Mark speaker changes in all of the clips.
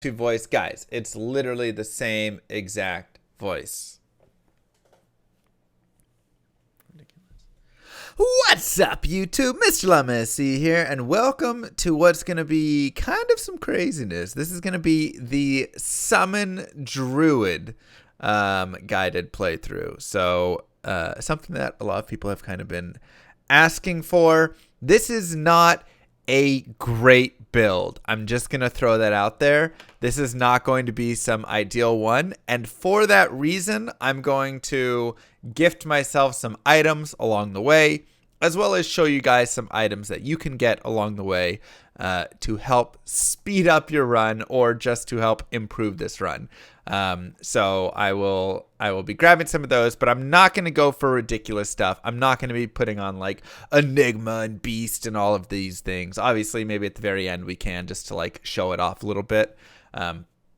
Speaker 1: voice. Guys, it's literally the same exact voice. What's up, YouTube? Mr. Lemessy here, and welcome to what's going to be kind of some craziness. This is going to be the Summon Druid guided playthrough. So, something that a lot of people have kind of been asking for. This is not a great build. I'm just going to throw that out there. This is not going to be some ideal one. And for that reason, I'm going to gift myself some items along the way, as well as show you guys some items that you can get along the way to help speed up your run or just to help improve this run. So I will be grabbing some of those, but I'm not going to go for ridiculous stuff. I'm not going to be putting on like Enigma and Beast and all of these things. Obviously, maybe at the very end we can, just to like show it off a little bit.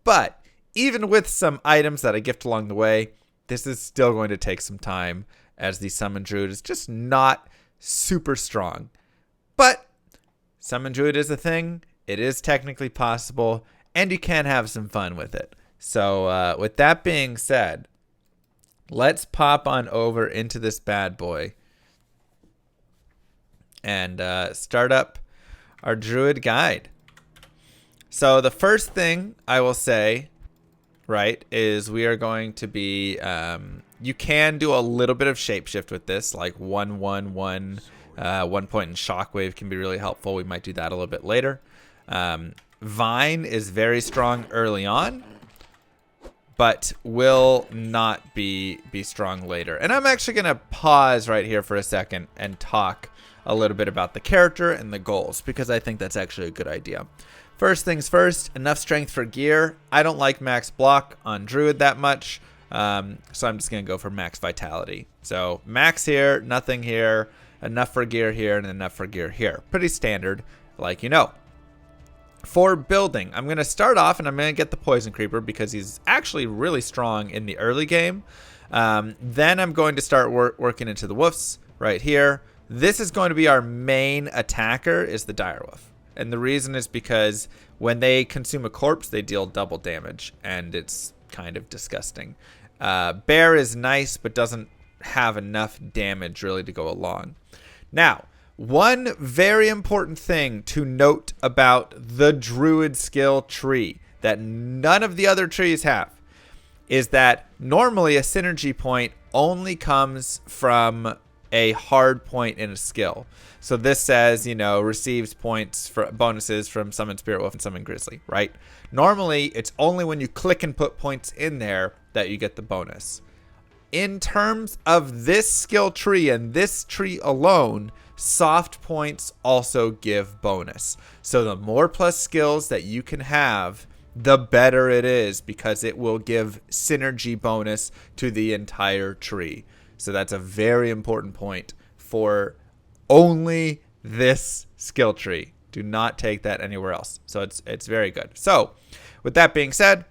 Speaker 1: But even with some items that I gift along the way, this is still going to take some time, as the Summon Druid is just not super strong. But Summon Druid is a thing. It is technically possible, and you can have some fun with it. So with that being said, let's pop on over into this bad boy and start up our Druid guide. So the first thing I will say, right, is we are going to be, you can do a little bit of shapeshift with this, like 1-1-1, 1 point in shockwave can be really helpful. We might do that a little bit later. Vine is very strong early on, but will not be strong later. And I'm actually going to pause right here for a second and talk a little bit about the character and the goals, because I think that's actually a good idea. First things first, enough strength for gear. I don't like max block on Druid that much, so I'm just going to go for max vitality. So max here, nothing here, enough for gear here, and enough for gear here. Pretty standard, like you know. For building, I'm going to start off and I'm going to get the Poison Creeper because he's actually really strong in the early game. Then I'm going to start working into the Wolves right here. This is going to be our main attacker, is the Direwolf. And the reason is because when they consume a corpse, they deal double damage, and it's kind of disgusting. Bear is nice, but doesn't have enough damage really to go along. Now, one very important thing to note about the Druid skill tree that none of the other trees have is that normally a synergy point only comes from a hard point in a skill. So this says, you know, receives points for bonuses from Summon Spirit Wolf and Summon Grizzly, right? Normally, it's only when you click and put points in there that you get the bonus. In terms of this skill tree and this tree alone, soft points also give bonus. So the more plus skills that you can have, the better it is, because it will give synergy bonus to the entire tree. So that's a very important point for only this skill tree. Do not take that anywhere else. So it's very good. So with that being said,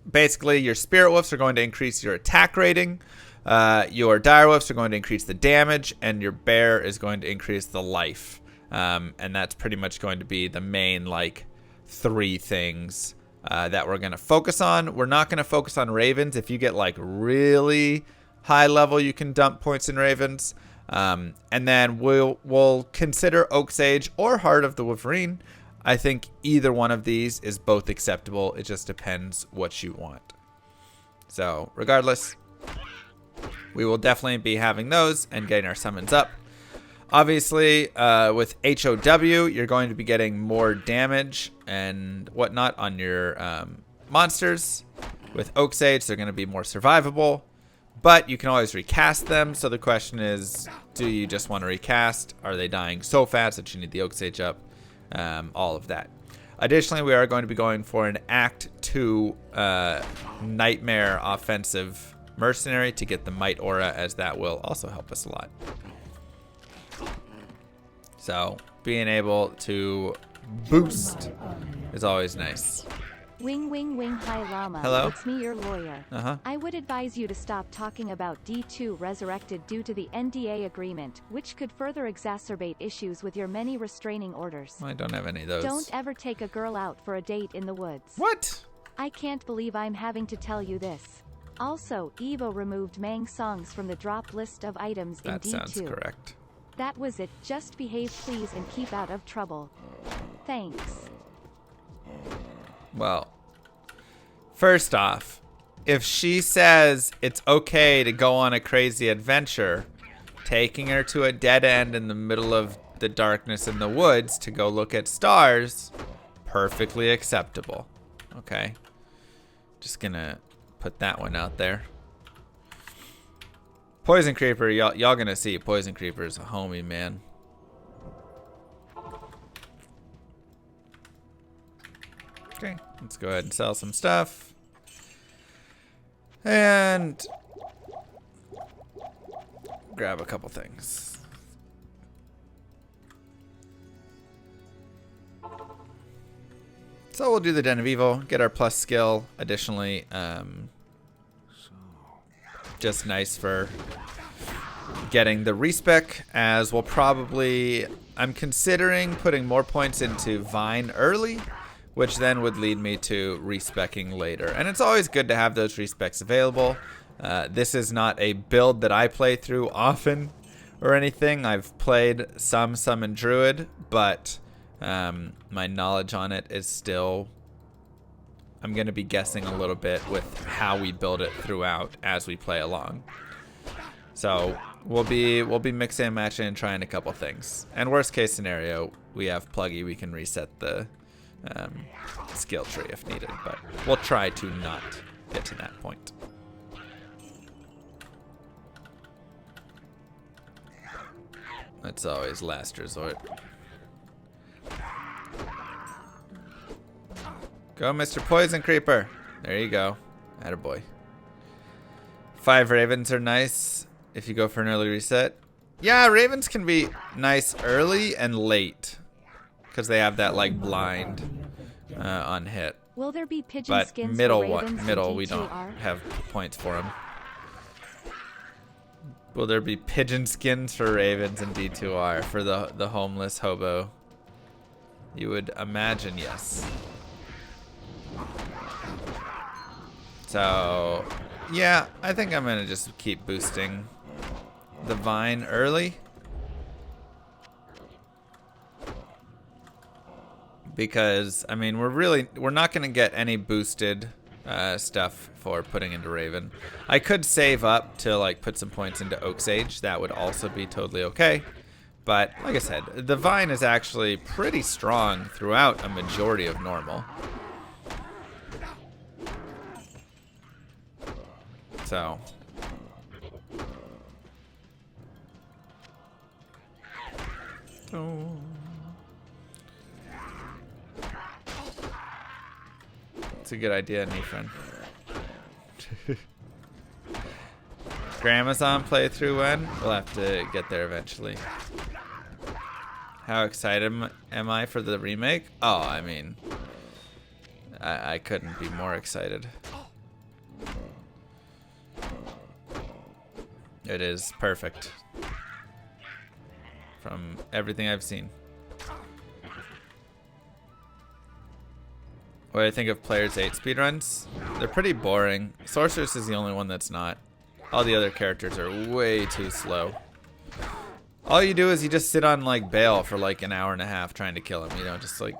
Speaker 1: basically your Spirit Wolves are going to increase your attack rating. Your Direwolves are going to increase the damage, and your Bear is going to increase the life. And that's pretty much going to be the main like 3 things that we're going to focus on. We're not going to focus on Ravens. If you get like really high level, you can dump points in Ravens. And then we'll consider Oak Sage or Heart of the Wolverine. I think either one of these is both acceptable. It just depends what you want. So regardless, we will definitely be having those and getting our summons up. Obviously, with HOW, you're going to be getting more damage and whatnot on your monsters. With Oak Sage, they're going to be more survivable, but you can always recast them. So the question is, do you just want to recast? Are they dying so fast that you need the Oak Sage up? All of that. Additionally, we are going to be going for an Act 2 Nightmare offensive Mercenary to get the Might Aura, as that will also help us a lot. So being able to boost is always nice.
Speaker 2: Wing wing wing, hi llama.
Speaker 1: Hello?
Speaker 2: It's me, your lawyer.
Speaker 1: Uh-huh.
Speaker 2: I would advise you to stop talking about D2 Resurrected due to the NDA agreement, which could further exacerbate issues with your many restraining orders.
Speaker 1: I don't have any of those.
Speaker 2: Don't ever take a girl out for a date in the woods.
Speaker 1: What?
Speaker 2: I can't believe I'm having to tell you this. Also, Evo removed Mang songs from the drop list of items in D2.
Speaker 1: That sounds correct.
Speaker 2: That was it. Just behave please and keep out of trouble. Thanks.
Speaker 1: Well, first off, if she says it's okay to go on a crazy adventure, taking her to a dead end in the middle of the darkness in the woods to go look at stars, perfectly acceptable. Okay. Just gonna put that one out there. Poison Creeper, y'all gonna see. Poison Creeper is a homie, man. Okay, let's go ahead and sell some stuff. And grab a couple things. So we'll do the Den of Evil, get our plus skill. Additionally, just nice for getting the respec, as we'll probably, I'm considering putting more points into Vine early, which then would lead me to respecking later. And it's always good to have those respecs available. This is not a build that I play through often or anything. I've played some in Druid, but my knowledge on it is still, I'm going to be guessing a little bit with how we build it throughout as we play along. So we'll be mixing and matching and trying a couple things. And worst case scenario, we have Pluggy. We can reset the skill tree if needed, but we'll try to not get to that point. That's always last resort. Go, Mr. Poison Creeper. There you go. Attaboy. 5 ravens are nice if you go for an early reset. Yeah, ravens can be nice early and late because they have that like blind on hit.
Speaker 2: Will there be pigeon
Speaker 1: But
Speaker 2: skins
Speaker 1: middle
Speaker 2: for ravens
Speaker 1: middle
Speaker 2: in
Speaker 1: we don't
Speaker 2: D2R?
Speaker 1: have points for them. Will there be pigeon skins for ravens in D2R for the homeless hobo? You would imagine yes. So, yeah, I think I'm gonna just keep boosting the Vine early. Because, I mean, we're not gonna get any boosted stuff for putting into Raven. I could save up to like put some points into Oak Sage. That would also be totally okay. But like I said, the Vine is actually pretty strong throughout a majority of normal. So it's a good idea, Nefren. Gramazon playthrough when? We'll have to get there eventually. How excited am I for the remake? Oh, I mean, I couldn't be more excited. It is perfect from everything I've seen. What do I think of Players 8 speedruns? They're pretty boring. Sorceress is the only one that's not. All the other characters are way too slow. All you do is you just sit on like Bale for like an hour and a half trying to kill him, you know, just like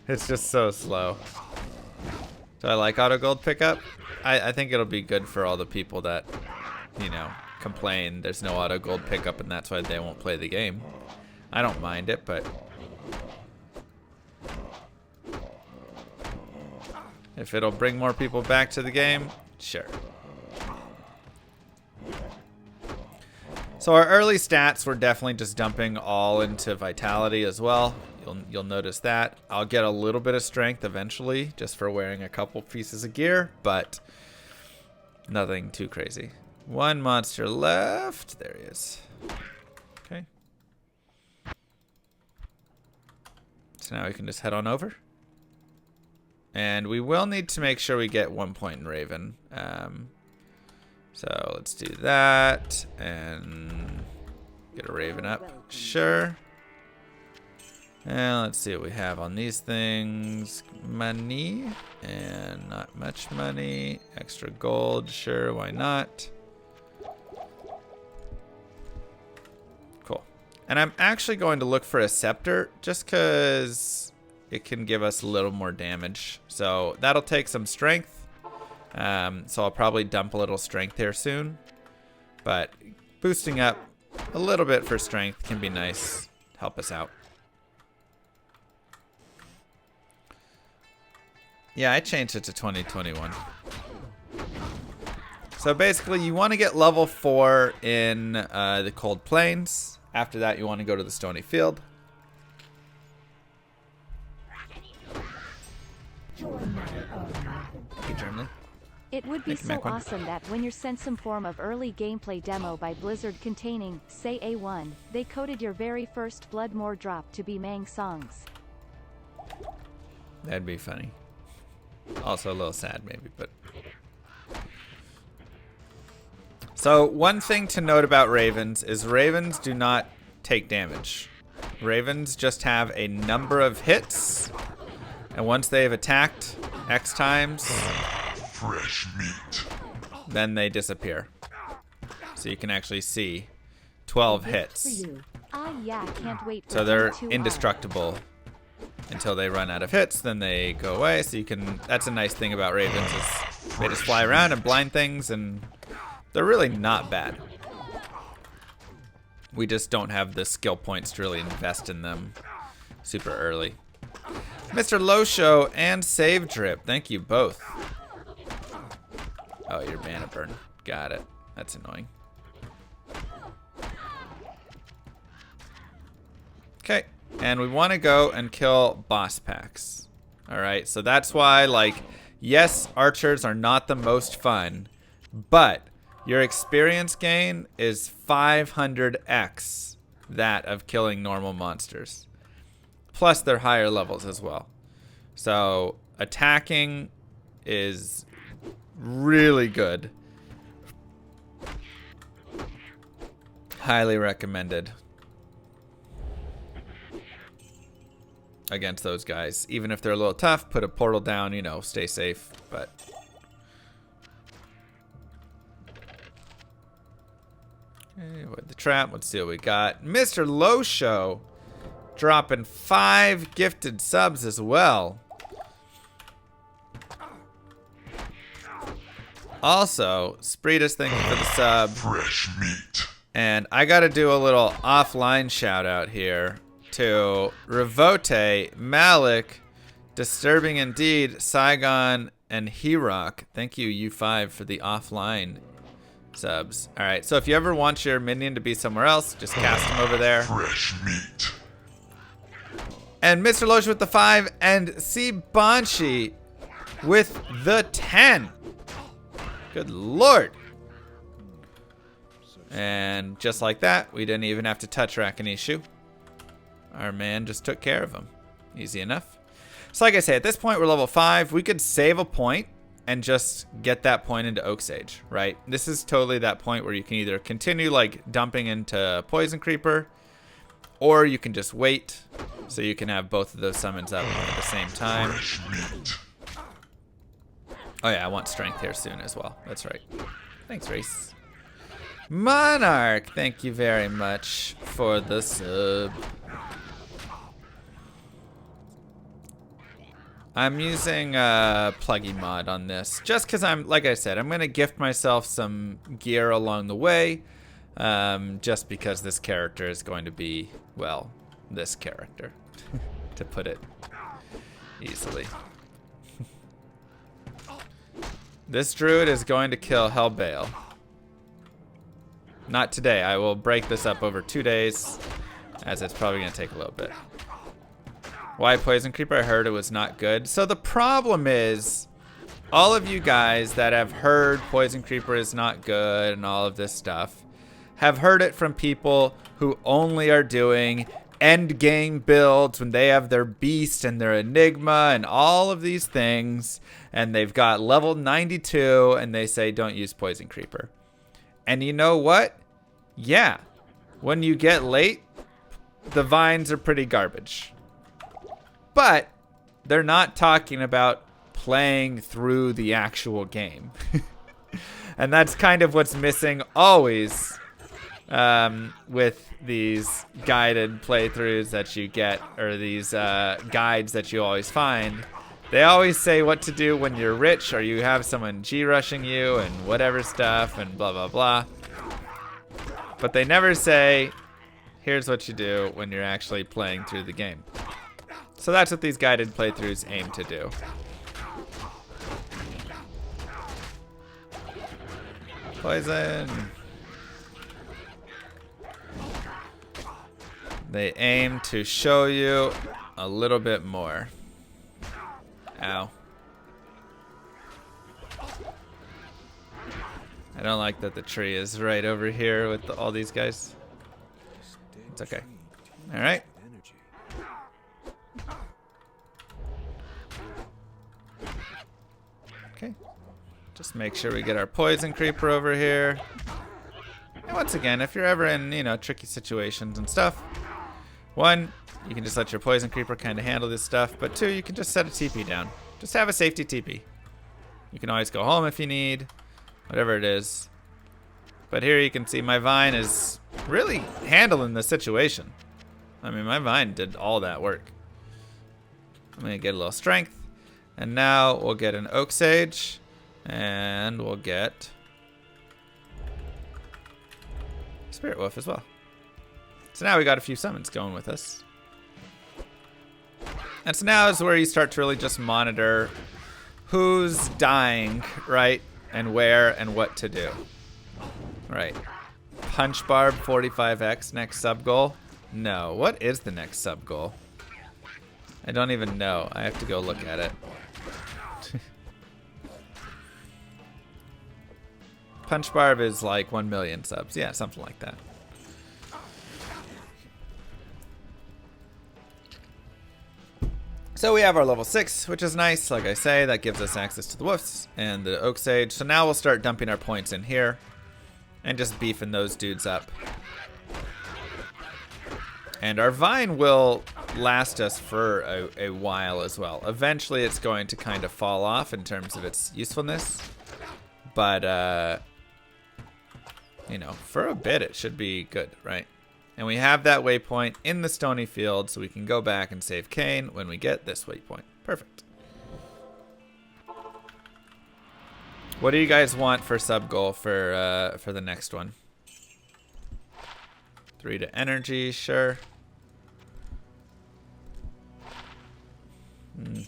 Speaker 1: it's just so slow. Do I like auto gold pickup? I think it'll be good for all the people that, you know, complain there's no auto gold pickup and that's why they won't play the game. I don't mind it, but if it'll bring more people back to the game, sure. So our early stats, we're definitely just dumping all into vitality as well. You'll notice that. I'll get a little bit of strength eventually just for wearing a couple pieces of gear, but nothing too crazy. One monster left. There he is. Okay. So now we can just head on over. And we will need to make sure we get 1 point in Raven. So let's do that. And get a Raven up. Sure. And let's see what we have on these things. Money. And not much money. Extra gold. Sure, why not? Cool. And I'm actually going to look for a scepter just because it can give us a little more damage. So that'll take some strength. So I'll probably dump a little strength here soon. But boosting up a little bit for strength can be nice. Help us out. Yeah, I changed it to 2021. So basically, you want to get level 4 in the Cold Plains. After that, you want to go to the Stony Field. Hey, Germany.
Speaker 2: It would be so awesome that when you're sent some form of early gameplay demo by Blizzard containing, say A1, they coded your very first Bloodmore drop to be Mang songs.
Speaker 1: That'd be funny. Also a little sad maybe, but... So one thing to note about Ravens is Ravens do not take damage. Ravens just have a number of hits, and once they've attacked X times,
Speaker 3: fresh meat,
Speaker 1: then they disappear. So you can actually see 12 hits.
Speaker 2: Yeah, can't wait for
Speaker 1: So they're
Speaker 2: D2R.
Speaker 1: indestructible until they run out of hits, then they go away. So you can, that's a nice thing about Ravens is they just fly around and blind things, and they're really not bad. We just don't have the skill points to really invest in them super early. Mr. Losho and Save Drip, thank you both. Oh, your mana burn. Got it. That's annoying. Okay, and we want to go and kill boss packs. Alright, so that's why, like, yes, archers are not the most fun, but your experience gain is 500x that of killing normal monsters. Plus, they're higher levels as well. So, attacking is really good. Highly recommended against those guys. Even if they're a little tough, put a portal down, you know, stay safe. But okay, with the trap, let's see what we got. Mr. Losho dropping 5 gifted subs as well. Also, Spreetus, thank you for the sub.
Speaker 3: fresh meat,
Speaker 1: And I got to do a little offline shout out here to Revote, Malik, Disturbing Indeed, Saigon, and Herok. Thank you, U5, for the offline subs. All right, so if you ever want your minion to be somewhere else, just cast him over there.
Speaker 3: fresh meat,
Speaker 1: And Mr. Loge with the 5, and C. Banshee with the 10. Good lord. And just like that, we didn't even have to touch Rakanishu. Our man just took care of him. Easy enough. So like I say, at this point we're level 5. We could save a point and just get that point into Oak Sage, right? This is totally that point where you can either continue like dumping into Poison Creeper, or you can just wait so you can have both of those summons up at the same time.
Speaker 3: fresh meat,
Speaker 1: Oh yeah, I want strength here soon as well. That's right. Thanks, Reese. Monarch, thank you very much for the sub. I'm using Pluggy mod on this just because I'm, like I said, I'm going to gift myself some gear along the way. Just because this character is going to be, well, this character, to put it easily. This druid is going to kill Hellbale. Not today. I will break this up over 2 days, as it's probably going to take a little bit. Why Poison Creeper? I heard it was not good. So the problem is, all of you guys that have heard Poison Creeper is not good and all of this stuff, have heard it from people who only are doing end game builds, when they have their beast and their enigma and all of these things, and they've got level 92, and they say don't use poison creeper. And you know what? Yeah, when you get late, the vines are pretty garbage. But they're not talking about playing through the actual game. And that's kind of what's missing always with these guided playthroughs that you get, or these guides that you always find. They always say what to do when you're rich, or you have someone G-rushing you and whatever stuff and blah, blah, blah. But they never say, here's what you do when you're actually playing through the game. So that's what these guided playthroughs aim to do. Poison. They aim to show you a little bit more. Ow. I don't like that the tree is right over here with all these guys. It's okay. All right. Okay. Just make sure we get our poison creeper over here. And once again, if you're ever in, tricky situations and stuff, one, you can just let your poison creeper kind of handle this stuff, but two, you can just set a TP down. Just have a safety TP. You can always go home if you need, whatever it is. But here you can see my vine is really handling the situation. I mean, my vine did all that work. I'm gonna get a little strength, and now we'll get an oak sage, and we'll get spirit wolf as well. So now we got a few summons going with us. And so now is where you start to really just monitor who's dying, right? And where and what to do. Right. Punch barb 45x, next sub goal? No. What is the next sub goal? I don't even know. I have to go look at it. Punch barb is like 1 million subs. Yeah, something like that. So we have our level 6, which is nice. Like I say, that gives us access to the woofs and the oak sage. So now we'll start dumping our points in here and just beefing those dudes up. And our vine will last us for a while as well. Eventually it's going to kind of fall off in terms of its usefulness. But, for a bit it should be good, right? And we have that waypoint in the stony field, so we can go back and save Cain when we get this waypoint. Perfect. What do you guys want for sub goal for the next one? 3 to energy, sure.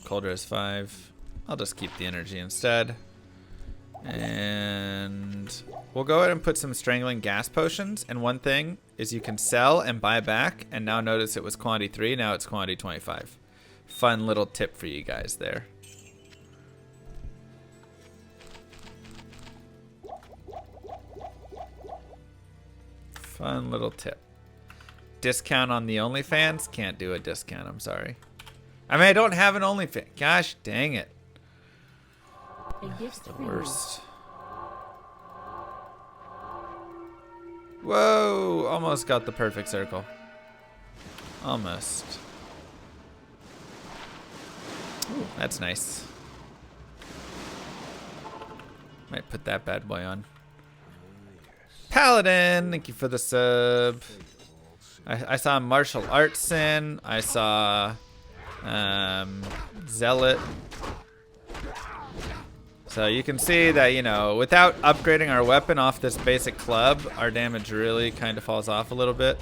Speaker 1: Colder is 5. I'll just keep the energy instead. And we'll go ahead and put some strangling gas potions. And one thing is you can sell and buy back. And now notice it was quantity 3. Now it's quantity 25. Fun little tip for you guys there. Fun little tip. Discount on the OnlyFans? Can't do a discount, I'm sorry. I mean, I don't have an OnlyFans. Gosh dang it. It's the worst. Whoa, almost got the perfect circle. Almost. Ooh, that's nice. Might put that bad boy on. Paladin, thank you for the sub. I saw martial arts sin. I saw zealot. So you can see that, without upgrading our weapon off this basic club, our damage really kind of falls off a little bit.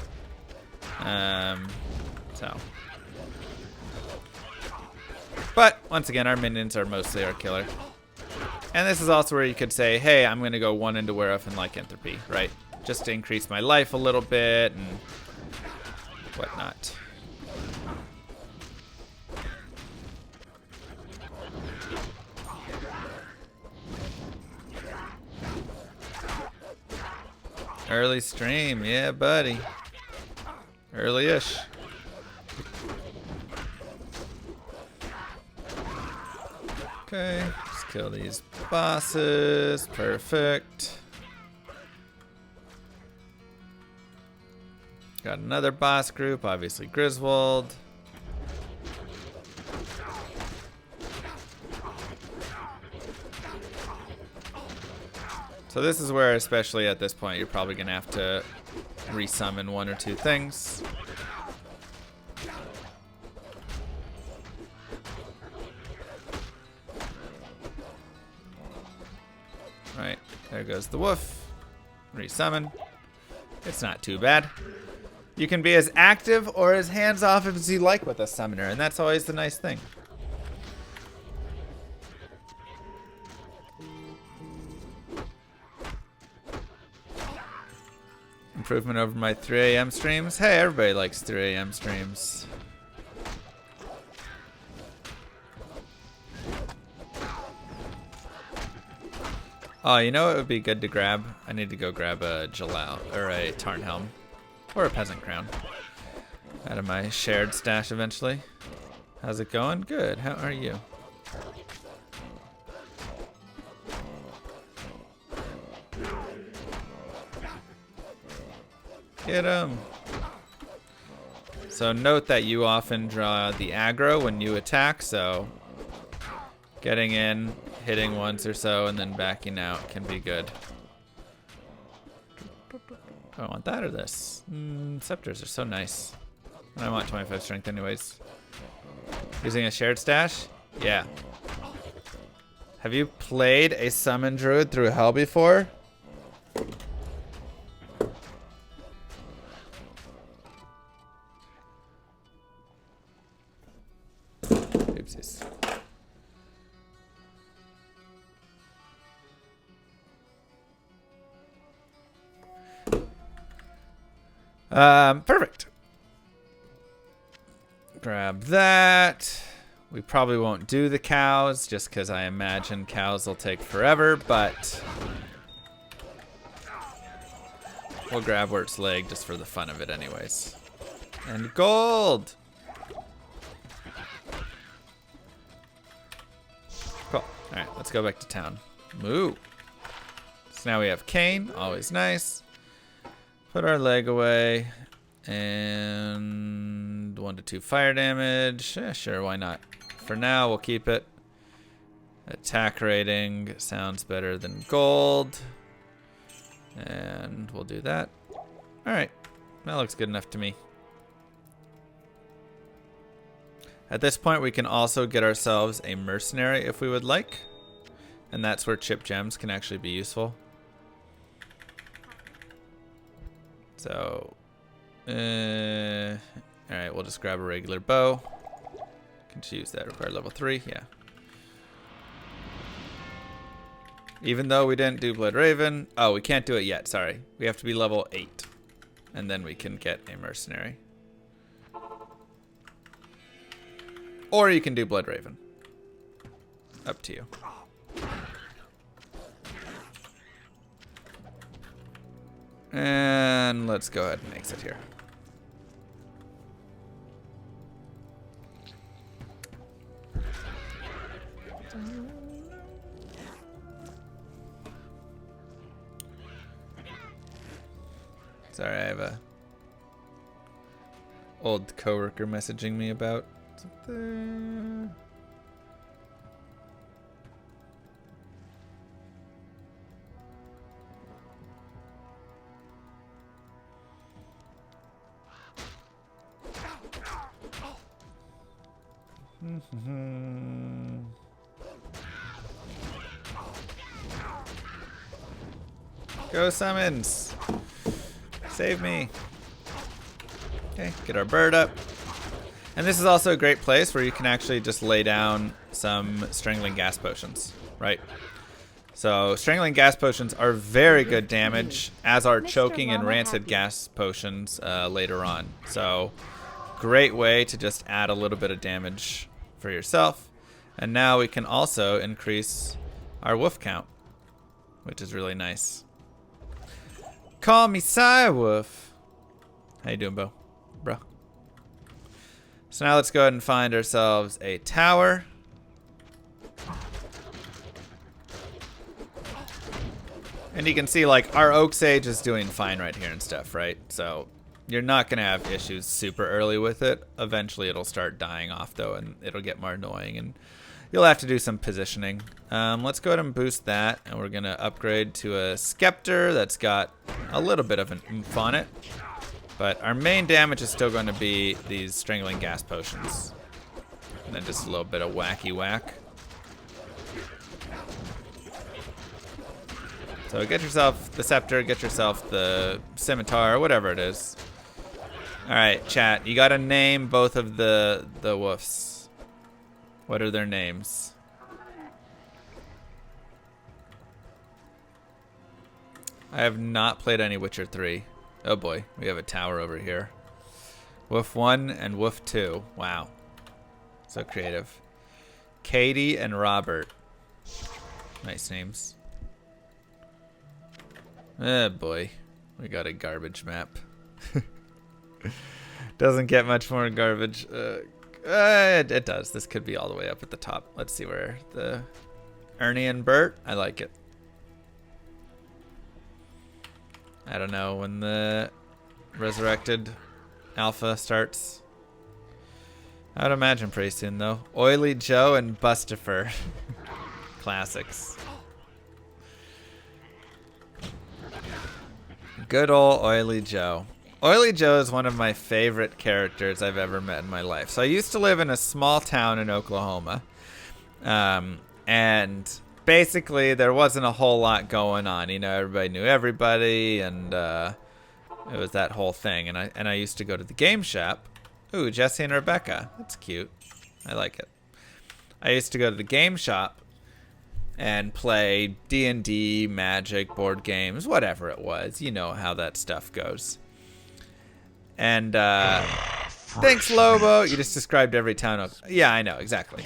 Speaker 1: But once again, our minions are mostly our killer. And this is also where you could say, hey, I'm going to go 1 into Werewolf and Lycanthropy, right? Just to increase my life a little bit and whatnot. Early stream, yeah, buddy. Early-ish. Okay, just kill these bosses. Perfect. Got another boss group, obviously Griswold. So this is where, especially at this point, you're probably going to have to resummon one or two things. Right, there goes the wolf. Resummon. It's not too bad. You can be as active or as hands-off as you like with a summoner, and that's always the nice thing. Improvement over my 3 a.m. streams. Hey, everybody likes 3 a.m. streams. Oh, you know what would be good to grab? I need to go grab a Jalal, or a Tarnhelm, or a Peasant Crown out of my shared stash eventually. How's it going? Good. How are you? Get him. So note that you often draw the aggro when you attack, so getting in, hitting once or so, and then backing out can be good. Do I want that or this? Scepters are so nice. I want 25 strength anyways. Using a shared stash? Yeah. Have you played a summon druid through hell before? Oopsies. Perfect. Grab that. We probably won't do the cows just because I imagine cows will take forever, but we'll grab where it's leg just for the fun of it anyways. And gold. Cool. All right, let's go back to town. Moo. So now we have Kane, always nice. Put our leg away, and 1 to 2 fire damage. Yeah, sure, why not? For now, we'll keep it. Attack rating sounds better than gold, and we'll do that. All right, that looks good enough to me. At this point, we can also get ourselves a mercenary if we would like, and that's where chip gems can actually be useful. So, all right, we'll just grab a regular bow. Can choose that. Require level 3, yeah. Even though we didn't do Blood Raven, oh, we can't do it yet. Sorry, we have to be level 8, and then we can get a mercenary. Or you can do Blood Raven. Up to you. And let's go ahead and exit here. Sorry, I have a old coworker messaging me about something. Go summons! Save me! Okay, get our bird up. And this is also a great place where you can actually just lay down some strangling gas potions, right? So strangling gas potions are very good damage, as are choking and rancid gas potions later on. So great way to just add a little bit of damage for yourself. And now we can also increase our wolf count, which is really nice. Call me Wolf. How you doing, bro? So now let's go ahead and find ourselves a tower. And you can see, like, our Oak Sage is doing fine right here and stuff, right? So you're not going to have issues super early with it. Eventually it'll start dying off, though, and it'll get more annoying, and you'll have to do some positioning. Let's go ahead and boost that, and we're going to upgrade to a Scepter that's got a little bit of an oomph on it. But our main damage is still going to be these Strangling Gas Potions. And then just a little bit of wacky whack. So get yourself the Scepter, get yourself the Scimitar, whatever it is. Alright, chat. You gotta name both of the woofs. What are their names? I have not played any Witcher 3. Oh boy, we have a tower over here. Woof 1 and Woof 2. Wow. So creative. Katie and Robert. Nice names. Oh boy, we got a garbage map. Doesn't get much more garbage. It does. This could be all the way up at the top. Let's see where the Ernie and Bert. I like it. I don't know when the Resurrected Alpha starts. I would imagine pretty soon though. Oily Joe and Bustifer. Classics. Good old Oily Joe. Oily Joe is one of my favorite characters I've ever met in my life. So I used to live in a small town in Oklahoma. And basically there wasn't a whole lot going on. You know, everybody knew everybody, and it was that whole thing. And I used to go to the game shop. Ooh, Jesse and Rebecca. That's cute. I like it. I used to go to the game shop and play D&D, Magic, board games, whatever it was. You know how that stuff goes. And thanks, Lobo. You just described every town. Yeah, I know, exactly.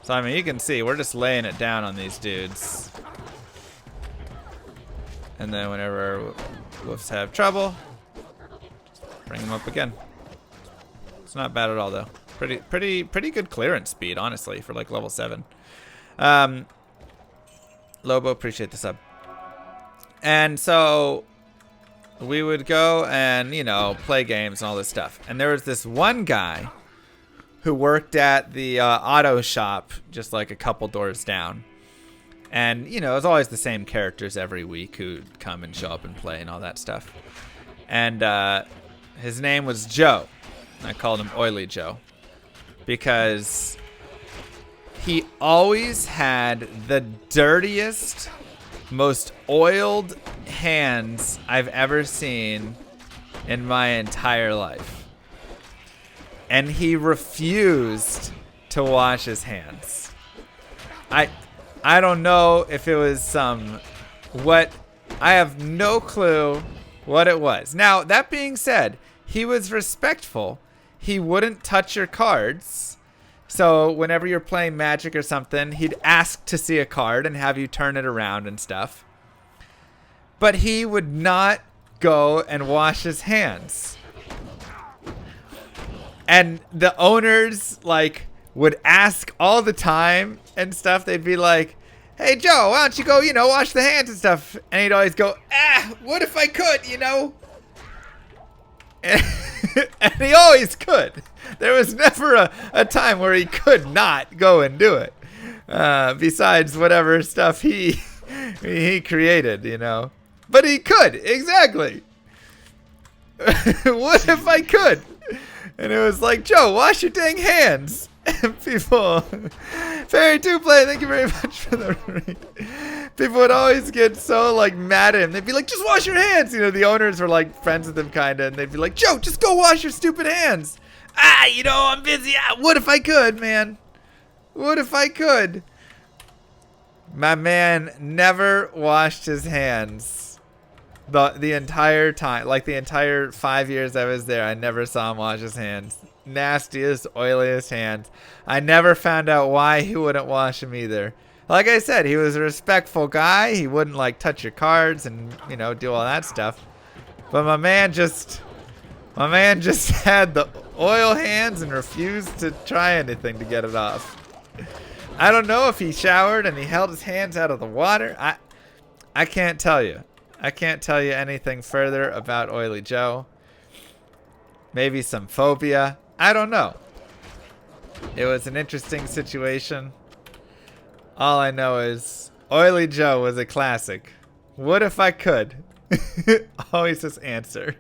Speaker 1: So, I mean, you can see, we're just laying it down on these dudes. And then whenever woofs have trouble, bring them up again. It's not bad at all, though. Pretty good clearance speed, honestly, for like level 7. Lobo, appreciate the sub. And so we would go and, you know, play games and all this stuff. And there was this one guy who worked at the auto shop just like a couple doors down. And, you know, it was always the same characters every week who'd come and show up and play and all that stuff. And his name was Joe. I called him Oily Joe because he always had the dirtiest, most oiled hands I've ever seen in my entire life. And he refused to wash his hands. I don't know if it was I have no clue what it was. Now, that being said, he was respectful. He wouldn't touch your cards. So whenever you're playing Magic or something, he'd ask to see a card and have you turn it around and stuff. But he would not go and wash his hands. And the owners, like, would ask all the time and stuff. They'd be like, hey, Joe, why don't you go, you know, wash the hands and stuff? And he'd always go, what if I could, you know? And he always could. There was never a time where he could not go and do it. Besides whatever stuff he created, you know. But he could, exactly. What if I could? And it was like, Joe, wash your dang hands. And people, Fairy 2 Play, thank you very much for the read. People would always get so like mad at him. They'd be like, just wash your hands. You know, the owners were like friends with him kind of, and they'd be like, Joe, just go wash your stupid hands. You know, I'm busy. What if I could, man? What if I could? My man never washed his hands the entire time. Like the entire 5 years I was there, I never saw him wash his hands. Nastiest, oiliest hands. I never found out why he wouldn't wash them either. Like I said, he was a respectful guy. He wouldn't like touch your cards and, you know, do all that stuff. But my man just had the oil hands and refused to try anything to get it off. I don't know if he showered and he held his hands out of the water. I can't tell you. I can't tell you anything further about Oily Joe. Maybe some phobia. I don't know. It was an interesting situation. All I know is Oily Joe was a classic. What if I could? Always his answer.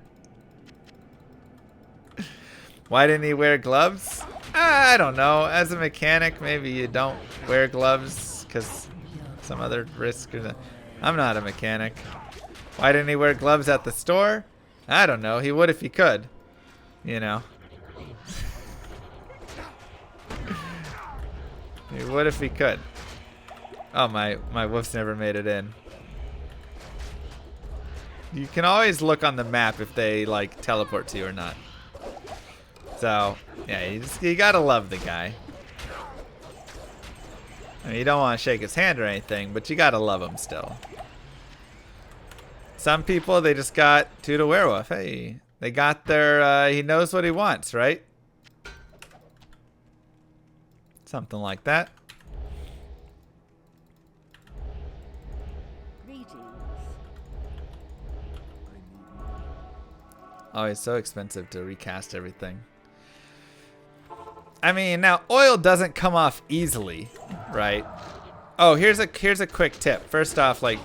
Speaker 1: Why didn't he wear gloves? I don't know. As a mechanic, maybe you don't wear gloves because some other risk. I'm not a mechanic. Why didn't he wear gloves at the store? I don't know. He would if he could. You know. He would if he could. Oh, my wolf's never made it in. You can always look on the map if they, like, teleport to you or not. So, yeah, you gotta love the guy. I mean, you don't want to shake his hand or anything, but you gotta love him still. Some people, they just got to werewolf. Hey, they got their, he knows what he wants, right? Something like that. Oh, it's so expensive to recast everything. I mean, now oil doesn't come off easily, right? Oh, here's a quick tip. First off, like,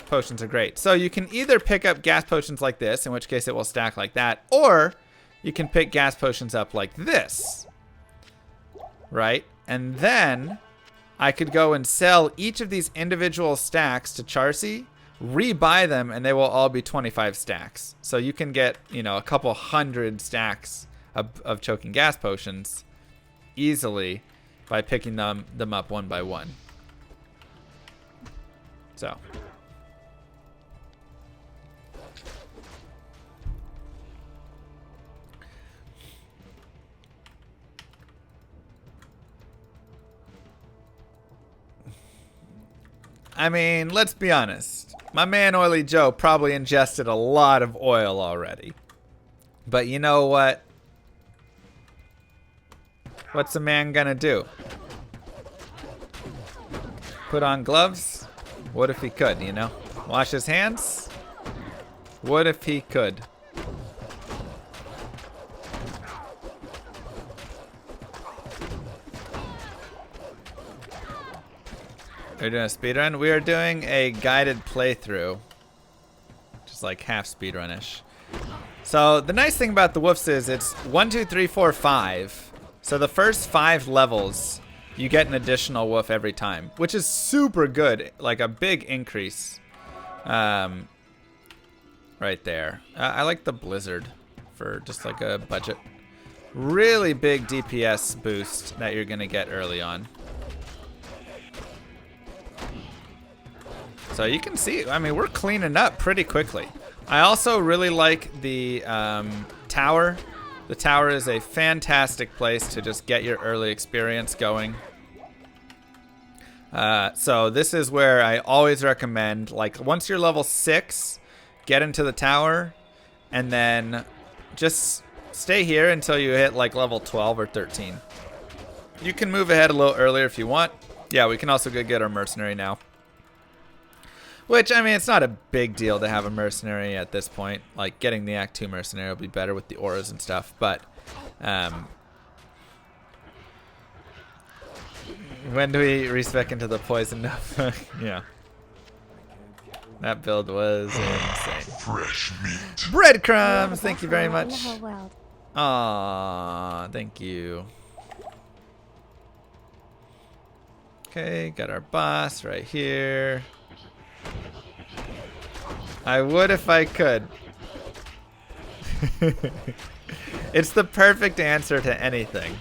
Speaker 1: potions are great. So you can either pick up gas potions like this, in which case it will stack like that, or you can pick gas potions up like this, right? And then I could go and sell each of these individual stacks to Charcy, rebuy them, and they will all be 25 stacks. So you can get, you know, a couple hundred stacks of choking gas potions easily by picking them up one by one. So I mean, let's be honest. My man Oily Joe probably ingested a lot of oil already. But you know what? What's a man gonna do? Put on gloves? What if he could, you know? Wash his hands? What if he could? We're doing a speedrun? We are doing a guided playthrough. Just like half speedrun-ish. So the nice thing about the woofs is it's 1, 2, 3, 4, 5. So the first 5 levels, you get an additional woof every time, which is super good. Like a big increase. Right there. I like the Blizzard for just like a budget. Really big DPS boost that you're gonna get early on. So you can see, I mean, we're cleaning up pretty quickly. I also really like the tower. The tower is a fantastic place to just get your early experience going. So this is where I always recommend, like, once you're level 6, get into the tower, and then just stay here until you hit like level 12 or 13. You can move ahead a little earlier if you want. Yeah, we can also go get our mercenary now. Which, I mean, it's not a big deal to have a mercenary at this point. Like, getting the Act 2 mercenary will be better with the auras and stuff. But, when do we respec into the poison? Yeah. That build was insane.
Speaker 3: Fresh meat.
Speaker 1: Breadcrumbs! Thank you very much. Aww, thank you. Okay, got our boss right here. I would if I could. It's the perfect answer to anything.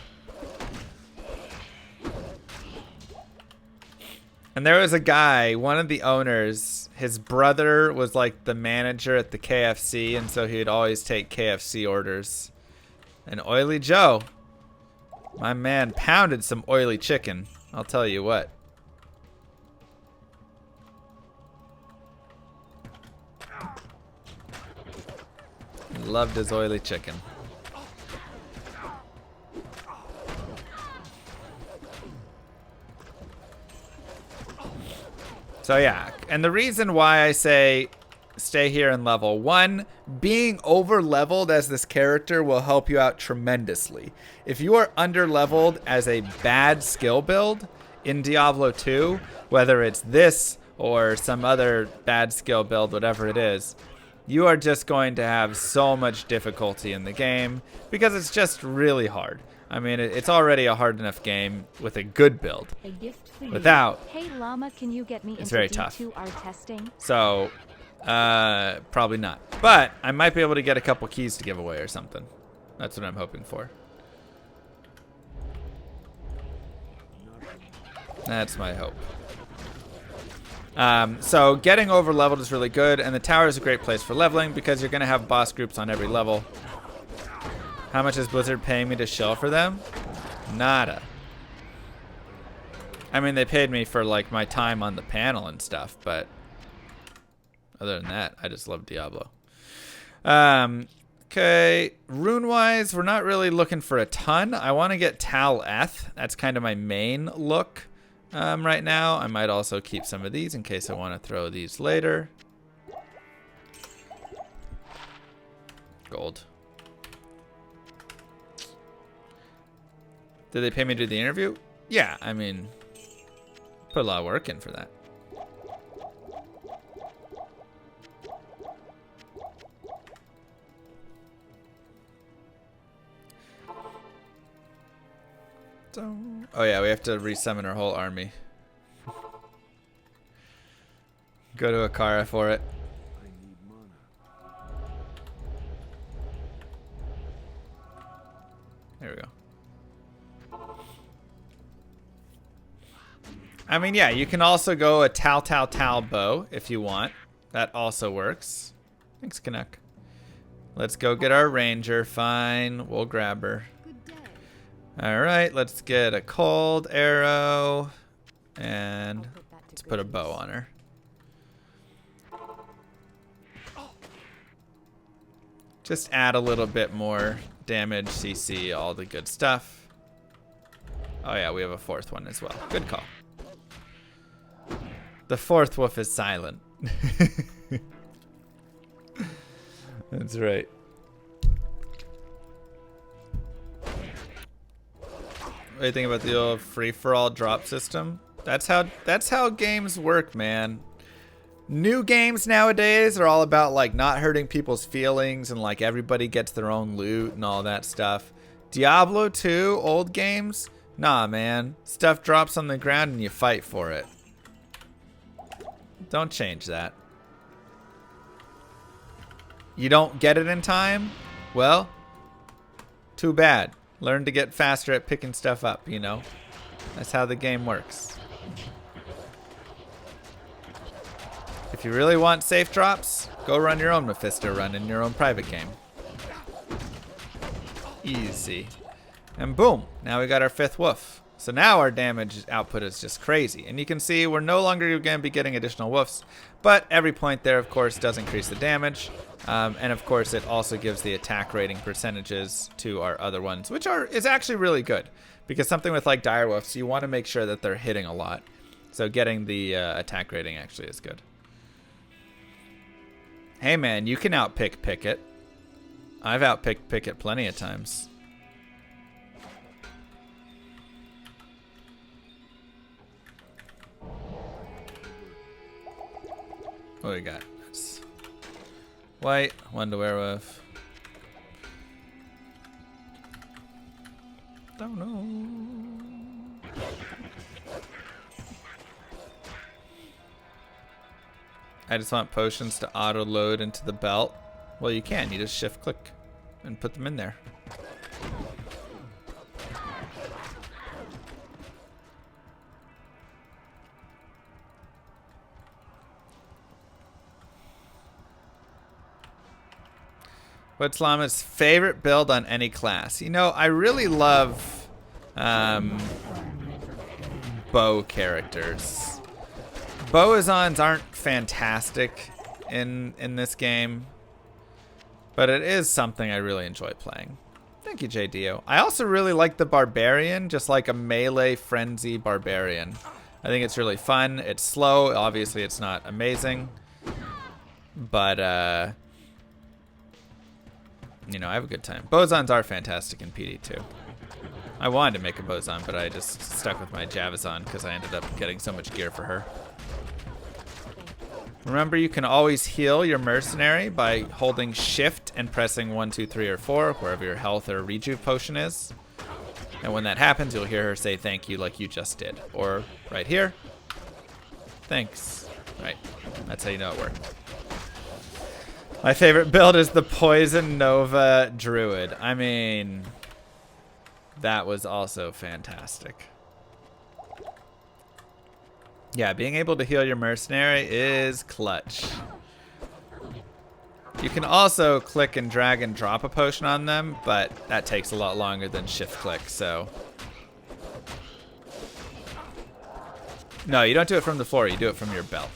Speaker 1: And there was a guy, one of the owners, his brother was like the manager at the KFC, and so he'd always take KFC orders. And Oily Joe, my man, pounded some oily chicken. I'll tell you what. Loved his oily chicken. So yeah, and the reason why I say stay here and level, one, being over leveled as this character will help you out tremendously. If you are under leveled as a bad skill build in Diablo 2, whether it's this or some other bad skill build, whatever it is, you are just going to have so much difficulty in the game because it's just really hard. I mean, it's already a hard enough game with a good build. Without,
Speaker 2: hey Llama, can you get me
Speaker 1: it's
Speaker 2: into
Speaker 1: very tough.
Speaker 2: D2R testing?
Speaker 1: So, probably not. But I might be able to get a couple keys to give away or something. That's what I'm hoping for. That's my hope. So getting over leveled is really good, and the tower is a great place for leveling because you're going to have boss groups on every level. How much is Blizzard paying me to shill for them? Nada. I mean, they paid me for like my time on the panel and stuff, but other than that, I just love Diablo. Okay, rune-wise, we're not really looking for a ton. I want to get Tal Eth. That's kind of my main look right now. I might also keep some of these in case I want to throw these later. Gold. Did they pay me to do the interview? Yeah, I mean, put a lot of work in for that. Oh yeah, we have to resummon our whole army. Go to Akara for it. There we go. I mean, yeah, you can also go a Tal bow if you want. That also works. Thanks, Canuck. Let's go get our ranger. Fine, we'll grab her. All right, let's get a cold arrow, and let's put a bow on her. Just add a little bit more damage, CC, all the good stuff. Oh yeah, we have a fourth one as well. Good call. The fourth wolf is silent. That's right. What do you think about the old free-for-all drop system? That's how games work, man. New games nowadays are all about like not hurting people's feelings and like everybody gets their own loot and all that stuff. Diablo 2, old games? Nah, man. Stuff drops on the ground and you fight for it. Don't change that. You don't get it in time? Well, too bad. Learn to get faster at picking stuff up, you know? That's how the game works. If you really want safe drops, go run your own Mephisto run in your own private game. Easy. And boom, now we got our fifth wolf. So now our damage output is just crazy. And you can see we're no longer going to be getting additional woofs, but every point there, of course, does increase the damage. And of course, it also gives the attack rating percentages to our other ones, which is actually really good. Because something with like dire woofs, you want to make sure that they're hitting a lot. So getting the attack rating actually is good. Hey man, you can outpick Picket. I've outpicked Picket plenty of times. What do we got? That's white, one to werewolf. Don't know. I just want potions to auto load into the belt. Well, you can. You just shift click and put them in there. What's Llama's favorite build on any class? You know, I really love bow characters. Boazons aren't fantastic in this game, but it is something I really enjoy playing. Thank you, JDO. I also really like the Barbarian, just like a melee frenzy Barbarian. I think it's really fun. It's slow. Obviously, it's not amazing. But, you know, I have a good time. Bosons are fantastic in PD too. I wanted to make a boson, but I just stuck with my Javazon because I ended up getting so much gear for her. Remember, you can always heal your mercenary by holding shift and pressing 1, 2, 3, or 4, wherever your health or rejuve potion is. And when that happens, you'll hear her say thank you like you just did. Or right here, thanks. Right, that's how you know it worked. My favorite build is the Poison Nova Druid. I mean, that was also fantastic. Yeah, being able to heal your mercenary is clutch. You can also click and drag and drop a potion on them, but that takes a lot longer than shift click, so. No, you don't do it from the floor, you do it from your belt.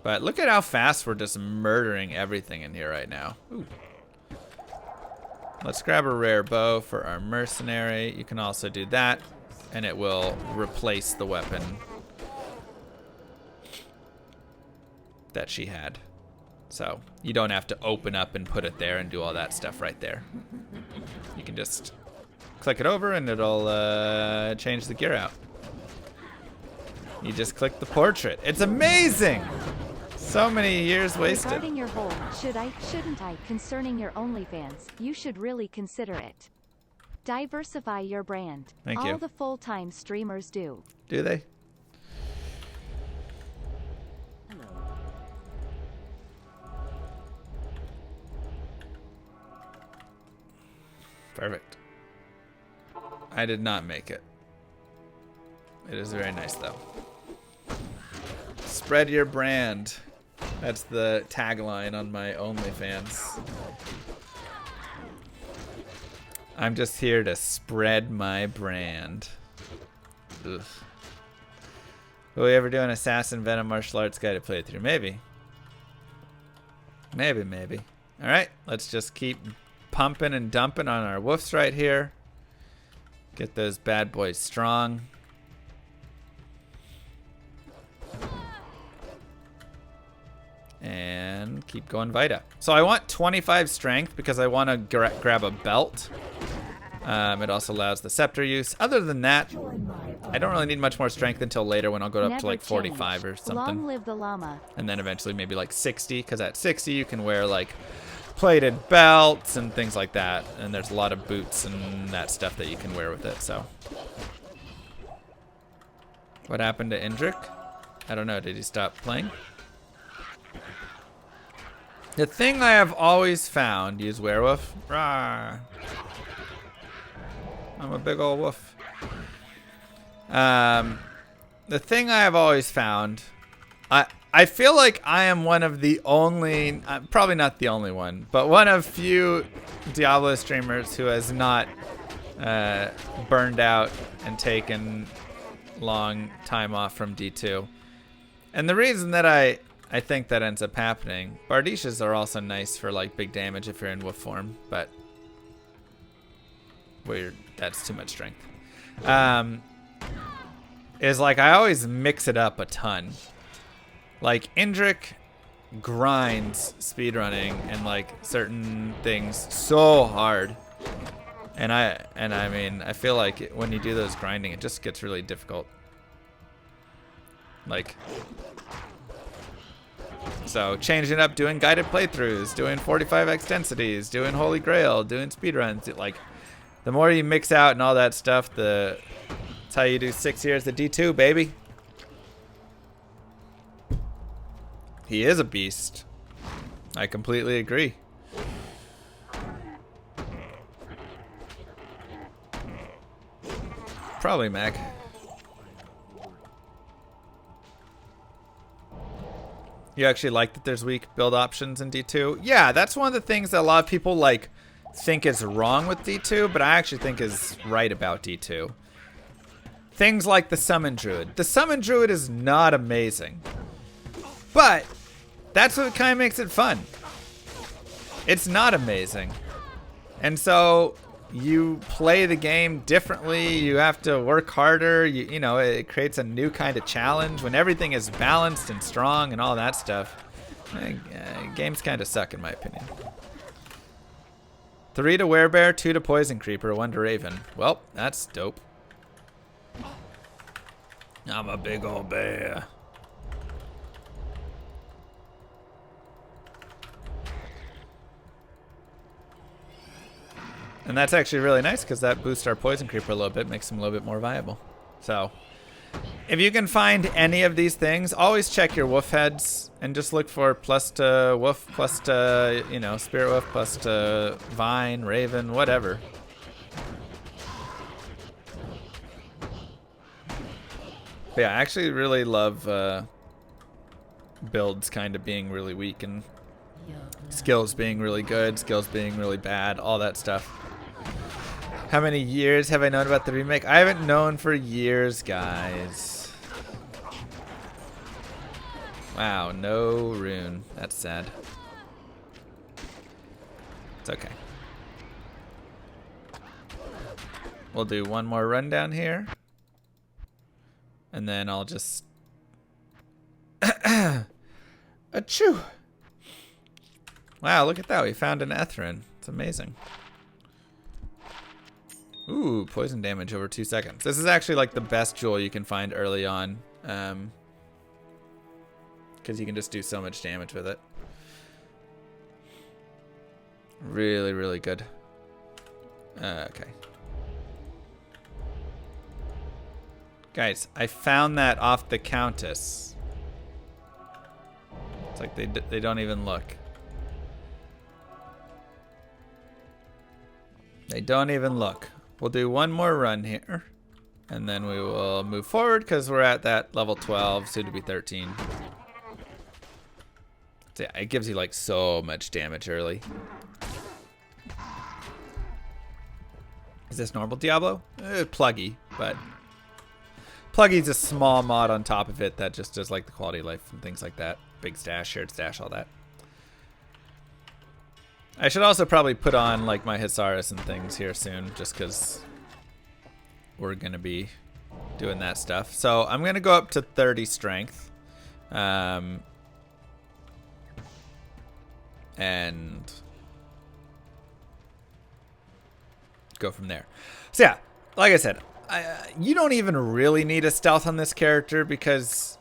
Speaker 1: But look at how fast we're just murdering everything in here right now. Ooh. Let's grab a rare bow for our mercenary. You can also do that, and it will replace the weapon that she had. So you don't have to open up and put it there and do all that stuff right there. You can just click it over and it'll change the gear out. You just click the portrait. It's amazing! So many years wasted.
Speaker 2: Regarding your whole shouldn't I concerning your OnlyFans, you should really consider it. Diversify your brand.
Speaker 1: Thank you.
Speaker 2: All the full-time streamers do.
Speaker 1: Do they? Perfect. I did not make it. It is very nice though. Spread your brand. That's the tagline on my OnlyFans. I'm just here to spread my brand. Ugh. Will we ever do an Assassin Venom martial arts guided playthrough? Maybe. Maybe. Alright, let's just keep pumping and dumping on our woofs right here. Get those bad boys strong. And keep going Vita. So I want 25 strength because I want to grab a belt. It also allows the scepter use. Other than that, I don't really need much more strength until later when I'll go up to like 45 or something.
Speaker 2: Long live the llama.
Speaker 1: And then eventually maybe like 60, because at 60 you can wear like plated belts and things like that. And there's a lot of boots and that stuff that you can wear with it, so. What happened to Indrik? I don't know, did he stop playing? The thing I have always found, use werewolf. Rawr. I'm a big old wolf. The thing I have always found, I feel like I am one of the only, probably not the only one, but one of few Diablo streamers who has not burned out and taken long time off from D2. And the reason that I think that ends up happening, Bardishas are also nice for like big damage if you're in wolf form, but weird, that's too much strength. Is like I always mix it up a ton. Like Indrik grinds speedrunning and like certain things so hard. And I mean, I feel like when you do those grinding, it just gets really difficult. Like, so changing it up, doing guided playthroughs, doing 45x densities, doing Holy Grail, doing speedruns. Like, the more you mix out and all that stuff, that's how you do 6 years of D2, baby. He is a beast. I completely agree. Probably Mag. You actually like that there's weak build options in D2? Yeah, that's one of the things that a lot of people like think is wrong with D2, but I actually think is right about D2. Things like the Summon Druid. The Summon Druid is not amazing, but that's what kind of makes it fun. It's not amazing. And so you play the game differently. You have to work harder. You know, it creates a new kind of challenge when everything is balanced and strong and all that stuff. Games kind of suck in my opinion. 3 to Werebear, 2 to Poison Creeper, 1 to Raven. Well, that's dope. I'm a big old bear. And that's actually really nice because that boosts our Poison Creeper a little bit, makes him a little bit more viable. So, if you can find any of these things, always check your wolf heads and just look for plus to wolf, plus to, you know, spirit wolf, plus to vine, raven, whatever. But yeah, I actually really love builds kind of being really weak and skills being really good, skills being really bad, all that stuff. How many years have I known about the remake? I haven't known for years, guys. Wow, no rune. That's sad. It's okay. We'll do one more run down here. And then I'll just... Achoo! Wow, look at that. We found an Ethrin. It's amazing. Ooh, poison damage over 2 seconds. This is actually like the best jewel you can find early on. Because you can just do so much damage with it. Really, really good. Okay. Guys, I found that off the Countess. It's like they don't even look. They don't even look. We'll do one more run here. And then we will move forward because we're at that level 12, soon to be 13. So yeah, it gives you like so much damage early. Is this normal Diablo? Pluggy, but Pluggy's a small mod on top of it that just does like the quality of life and things like that. Big stash, shared stash, all that. I should also probably put on like my Hisaris and things here soon, just because we're gonna be doing that stuff. So I'm gonna go up to 30 strength, and go from there. So yeah, like I said, you don't even really need a stealth on this character because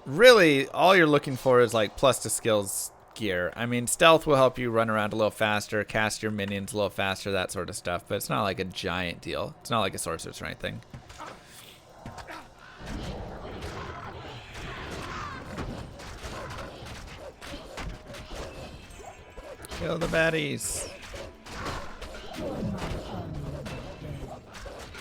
Speaker 1: really all you're looking for is like plus to skills gear. I mean, stealth will help you run around a little faster, cast your minions a little faster, that sort of stuff, but it's not like a giant deal. It's not like a sorceress or anything. Kill the baddies.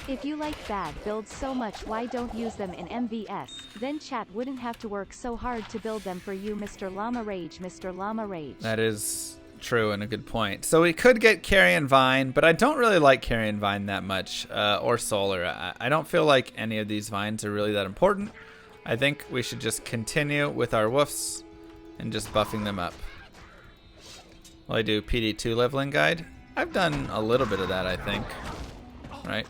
Speaker 2: If you like bad builds so much, why don't use them in MVS? Then chat wouldn't have to work so hard to build them for you, Mr. Llama Rage, Mr. Llama Rage.
Speaker 1: That is true and a good point. So we could get Carrion Vine, but I don't really like Carrion Vine that much, or Solar. I don't feel like any of these vines are really that important. I think we should just continue with our woofs and just buffing them up. Will I do PD2 leveling guide? I've done a little bit of that, I think. Right?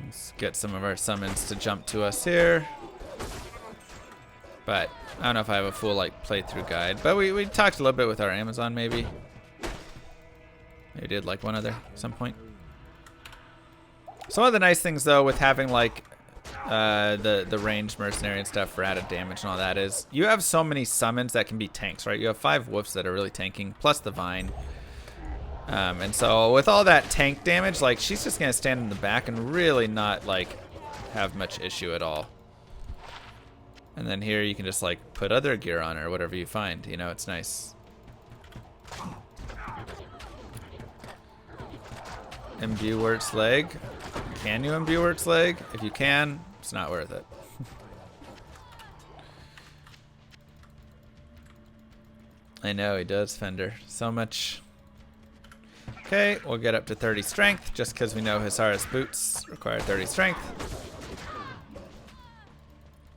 Speaker 1: Let's get some of our summons to jump to us here. But I don't know if I have a full like playthrough guide. But we talked a little bit with our Amazon maybe. Maybe did like one other at some point. Some of the nice things though with having like the ranged mercenary and stuff for added damage and all that is you have so many summons that can be tanks, right? You have 5 wolves that are really tanking, plus the vine. And so with all that tank damage, like she's just gonna stand in the back and really not like have much issue at all. And then here you can just like put other gear on her, whatever you find, you know, it's nice. Imbue Wurt's leg. Can you imbue Wurt's leg? If you can, it's not worth it. I know he does, Fender. So much. Okay, we'll get up to 30 strength, just because we know Hisaris boots require 30 strength.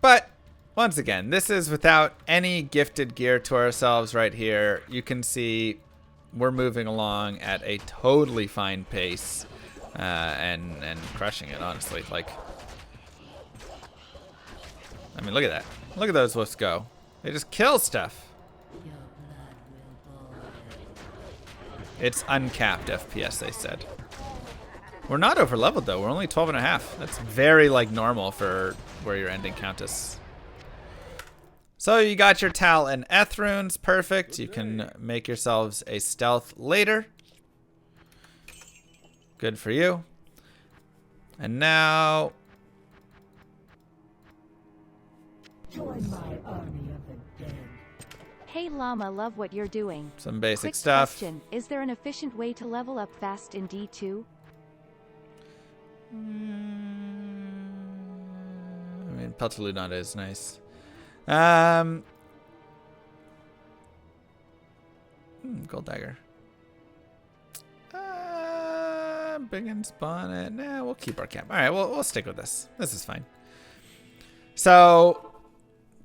Speaker 1: But, once again, this is without any gifted gear to ourselves right here. You can see we're moving along at a totally fine pace, and crushing it, honestly. Like, I mean, look at that. Look at those wolves go. They just kill stuff. It's uncapped FPS, they said. We're not over leveled though. We're only 12.5. That's very like normal for where you're ending Countess. So you got your Tal and Eth runes. Perfect. You can make yourselves a stealth later. Good for you. And now...
Speaker 4: Join my army of the dead.
Speaker 2: Hey Llama, love what you're doing.
Speaker 1: some basic
Speaker 2: Quick
Speaker 1: stuff.
Speaker 2: question, is there an efficient way to level up fast in D2?
Speaker 1: I mean, Peltaludon is nice. Gold dagger. Big and spawn it. Nah, we'll keep our camp. All right, we'll stick with this. This is fine. So,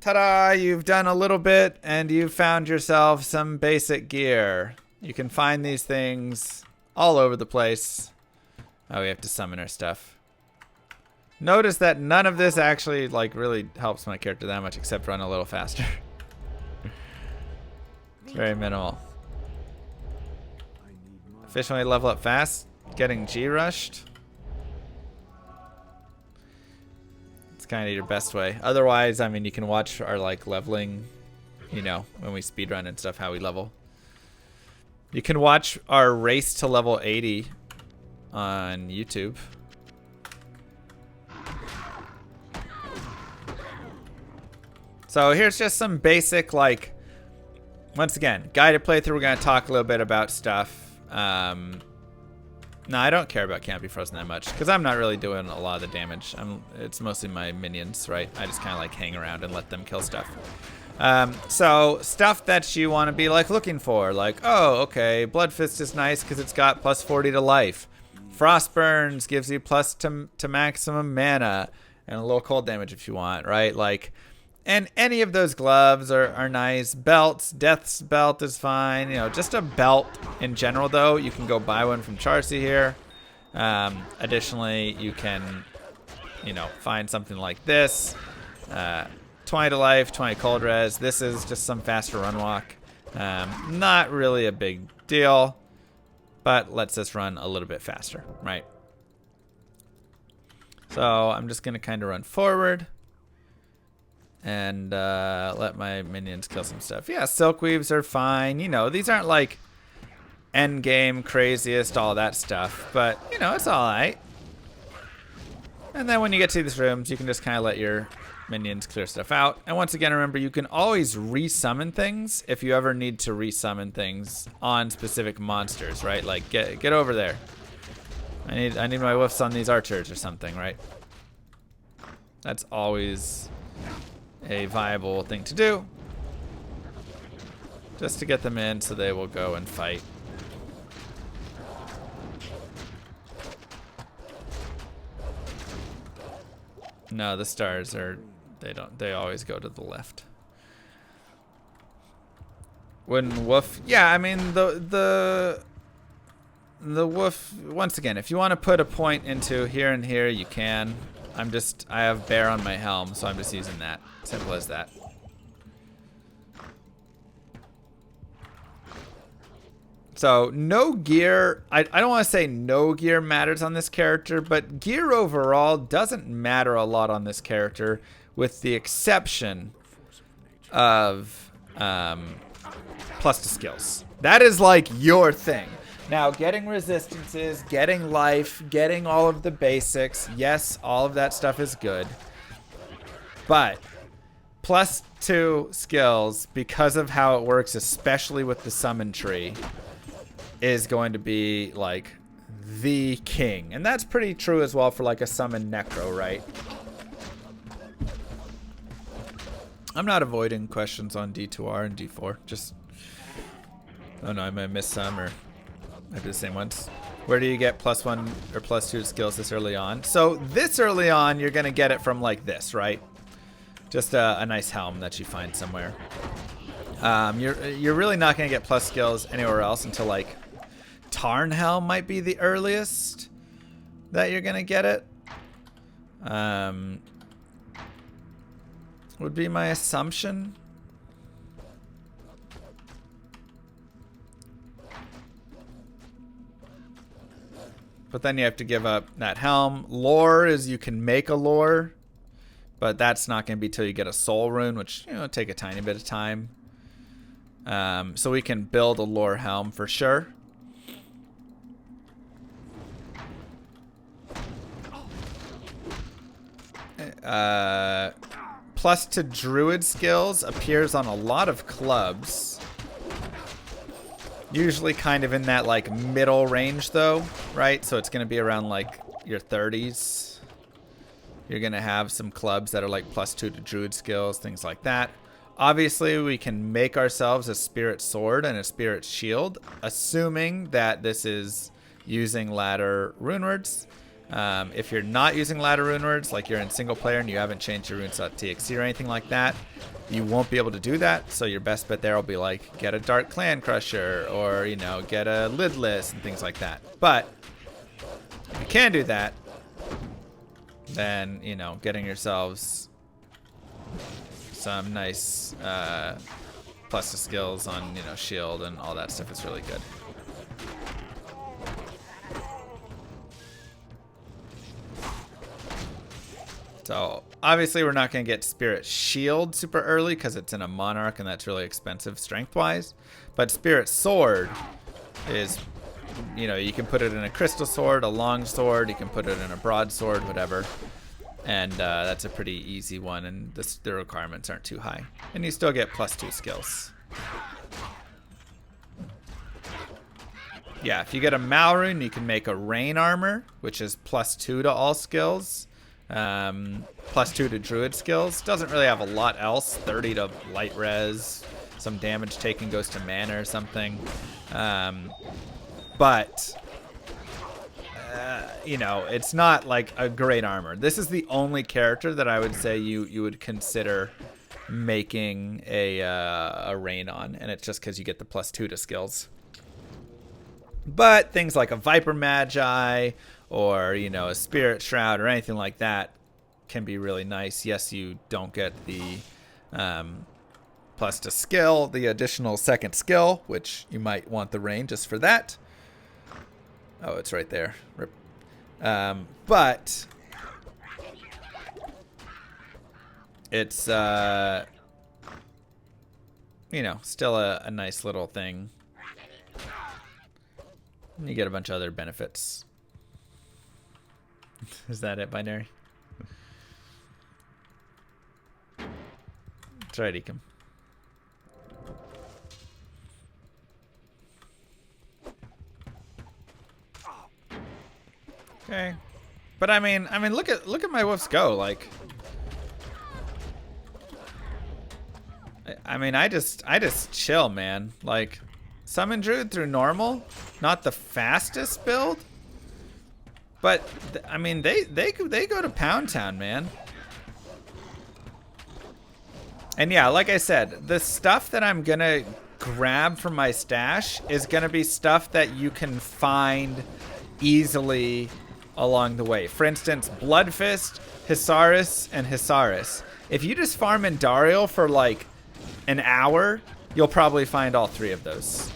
Speaker 1: ta-da! You've done a little bit, and you've found yourself some basic gear. You can find these things all over the place. Oh, we have to summon our stuff. Notice that none of this actually like really helps my character that much, except run a little faster. It's very minimal. Efficiently level up fast. Getting G rushed. It's kind of your best way. Otherwise, I mean, you can watch our like leveling, you know, when we speedrun and stuff, how we level. You can watch our race to level 80 on YouTube. So here's just some basic, like, once again, guided playthrough. We're going to talk a little bit about stuff. No, I don't care about Can't Be Frozen that much because I'm not really doing a lot of the damage. It's mostly my minions, right? I just kind of like hang around and let them kill stuff. So stuff that you want to be like looking for, like, oh, okay, Blood Fist is nice because it's got plus 40 to life. Frost Burns gives you plus to maximum mana and a little cold damage if you want, right? Like, and any of those gloves are nice. Belts, Death's Belt is fine. You know, just a belt in general, though. You can go buy one from Charcy here. Additionally, you can, you know, find something like this. 20 to life, 20 cold res. This is just some faster run walk. Not really a big deal, but lets us run a little bit faster, right? So I'm just going to kind of run forward and let my minions kill some stuff. Yeah, Silkweaves are fine. You know, these aren't like end game craziest, all that stuff, but you know, it's all right. And then when you get to these rooms, you can just kind of let your minions clear stuff out. And once again, remember, you can always resummon things if you ever need to resummon things on specific monsters, right? Like get over there. I need my woofs on these archers or something, right? That's always a viable thing to do, just to get them in so they will go and fight. No, the stars are, they always go to the left. When woof, yeah, I mean the woof, once again, if you want to put a point into here and here, you can. I have bear on my helm, so I'm just using that. Simple as that. So no gear, I don't want to say no gear matters on this character, but gear overall doesn't matter a lot on this character, with the exception of plus to skills. That is like your thing. Now, getting resistances, getting life, getting all of the basics, yes, all of that stuff is good. But plus 2 skills, because of how it works, especially with the summon tree, is going to be like the king. And that's pretty true as well for like a summon necro, right? I'm not avoiding questions on D2R and D4. Just, oh no, I might miss some, or I do the same ones. Where do you get plus 1 or plus 2 skills this early on? So this early on, you're gonna get it from like this, right? Just a nice helm that you find somewhere. You're really not going to get plus skills anywhere else until like Tarnhelm might be the earliest that you're going to get it. Would be my assumption. But then you have to give up that helm. Lore is you can make a lore, but that's not going to be till you get a soul rune, which, you know, take a tiny bit of time. So we can build a lore helm for sure. Plus to druid skills appears on a lot of clubs. Usually kind of in that like middle range though, right? So it's going to be around like your 30s. You're going to have some clubs that are like +2 to druid skills, things like that. Obviously, we can make ourselves a spirit sword and a spirit shield, assuming that this is using ladder runewords. If you're not using ladder runewords, like you're in single player and you haven't changed your runes.txt or anything like that, you won't be able to do that. So your best bet there will be like get a Dark Clan Crusher or, you know, get a Lidless and things like that. But if you can do that, then, you know, getting yourselves some nice plus to skills on, you know, shield and all that stuff is really good. So obviously we're not going to get Spirit Shield super early because it's in a Monarch and that's really expensive strength-wise. But Spirit Sword is, you know, you can put it in a Crystal Sword, a Long Sword, you can put it in a Broadsword, whatever. And that's a pretty easy one, and the requirements aren't too high. And you still get +2 skills. Yeah, if you get a Malrune, you can make a Rain Armor, which is +2 to all skills. +2 to druid skills. Doesn't really have a lot else. 30 to light res. Some damage taken goes to mana or something. You know, it's not like a great armor. This is the only character that I would say you would consider making a rain on, and it's just because you get the +2 to skills. But things like a Viper Magi or, you know, a Spirit Shroud or anything like that can be really nice. Yes, you don't get the plus to skill, the additional second skill, which you might want the rain just for that. Oh, it's right there. Rip. But it's, you know, still a nice little thing. You get a bunch of other benefits. Is that it, Binary? That's right, Ecom. Okay. But I mean, look at my wolves go. Like, I just chill, man. Like, summon druid through normal, not the fastest build, but I mean they go to Pound Town, man. And yeah, like I said, the stuff that I'm gonna grab from my stash is gonna be stuff that you can find easily along the way. For instance, Bloodfist, Hisaris, and Hisaris. If you just farm Indariel for like an hour, you'll probably find all three of those.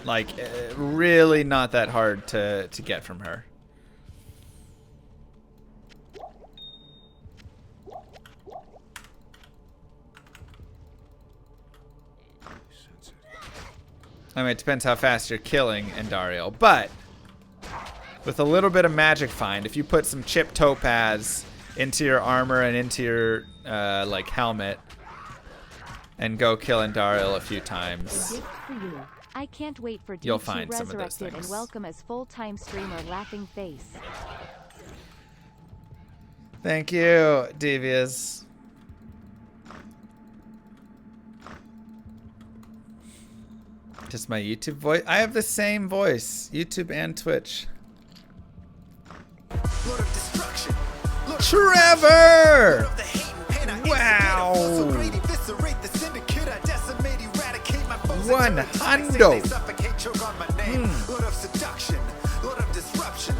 Speaker 1: Like, really not that hard to get from her. I mean, it depends how fast you're killing Indariel, but with a little bit of magic find, if you put some chip topaz into your armor and into your like helmet and go kill Indariel a few times,
Speaker 2: I can't wait for
Speaker 1: you'll
Speaker 2: D2
Speaker 1: find some of those
Speaker 2: Resurrected
Speaker 1: things.
Speaker 2: and welcome as full-time streamer Laughing Face.
Speaker 1: Thank you, Devious. Just my YouTube voice. I have the same voice, YouTube and Twitch. Trevor! Wow! One hundo.
Speaker 5: Lord of seduction, Lord of disruption,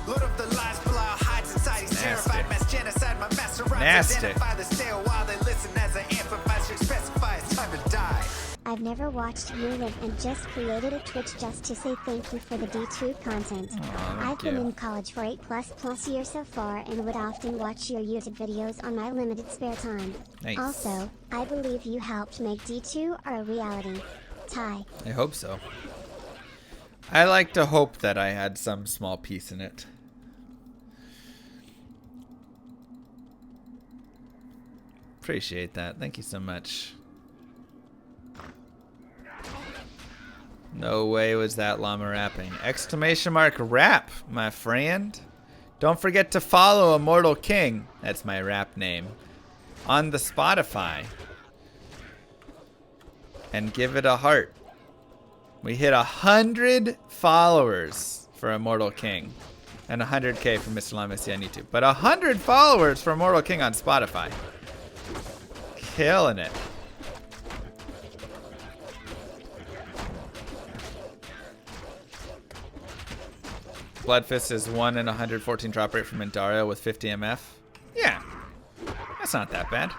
Speaker 5: Lord of the lies, pull out hides inside. He's terrified, mass genocide, my master rhymes
Speaker 1: Nasty.
Speaker 5: identify the stale while they listen as I amplify, should specify it's time to die.
Speaker 6: I've never watched you live and just created a Twitch just to say thank you for the D2 content. I've been in college for 8+ years so far and would often watch your YouTube videos on my limited spare time.
Speaker 1: Nice.
Speaker 6: Also, I believe you helped make D2 a reality. Ty.
Speaker 1: I hope so. I like to hope that I had some small piece in it. Appreciate that. Thank you so much. No way was that llama rapping. Exclamation mark rap, my friend. Don't forget to follow Immortal King. That's my rap name. On the Spotify. And give it a heart. We hit 100 followers for Immortal King. And 100K for Mr. Llama on YouTube. But 100 followers for Immortal King on Spotify. Killing it. Bloodfist is 1 in 114 drop rate from Indario with 50 MF. Yeah, that's not that bad.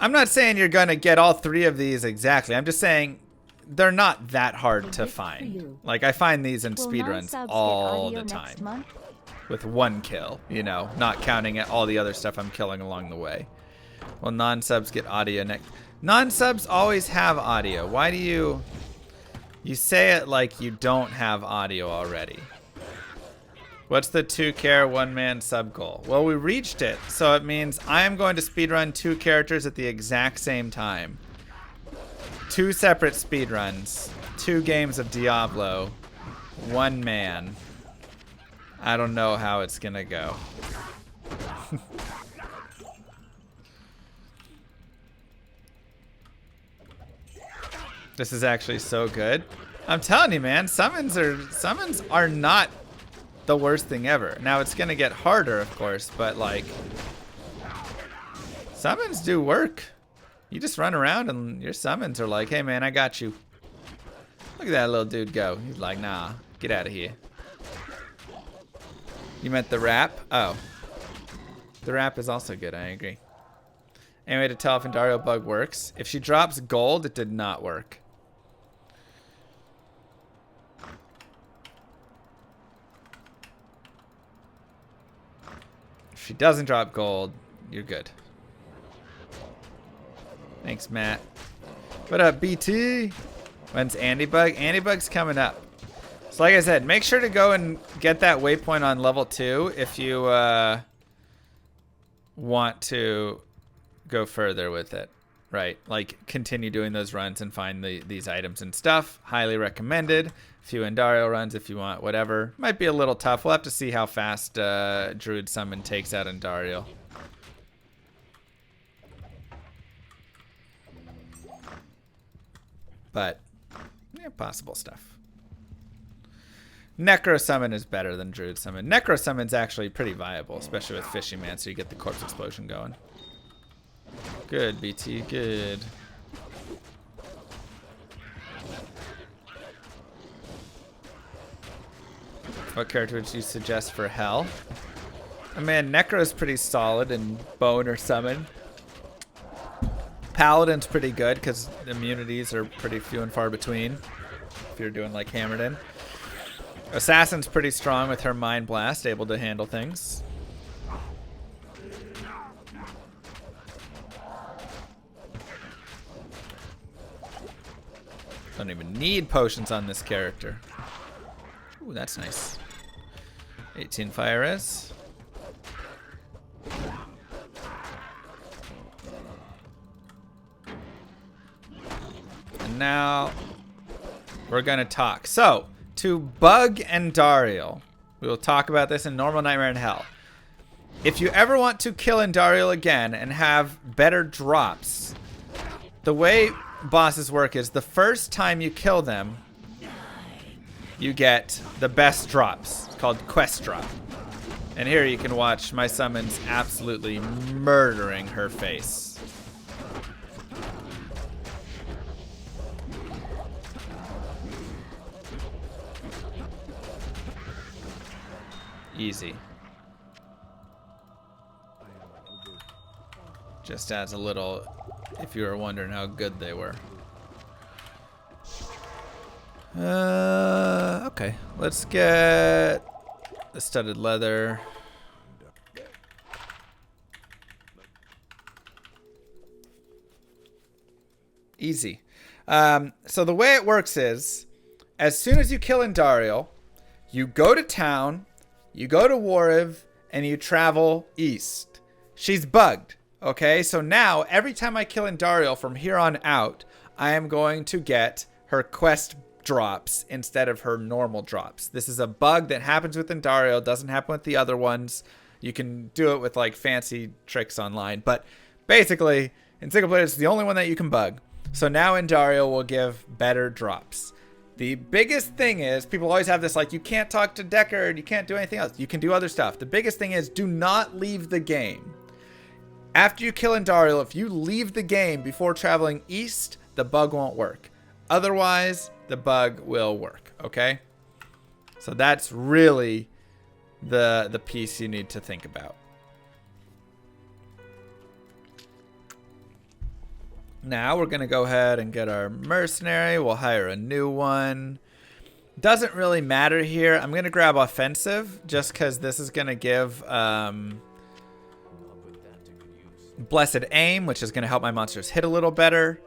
Speaker 1: I'm not saying you're going to get all 3 of these exactly. I'm just saying they're not that hard to find. Like, I find these in speedruns all the time. With 1 kill, you know, not counting all the other stuff I'm killing along the way. Well, non-subs get audio next. Non-subs always have audio. Why do you... You say it like you don't have audio already. What's the 2-care 1-man sub goal? Well, we reached it, so it means I am going to speedrun 2 characters at the exact same time. 2 separate speedruns, 2 games of Diablo, 1 man. I don't know how it's gonna go. This is actually so good. I'm telling you, man, summons are not the worst thing ever. Now it's gonna get harder, of course, but like summons do work. You just run around and your summons are like, hey man, I got you. Look at that little dude go. He's like, nah, get out of here. You meant the rap? Oh. The rap is also good, I agree. Any way to tell if Indario bug works? If she drops gold, it did not work. If she doesn't drop gold, you're good. Thanks, Matt. What up, BT? When's Andy Bug? Andy Bug's coming up. So like I said, make sure to go and get that waypoint on level 2 if you want to go further with it. Right, like continue doing those runs and find these items and stuff. Highly recommended. A few Indario runs if you want, whatever. Might be a little tough. We'll have to see how fast Druid Summon takes out Indario. But, yeah, possible stuff. Necro Summon is better than Druid Summon. Necro Summon's actually pretty viable, especially with Fishy Man, so you get the Corpse Explosion going. Good, BT, good. What character would you suggest for Hell? I mean, Necro's pretty solid in Bone or Summon. Paladin's pretty good because immunities are pretty few and far between if you're doing like Hammered In. Assassin's pretty strong with her Mind Blast, able to handle things. Don't even need potions on this character. Ooh, that's nice. 18 fire res. And now we're gonna talk. So, to Bug and Dariel, we will talk about this in Normal, Nightmare, and Hell. If you ever want to kill Dariel again and have better drops, the way bosses work is the first time you kill them, you get the best drops. It's called Quest Drop. And here you can watch my summons absolutely murdering her face. Easy. Just as a little, if you were wondering how good they were. Okay. Let's get the studded leather. Easy. So the way it works is, as soon as you kill Indariel, you go to town, you go to Wariv, and you travel east. She's bugged. Okay, so now every time I kill Indariel from here on out, I am going to get her quest drops instead of her normal drops. This is a bug that happens with Indariel, doesn't happen with the other ones. You can do it with like fancy tricks online, but basically in single player it's the only one that you can bug. So now Indariel will give better drops. The biggest thing is, people always have this like, you can't talk to Deckard, you can't do anything else. You can do other stuff. The biggest thing is, do not leave the game. After you kill Indariel, if you leave the game before traveling east, the bug won't work. Otherwise, the bug will work, okay? So that's really the piece you need to think about. Now we're going to go ahead and get our mercenary. We'll hire a new one. Doesn't really matter here. I'm going to grab offensive just because this is going to give... Blessed aim, which is going to help my monsters hit a little better.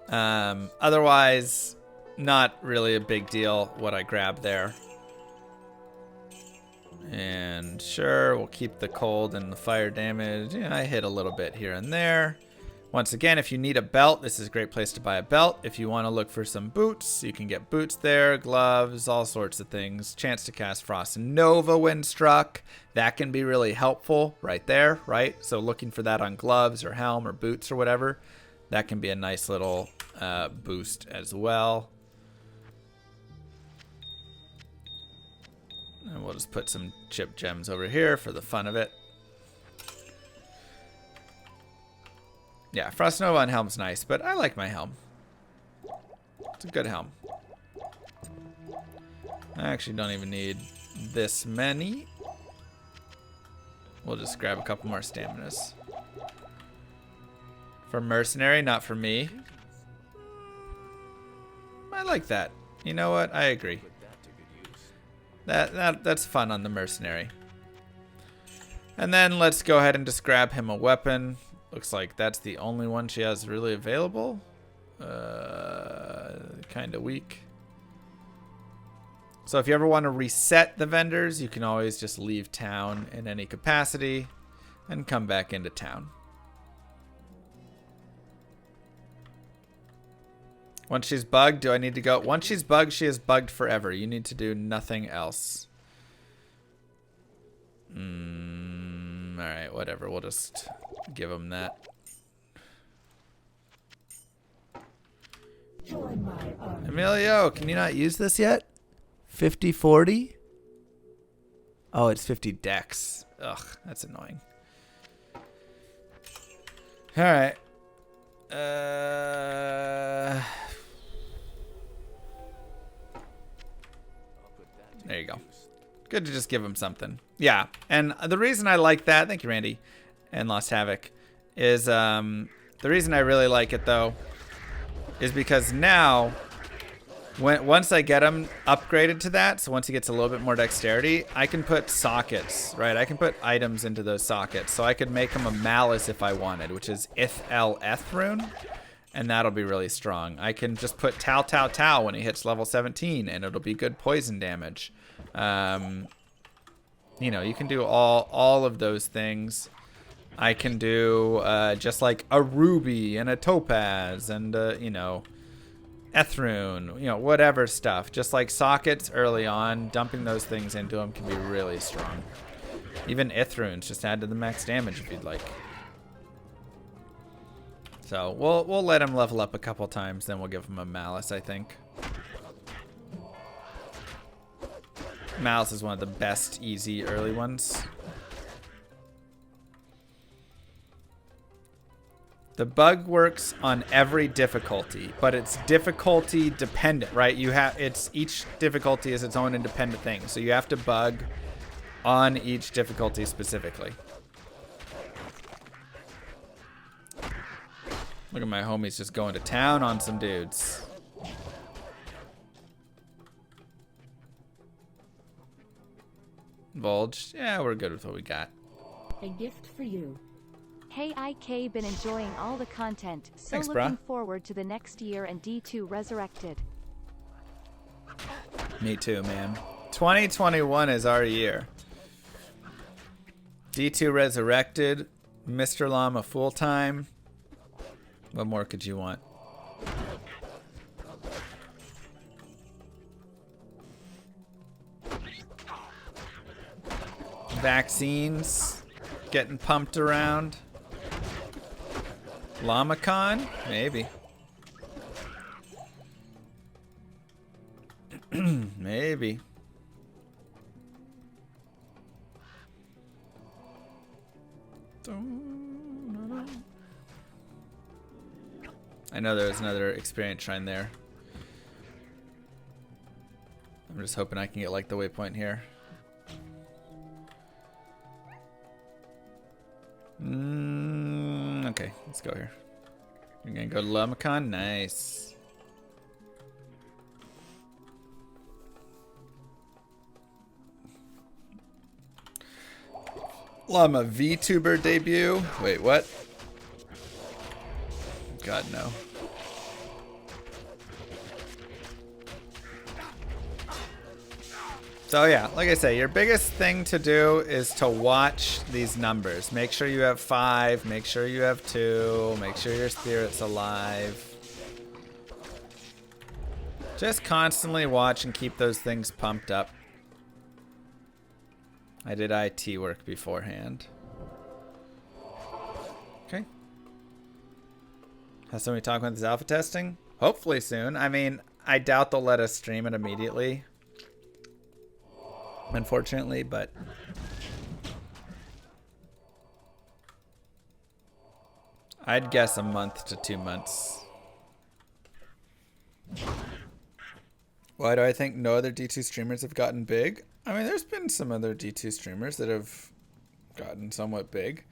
Speaker 1: Otherwise, not really a big deal what I grab there. And sure, we'll keep the cold and the fire damage. Yeah, I hit a little bit here and there. Once again, if you need a belt, this is a great place to buy a belt. If you want to look for some boots, you can get boots there, gloves, all sorts of things. Chance to cast Frost Nova when struck. That can be really helpful right there, right? So looking for that on gloves or helm or boots or whatever. That can be a nice little boost as well. And we'll just put some chip gems over here for the fun of it. Yeah, Frost Nova on helm's nice, but I like my helm. It's a good helm. I actually don't even need this many. We'll just grab a couple more staminas. For Mercenary, not for me. I like that. You know what? I agree. That's fun on the Mercenary. And then let's go ahead and just grab him a weapon. Looks like that's the only one she has really available. Kind of weak. So if you ever want to reset the vendors, you can always just leave town in any capacity and come back into town. Once she's bugged, do I need to go? Once she's bugged, she is bugged forever. You need to do nothing else. Alright, whatever. We'll just give him that. Emilio, can you not use this yet? 50-40? Oh, it's 50 dex. Ugh, that's annoying. Alright. There you go. Good to just give him something. Yeah, and the reason I like that, thank you, Randy, and Lost Havoc, is the reason I really like it though, is because now, once I get him upgraded to that, so once he gets a little bit more dexterity, I can put sockets, right? I can put items into those sockets, so I could make him a malice if I wanted, which is Ith-El-Eth rune, and that'll be really strong. I can just put Tau Tau Tau when he hits level 17, and it'll be good poison damage. You know, you can do all of those things. I can do just like a ruby and a topaz and you know, Ethrune, you know, whatever stuff. Just like sockets early on, dumping those things into them can be really strong. Even Ithrunes, just add to the max damage if you'd like. So we'll let him level up a couple times, then we'll give him a malice, I think. Malice is one of the best easy early ones. The bug works on every difficulty, but it's difficulty dependent, right? Each difficulty is its own independent thing. So you have to bug on each difficulty specifically. Look at my homies just going to town on some dudes. Bulge. Yeah, we're good with what we got.
Speaker 4: A gift for you.
Speaker 2: Hey IK, been enjoying all the content, so
Speaker 1: Thanks,
Speaker 2: looking
Speaker 1: brah.
Speaker 2: forward to the next year and D2 Resurrected.
Speaker 1: Me too, man. 2021 is our year. D2 Resurrected, Mr. Llama full-time. What more could you want? Vaccines getting pumped around. LlamaCon? Maybe. Maybe. I know there's another experience shrine there. I'm just hoping I can get like the waypoint here. Okay, let's go here. We're gonna go to LlamaCon. Nice. Llama VTuber debut. Wait, what? God, no. So yeah, like I say, your biggest thing to do is to watch these numbers. Make sure you have 5, make sure you have 2, make sure your spirit's alive. Just constantly watch and keep those things pumped up. I did IT work beforehand. Okay. Has somebody talking about this alpha testing? Hopefully soon. I mean, I doubt they'll let us stream it immediately. Unfortunately, but I'd guess a month to 2 months. Why do I think no other D2 streamers have gotten big? I mean, there's been some other D2 streamers that have gotten somewhat big.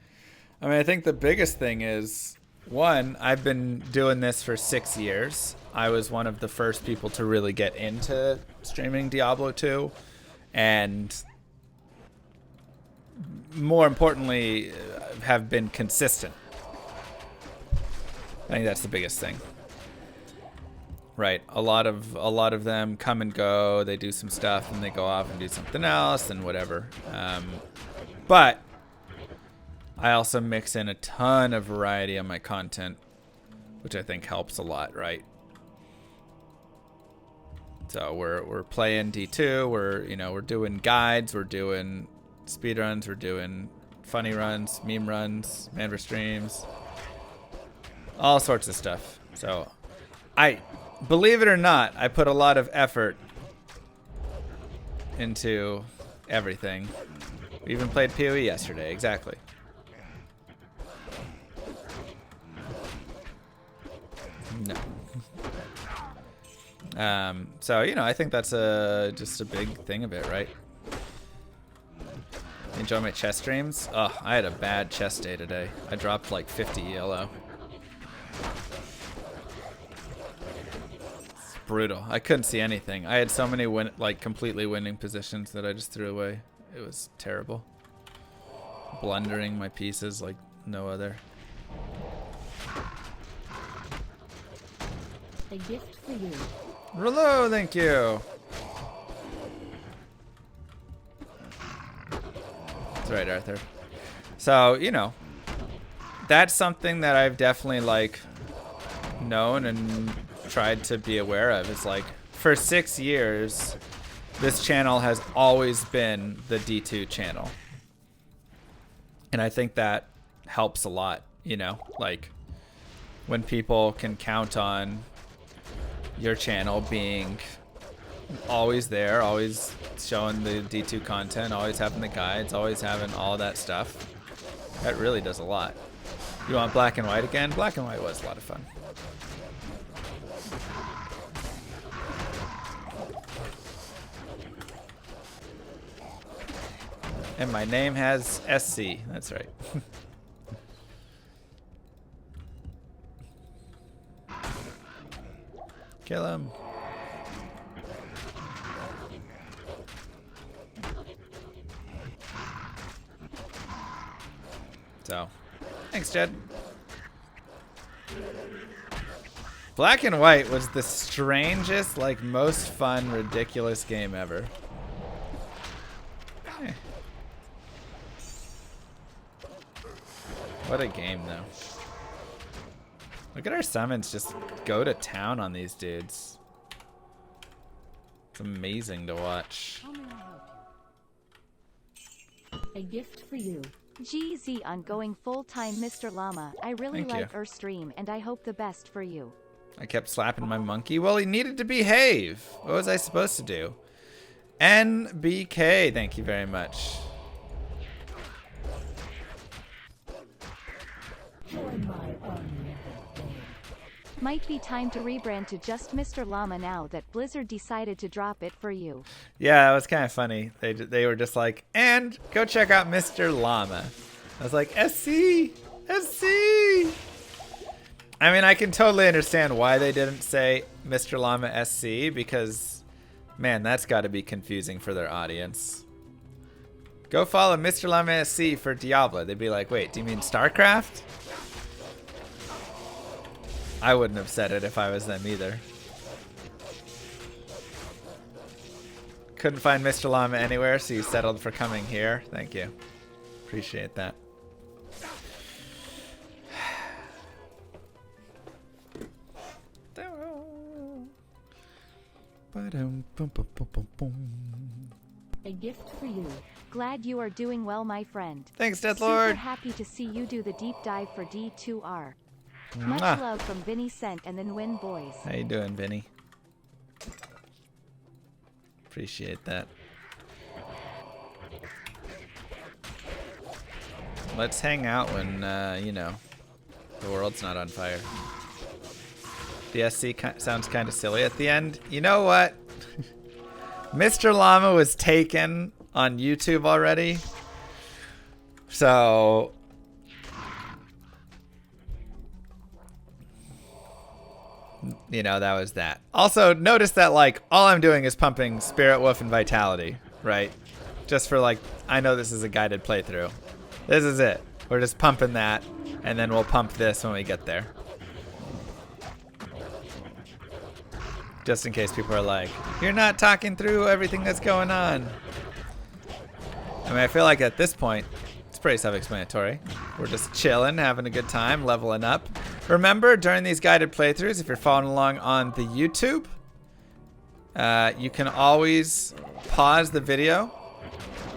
Speaker 1: I mean, I think the biggest thing is, one, I've been doing this for 6 years. I was one of the first people to really get into streaming Diablo 2. And more importantly, have been consistent. I think that's the biggest thing. Right. A lot of them come and go. They do some stuff and they go off and do something else and whatever. But I also mix in a ton of variety on my content, which I think helps a lot, right? So we're playing D2. We're doing guides. We're doing speed runs. We're doing funny runs, meme runs, Manver streams, all sorts of stuff. So I believe it or not, I put a lot of effort into everything. We even played PoE yesterday. Exactly. No. So, I think that's just a big thing of it, right? Enjoy my chess streams? Oh, I had a bad chess day today. I dropped like 50 ELO. It's brutal. I couldn't see anything. I had so many completely winning positions that I just threw away. It was terrible. Blundering my pieces like no other.
Speaker 4: A gift for you.
Speaker 1: Hello, thank you. That's right, Arthur. So, that's something that I've definitely known and tried to be aware of. It's for 6 years, this channel has always been the D2 channel. And I think that helps a lot, when people can count on your channel being always there, always showing the D2 content, always having the guides, always having all that stuff. That really does a lot. You want black and white again? Black and white was a lot of fun. And my name has SC. That's right. Kill him. So, thanks, Jed. Black and White was the strangest, like, most fun, ridiculous game ever. Eh. What a game, though. Look at our summons just go to town on these dudes. It's amazing to watch.
Speaker 4: A gift for you.
Speaker 2: GZ on going full-time Mr. Llama. I really
Speaker 1: Thank
Speaker 2: like
Speaker 1: you.
Speaker 2: your stream and I hope the best for you.
Speaker 1: I kept slapping my monkey. Well, he needed to behave. What was I supposed to do? NBK, thank you very much.
Speaker 4: Join my army of the dead.
Speaker 2: Might be time to rebrand to just Mr. Llama now that Blizzard decided to drop it for you.
Speaker 1: Yeah, it was kind of funny. They were just like, and go check out Mr. Llama. I was like, SC! SC! I mean, I can totally understand why they didn't say Mr. Llama SC because, man, that's got to be confusing for their audience. Go follow Mr. Llama SC for Diablo. They'd be like, wait, do you mean StarCraft? I wouldn't have said it if I was them either. Couldn't find Mr. Llama anywhere, so you settled for coming here. Thank you. Appreciate that.
Speaker 4: A gift for you.
Speaker 2: Glad you are doing well, my friend.
Speaker 1: Thanks,
Speaker 2: Super
Speaker 1: Deathlord.
Speaker 2: happy to see you do the deep dive for D2R. Much
Speaker 1: Mwah.
Speaker 2: love from Vinny Cent and then Win Boys.
Speaker 1: How you doing, Vinny? Appreciate that. Let's hang out when, you know, the world's not on fire. The SC sounds kind of silly at the end. You know what? Mr. Llama was taken on YouTube already. So... you know, that was that. Also, notice that, like, all I'm doing is pumping Spirit Wolf and Vitality, right? Just for, like, I know this is a guided playthrough. This is it. We're just pumping that, and then we'll pump this when we get there. Just in case people are like, you're not talking through everything that's going on. I mean, I feel like at this point, it's pretty self-explanatory. We're just chilling, having a good time, leveling up. Remember, during these guided playthroughs, if you're following along on the YouTube, you can always pause the video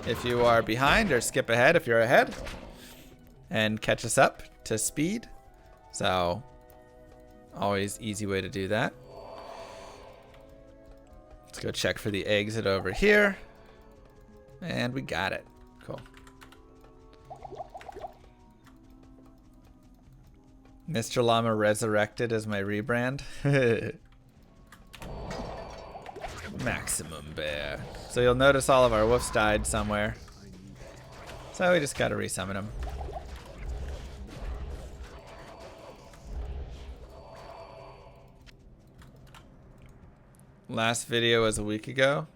Speaker 1: if you are behind, or skip ahead if you're ahead, and catch us up to speed. So, always easy way to do that. Let's go check for the exit over here. And we got it. Cool. Mr. Llama Resurrected is my rebrand. Maximum Bear. So you'll notice all of our wolves died somewhere. So we just gotta resummon them. Last video was a week ago.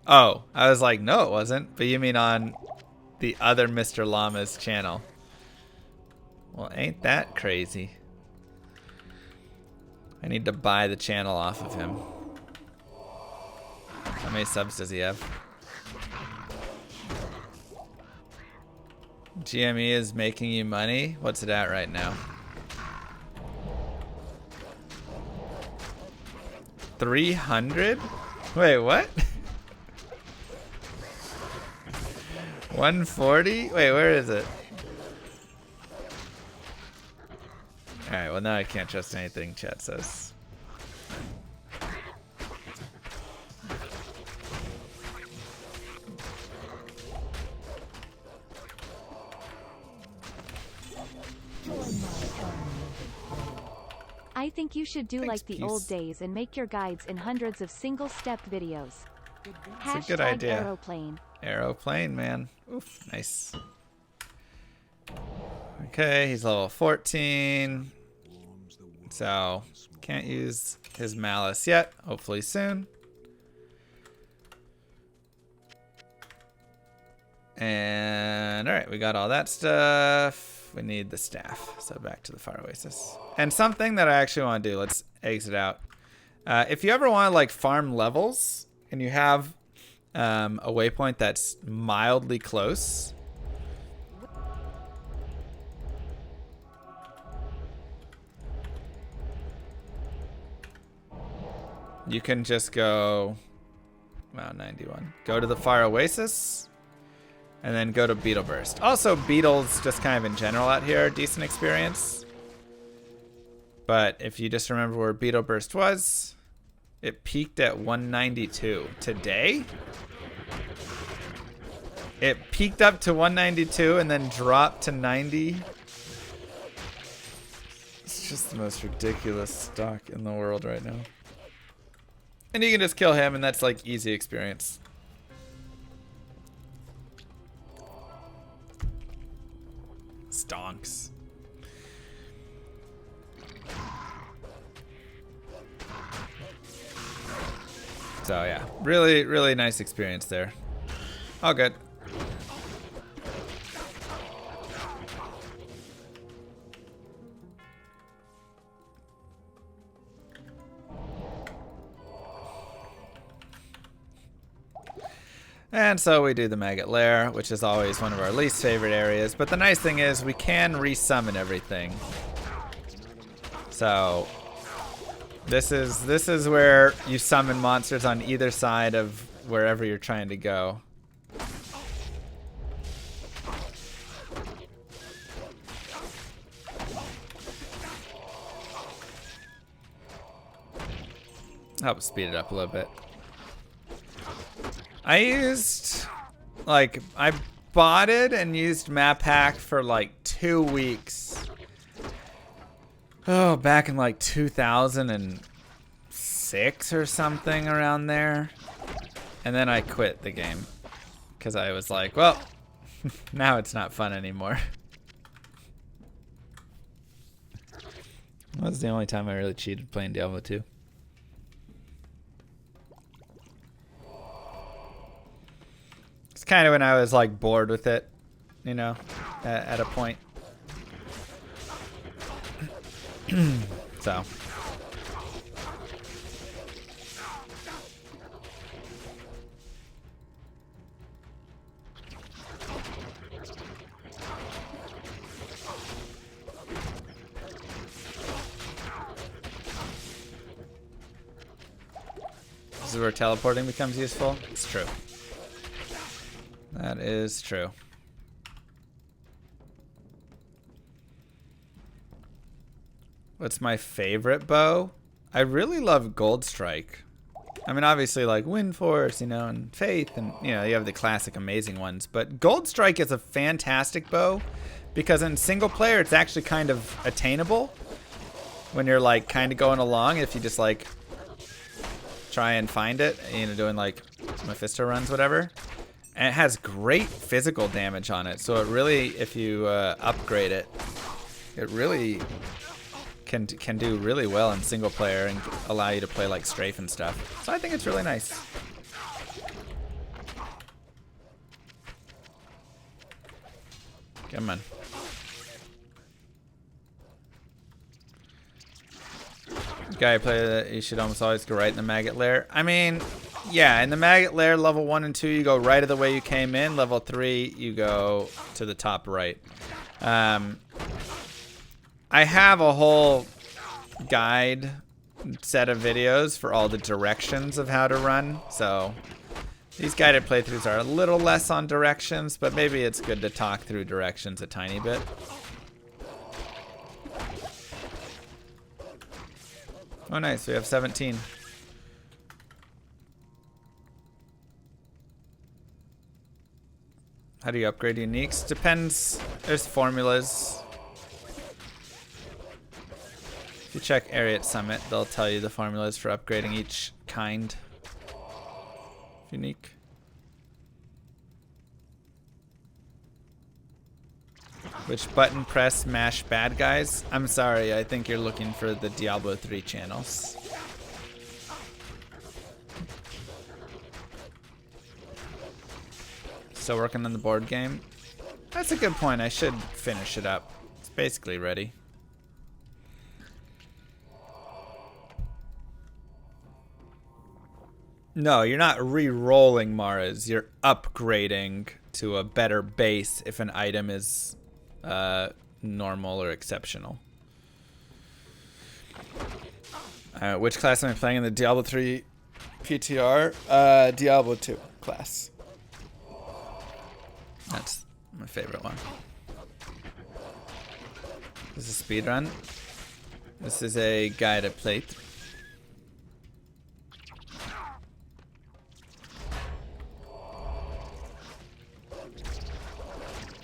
Speaker 1: Oh, I was like, no, it wasn't. But you mean on the other Mr. Llama's channel. Well, ain't that crazy? I need to buy the channel off of him. How many subs does he have? GME is making you money? What's it at right now? 300? Wait, what? 140? Wait, where is it? Alright, well now I can't trust anything chat says.
Speaker 2: I think you should do
Speaker 1: Thanks,
Speaker 2: like the
Speaker 1: peace.
Speaker 2: old days and make your guides in hundreds of single-step videos.
Speaker 1: It's a good
Speaker 2: Hashtag
Speaker 1: idea.
Speaker 2: Aeroplane.
Speaker 1: Aeroplane, man. Oof, nice. Okay, he's level 14. So, can't use his malice yet. Hopefully soon. And, alright, we got all that stuff. We need the staff. So, back to the Fire Oasis. And something that I actually want to do. Let's exit out. If you ever want to, like, farm levels, and you have a waypoint that's mildly close, you can just go, wow, 91. Go to the Fire Oasis, and then go to Beetle Burst. Also, beetles, just kind of in general out here, decent experience. But if you just remember where Beetle Burst was, it peaked at 192. Today, it peaked up to 192 and then dropped to 90. It's just the most ridiculous stock in the world right now. And you can just kill him, and that's like easy experience. Stonks. So yeah, really, really nice experience there. All good. And so we do the Maggot Lair, which is always one of our least favorite areas. But the nice thing is we can resummon everything. So this is where you summon monsters on either side of wherever you're trying to go. Help speed it up a little bit. I used, like, I bought it and used Map Hack for like 2 weeks. Oh, back in like 2006 or something around there. And then I quit the game because I was like, well, now it's not fun anymore. That was the only time I really cheated playing Diablo 2. It's kind of when I was like bored with it, you know, at a point. So. This is where teleporting becomes useful. It's true. That is true. What's my favorite bow? I really love Gold Strike. I mean, obviously, like Wind Force, you know, and Faith, and, you know, you have the classic amazing ones. But Gold Strike is a fantastic bow because in single player, it's actually kind of attainable when you're, like, kind of going along. If you just, like, try and find it, you know, doing, like, Mephisto runs, whatever. And it has great physical damage on it. So it really, if you upgrade it, it really can do really well in single player and allow you to play like strafe and stuff. So I think it's really nice. Come on. Guy play that you should almost always go right in the Maggot Lair. I mean, yeah, in the Maggot Lair, level 1 and 2, you go right of the way you came in. Level 3, you go to the top right. I have a whole guide set of videos for all the directions of how to run. So these guided playthroughs are a little less on directions, but maybe it's good to talk through directions a tiny bit. Oh, nice. We have 17. How do you upgrade uniques? Depends. There's formulas. If you check Ariat Summit, they'll tell you the formulas for upgrading each kind. Unique. Which button press mash bad guys? I'm sorry, I think you're looking for the Diablo 3 channels. Still working on the board game? That's a good point. I should finish it up. It's basically ready. No, you're not re-rolling Maras. You're upgrading to a better base if an item is normal or exceptional. Which class am I playing in the Diablo 3 PTR? Diablo 2 class. That's my favorite one. This is a speed run. This is a guided playthrough.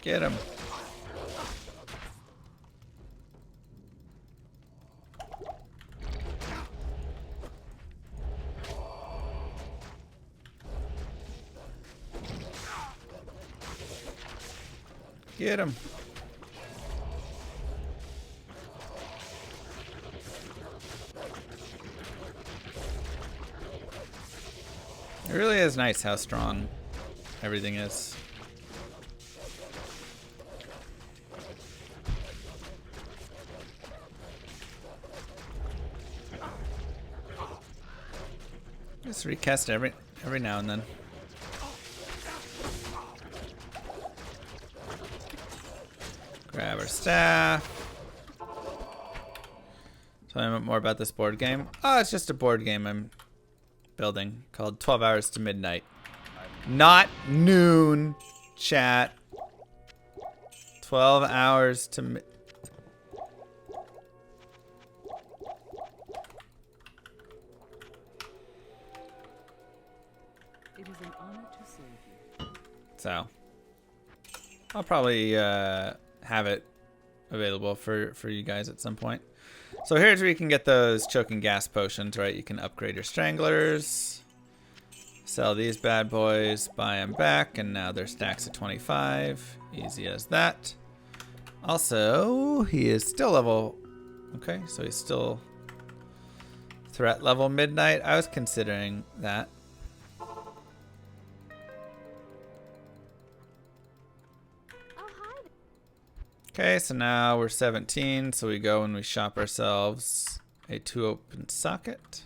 Speaker 1: Get him. Get him. It really is nice how strong everything is. Just recast every now and then. Grab our staff. Tell me more about this board game. Oh, it's just a board game I'm building called 12 Hours to Midnight. Not noon, chat. 12 hours to midnight.
Speaker 4: It is an honor to serve you.
Speaker 1: So I'll probably have it available for you guys at some point. So here's where you can get those choking gas potions, right? You can upgrade your stranglers, sell these bad boys, buy them back, and now they're stacks of 25. Easy as that. Also, he is still level. Okay, so he's still threat level midnight. I was considering that. Okay, so now we're 17, so we go and we shop ourselves a 2 open socket.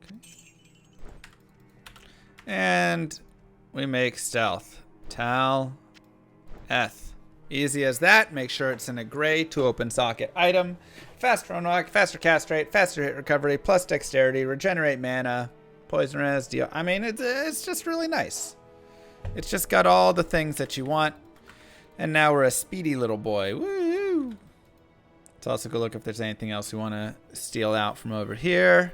Speaker 1: Okay. And we make stealth. Tal, Eth. Easy as that. Make sure it's in a gray 2 open socket item. Faster unlock, faster cast rate, faster hit recovery, plus dexterity, regenerate mana, poison res, deal. I mean, it's just really nice. It's just got all the things that you want. And now we're a speedy little boy. Woo! Let's also go look if there's anything else we want to steal out from over here.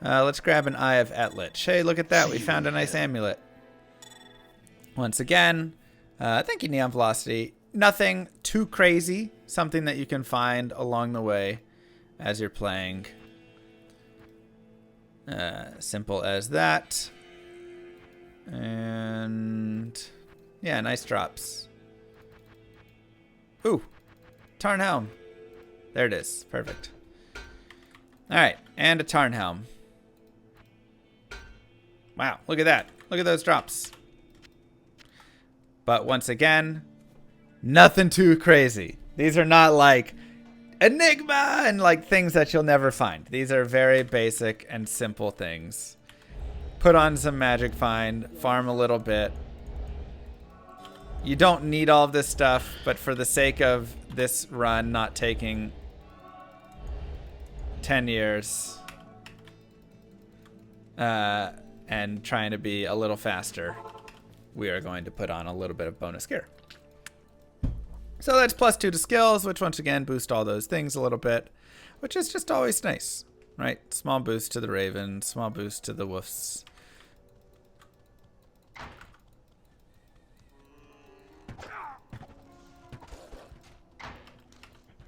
Speaker 1: Let's grab an Eye of Etlich. Hey, look at that. We found a nice amulet. Once again, thank you, Neon Velocity. Nothing too crazy. Something that you can find along the way as you're playing. Simple as that. And yeah, nice drops. Ooh, Tarnhelm. There it is. Perfect. All right, and a Tarnhelm. Wow, look at that. Look at those drops. But once again, nothing too crazy. These are not like Enigma and like things that you'll never find. These are very basic and simple things. Put on some magic find, farm a little bit. You don't need all of this stuff, but for the sake of this run not taking 10 years and trying to be a little faster, we are going to put on a little bit of bonus gear. So that's +2 to skills, which once again boost all those things a little bit, which is just always nice, right? Small boost to the Raven, small boost to the Woofs.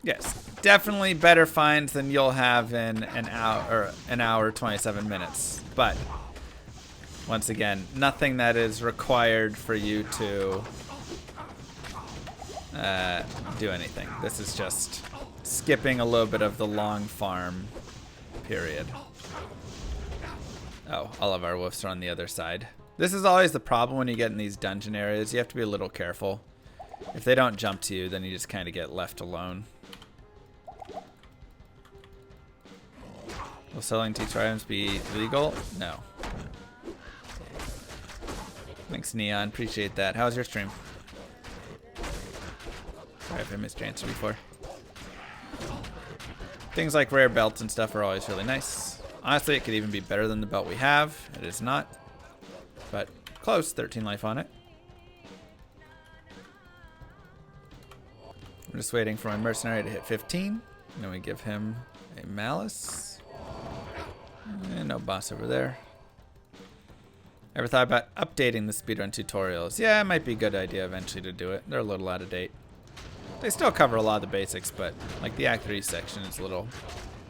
Speaker 1: Yes, definitely better finds than you'll have in an hour 27 minutes. But once again, nothing that is required for you to do anything. This is just skipping a little bit of the long farm period. Oh, all of our wolves are on the other side. This is always the problem when you get in these dungeon areas. You have to be a little careful. If they don't jump to you, then you just kind of get left alone. Will selling teacher items be legal? No. Thanks, Neon. Appreciate that. How was your stream? Sorry if I missed your answer before. Things like rare belts and stuff are always really nice. Honestly, it could even be better than the belt we have. It is not. But close. 13 life on it. I'm just waiting for my mercenary to hit 15. And then we give him a malice. And no boss over there. Ever thought about updating the speedrun tutorials? Yeah, it might be a good idea eventually to do it. They're a little out of date. They still cover a lot of the basics, but like the Act 3 section is a little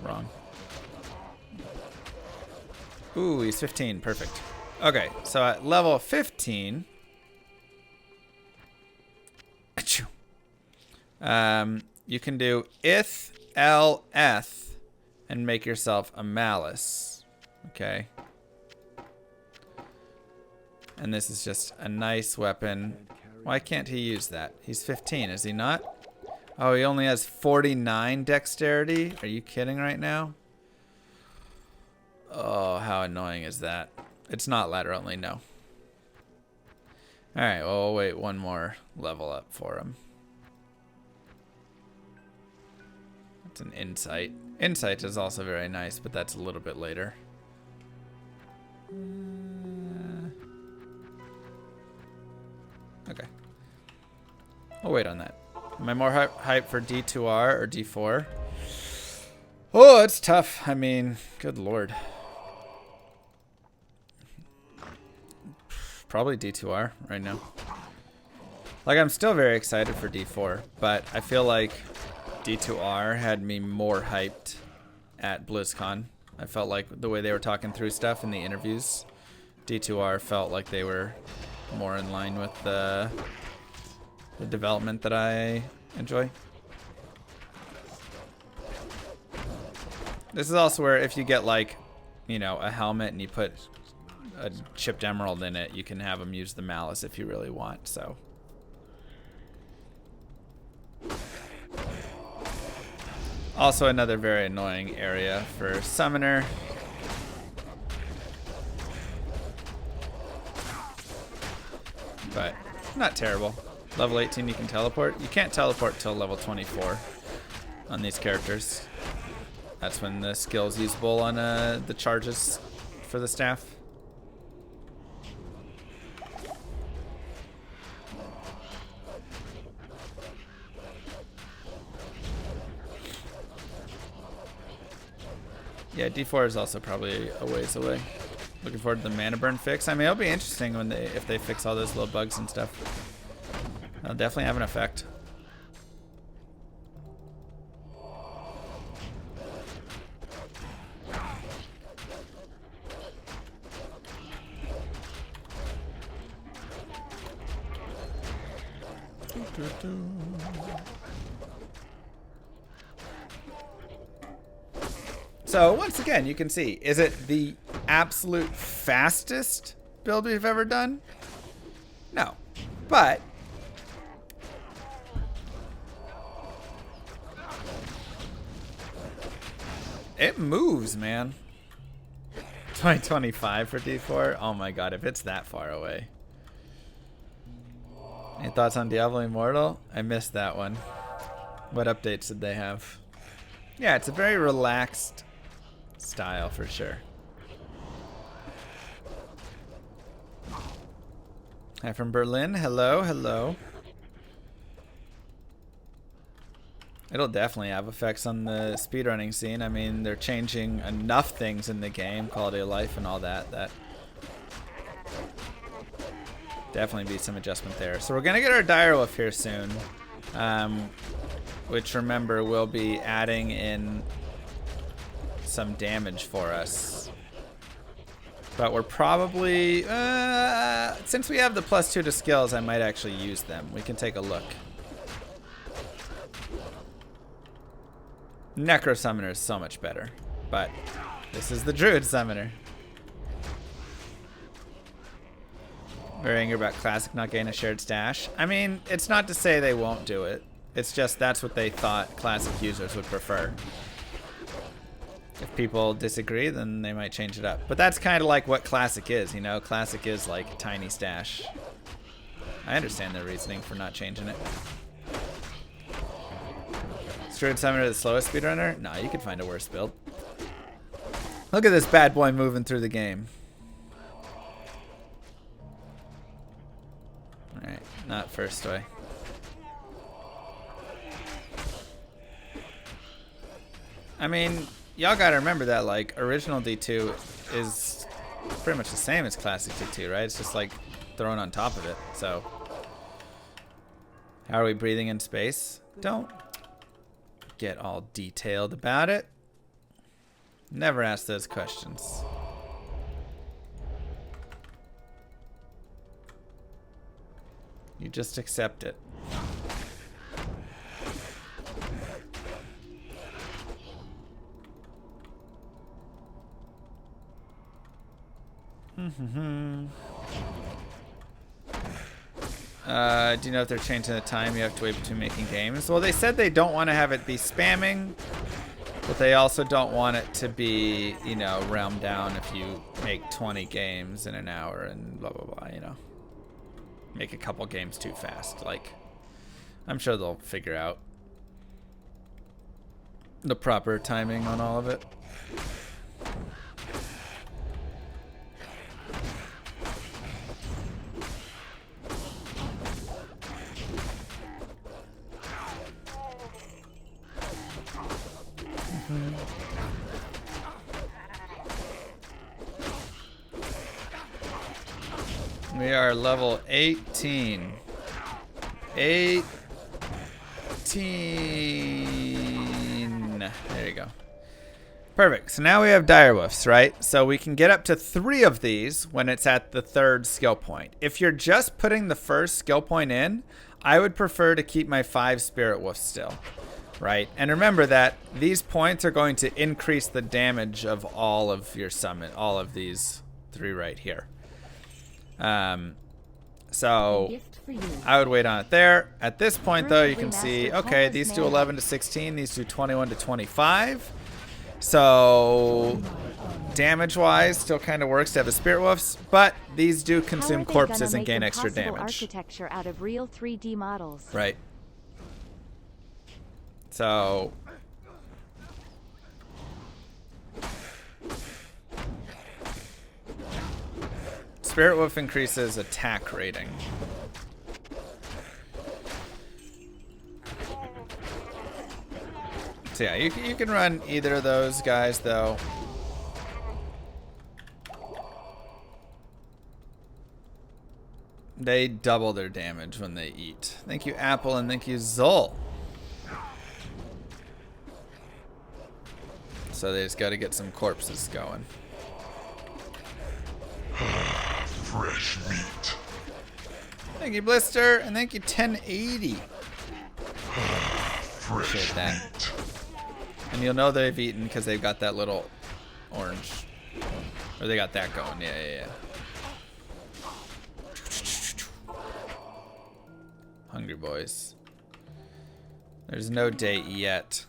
Speaker 1: wrong. Ooh, he's 15. Perfect. Okay, so at level 15... you can do ith, lth, and make yourself a malice. Okay. And this is just a nice weapon. Why can't he use that? He's 15, is he not? Oh, he only has 49 dexterity? Are you kidding right now? Oh, how annoying is that? It's not ladder only, no. Alright, well, we'll wait one more level up for him. It's an insight. Insight is also very nice, but that's a little bit later. Okay. I'll wait on that. Am I more hype for D2R or D4? Oh, it's tough. I mean, good lord. Probably D2R right now. Like, I'm still very excited for D4, but I feel like D2R had me more hyped at BlizzCon. I felt like the way they were talking through stuff in the interviews, D2R felt like they were more in line with the development that I enjoy. This is also where if you get like, you know, a helmet and you put a chipped emerald in it, you can have them use the malice if you really want, so. Also another very annoying area for Summoner. But not terrible. Level 18 you can teleport. You can't teleport till level 24 on these characters. That's when the skill's usable on the charges for the staff. Yeah, D4 is also probably a ways away. Looking forward to the mana burn fix. I mean, it'll be interesting when if they fix all those little bugs and stuff. It'll definitely have an effect. So once again, you can see, is it the absolute fastest build we've ever done? No, but it moves, man. 2025 for D4? Oh my god, if it's that far away. Any thoughts on Diablo Immortal? I missed that one. What updates did they have? Yeah, it's a very relaxed style for sure. Hi from Berlin. Hello, hello. It'll definitely have effects on the speedrunning scene. I mean, they're changing enough things in the game, quality of life and all that, that definitely be some adjustment there. So we're gonna get our dire wolf here soon. which remember will be adding in some damage for us. But we're probably, since we have the +2 to skills, I might actually use them. We can take a look. Necro Summoner is so much better, but this is the Druid Summoner. Very angry about Classic not getting a shared stash. I mean, it's not to say they won't do it. It's just that's what they thought Classic users would prefer. If people disagree, then they might change it up. But that's kind of like what Classic is, you know? Classic is like a tiny stash. I understand their reasoning for not changing it. Is Druid Summoner the slowest speedrunner? No, you could find a worse build. Look at this bad boy moving through the game. Alright, not first way. I mean, y'all gotta remember that, like, original D2 is pretty much the same as classic D2, right? It's just, like, thrown on top of it, so. How are we breathing in space? Don't get all detailed about it. Never ask those questions. You just accept it. Do you know if they're changing the time you have to wait between making games? Well, they said they don't want to have it be spamming, but they also don't want it to be, you know, realm down if you make 20 games in an hour and blah, blah, blah, you know. Make a couple games too fast. Like, I'm sure they'll figure out the proper timing on all of it. We are level 18. 18. There you go. Perfect. So now we have direwolves, right? So we can get up to 3 of these when it's at the 3rd skill point. If you're just putting the 1st skill point in, I would prefer to keep my 5 spirit wolves still, right? And remember that these points are going to increase the damage of all of your summon, all of these 3 right here. So I would wait on it there. At this point, though, you can see, okay, these do 11 to 16, these do 21 to 25. So damage-wise, still kind of works to have the spirit wolves, but these do consume corpses and gain extra damage.
Speaker 2: Architecture out of real 3D models.
Speaker 1: Right. So Spirit Wolf increases attack rating. So yeah, you can run either of those guys, though. They double their damage when they eat. Thank you, Apple, and thank you, Zol. So they just got to get some corpses going.
Speaker 3: Fresh meat.
Speaker 1: Thank you, Blister, and thank you, 1080.
Speaker 3: Fresh
Speaker 1: that.
Speaker 3: meat.
Speaker 1: And you'll know they've eaten because they've got that little orange. Or they got that going. Yeah. Hungry boys. There's no date yet.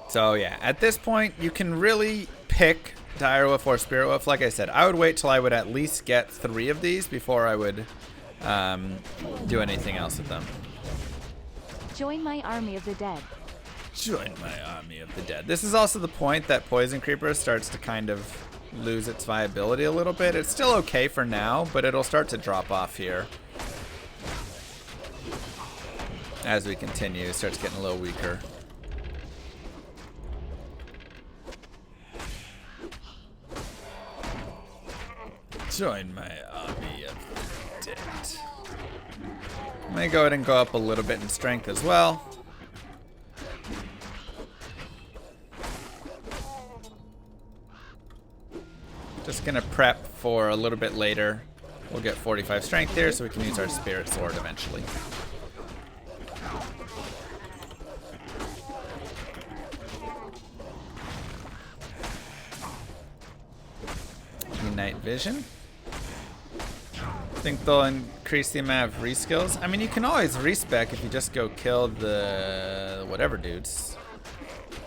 Speaker 1: So yeah, at this point, you can really pick Direwolf or Spirit Wolf. Like I said, I would wait till I would at least get 3 of these before I would do anything else with them.
Speaker 2: Join my army of the dead.
Speaker 1: Join my army of the dead. This is also the point that Poison Creeper starts to kind of lose its viability a little bit. It's still okay for now, but it'll start to drop off here. As we continue, it starts getting a little weaker. Join my army of the dead. I'm gonna go ahead and go up a little bit in strength as well. Just gonna prep for a little bit later. We'll get 45 strength here so we can use our spirit sword eventually. Night vision. Think they'll increase the amount of reskills. I mean, you can always respec if you just go kill the whatever dudes.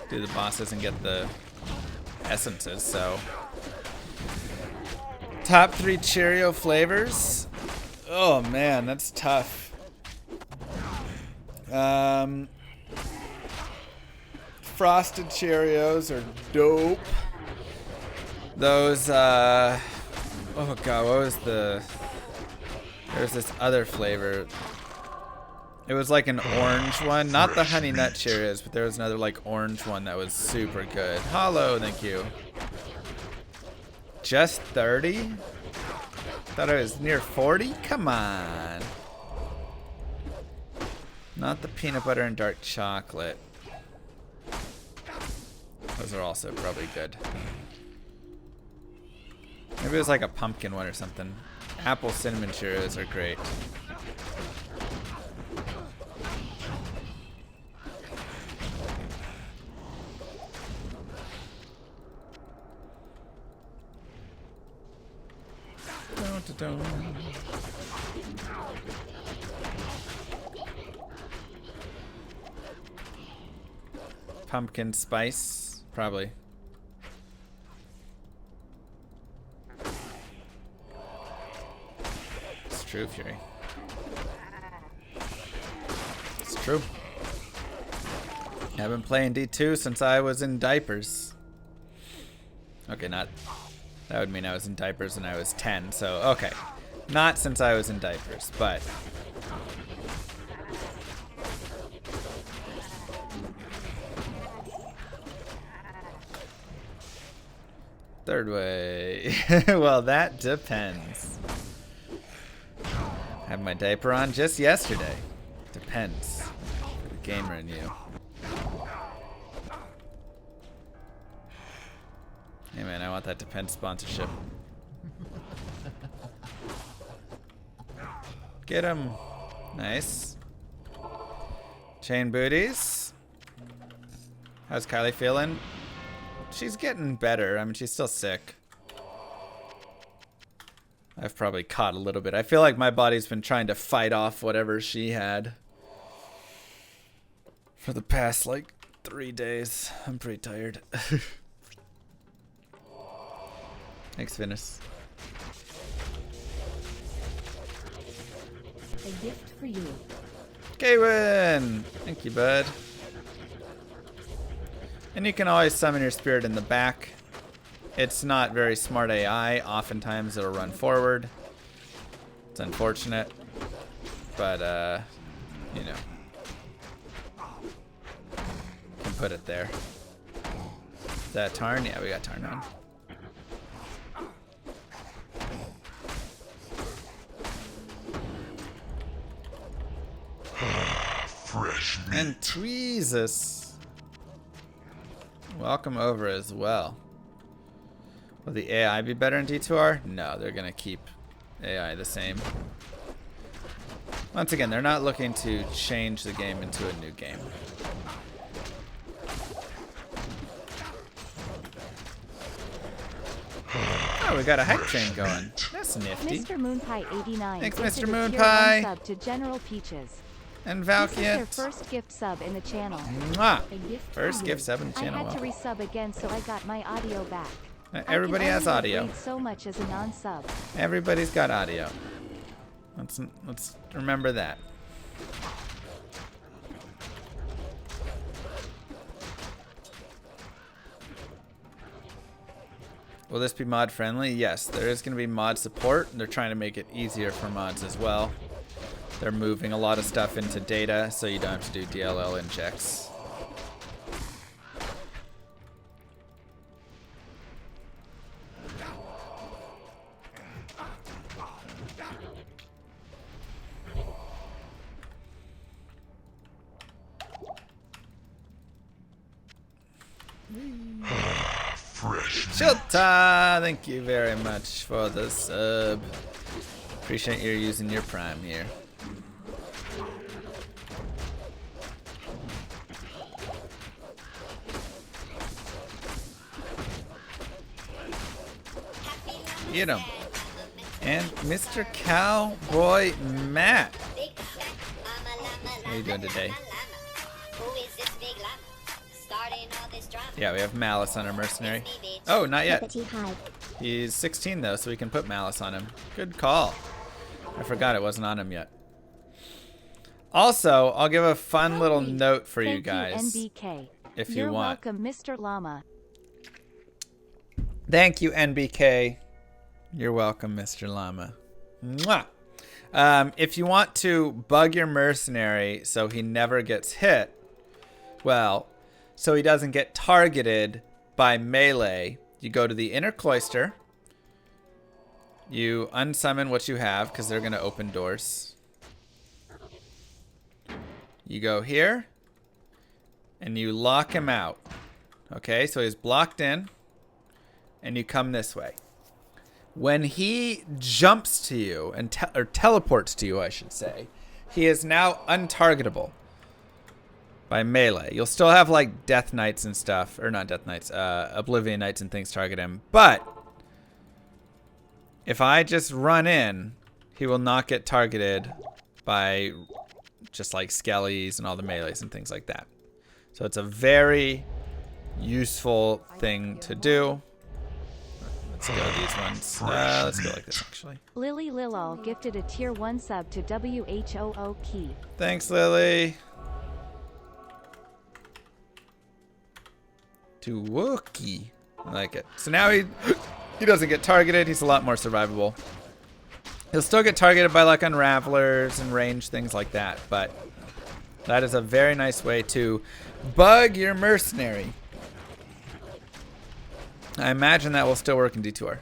Speaker 1: Do the bosses and get the essences, so. Top 3 Cheerio flavors. Oh man, that's tough. Frosted Cheerios are dope. Those, oh god, what was there's this other flavor. It was like an orange one, not the Honey Nut Cheerios, but there was another like orange one that was super good. Hollow, thank you. Just 30? Thought it was near 40? Come on. Not the peanut butter and dark chocolate. Those are also probably good. Maybe it was like a pumpkin one or something. Apple cinnamon Cheerios are great. Pumpkin spice, probably. It's true, Fury. It's true. I've been playing D2 since I was in diapers. Okay, not... That would mean I was in diapers when I was 10, so okay. Not since I was in diapers, but... Third way. Well, that depends. Had my diaper on just yesterday. Depends. For the gamer in you. Hey man, I want that Depends sponsorship. Get him. Nice. Chain booties. How's Kylie feeling? She's getting better. I mean, she's still sick. I've probably caught a little bit. I feel like my body's been trying to fight off whatever she had for the past, like, 3 days. I'm pretty tired. Thanks, Venus.
Speaker 4: A gift for you.
Speaker 1: Gaywin! Thank you, bud. And you can always summon your spirit in the back. It's not very smart AI. Oftentimes it'll run forward. It's unfortunate. But, you know. Can put it there. Is that Tarn? Yeah, we got Tarn on.
Speaker 3: Fresh meat.
Speaker 1: And Tweezus. Welcome over as well. Will the AI be better in D2R? No, they're going to keep AI the same. Once again, they're not looking to change the game into a new game. Oh, we got a hype train going. That's nifty.
Speaker 2: Mr. Moonpie89.
Speaker 1: Thanks,
Speaker 2: gifted
Speaker 1: Mr.
Speaker 2: a tier
Speaker 1: Moonpie.
Speaker 2: 1 sub to General Peaches.
Speaker 1: And
Speaker 2: This is their
Speaker 1: Valkyant.
Speaker 2: first gift sub in the channel.
Speaker 1: Mwah.
Speaker 4: A gift
Speaker 1: First
Speaker 4: for
Speaker 1: gift
Speaker 4: you.
Speaker 1: sub in the
Speaker 2: I
Speaker 1: channel.
Speaker 2: had to
Speaker 1: Well,
Speaker 2: resub again, so I got my audio back.
Speaker 1: everybody has audio.
Speaker 2: I can only so much as a non-sub.
Speaker 1: Everybody's got audio. Let's remember that. Will this be mod friendly? Yes, there is going to be mod support. They're trying to make it easier for mods as well. They're moving a lot of stuff into data, so you don't have to do DLL injects.
Speaker 3: fresh meat.
Speaker 1: Shilta, thank you very much for the sub. Appreciate you using your Prime here. Get him. And Mr. Cowboy Matt. How are you doing today? Yeah, we have Malice on our Mercenary. Oh, not yet. He's 16 though, so we can put Malice on him. Good call. I forgot it wasn't on him yet. Also, I'll give a fun little note for you guys.
Speaker 2: NBK.
Speaker 1: If you
Speaker 2: You're
Speaker 1: want.
Speaker 2: welcome, Mr. Llama.
Speaker 1: Thank you, NBK. You're welcome, Mr. Llama. Mwah. If you want to bug your Mercenary so he never gets hit, well, so he doesn't get targeted by melee, you go to the inner cloister, you unsummon what you have because they're going to open doors. You go here, and you lock him out. Okay, so he's blocked in, and you come this way. When he jumps to you, or teleports to you, I should say, he is now untargetable by melee. You'll still have like Death Knights and stuff, or not Death Knights, Oblivion Knights and things target him. But if I just run in, he will not get targeted by just like skellies and all the melees and things like that. So it's a very useful thing to do. Let's go these ones. Let's go like this, actually.
Speaker 2: Lily Lilal gifted a tier 1 sub to WHOO Key.
Speaker 1: Thanks, Lily. To Wookie. I like it. So now he doesn't get targeted. He's a lot more survivable. He'll still get targeted by like unravelers and range things like that, but that is a very nice way to bug your Mercenary. I imagine that will still work in D2R.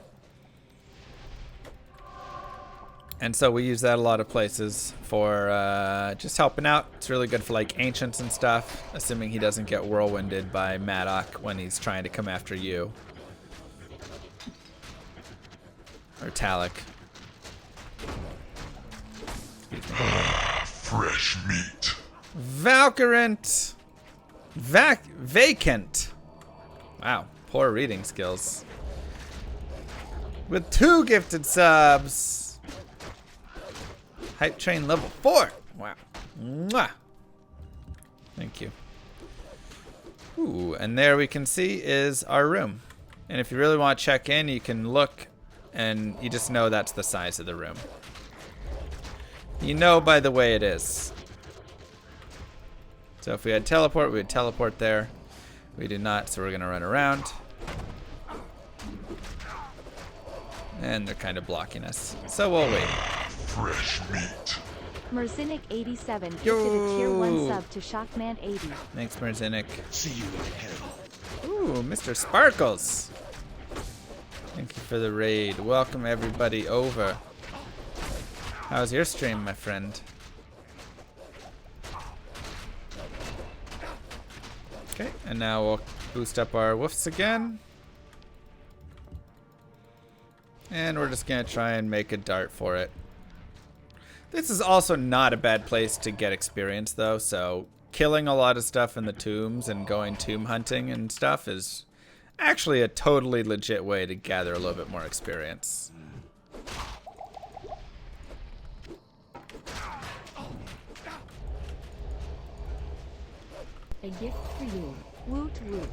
Speaker 1: And so we use that a lot of places for just helping out. It's really good for like ancients and stuff, assuming he doesn't get whirlwinded by Maddock when he's trying to come after you. Or Talik.
Speaker 3: Fresh meat.
Speaker 1: Valkyrant. Vacant. Wow, poor reading skills. With 2 gifted subs. Hype train level 4. Wow. Mwah. Thank you. Ooh, and there we can see is our room. And if you really want to check in, you can look and you just know that's the size of the room. You know by the way it is. So if we had teleport, we would teleport there. We do not, so we're going to run around. And they're kind of blocking us. So we'll wait.
Speaker 3: Fresh meat.
Speaker 2: Merzinic 87 gifted a tier 1 sub to Shockman 80.
Speaker 1: Thanks, Merzinic.
Speaker 3: See you in hell.
Speaker 1: Ooh, Mr. Sparkles. Thank you for the raid. Welcome everybody over. How's your stream, my friend? Okay, and now we'll boost up our woofs again. And we're just gonna try and make a dart for it. This is also not a bad place to get experience though, so killing a lot of stuff in the tombs and going tomb hunting and stuff is actually a totally legit way to gather a little bit more experience.
Speaker 4: A gift for you.
Speaker 2: Woot woot.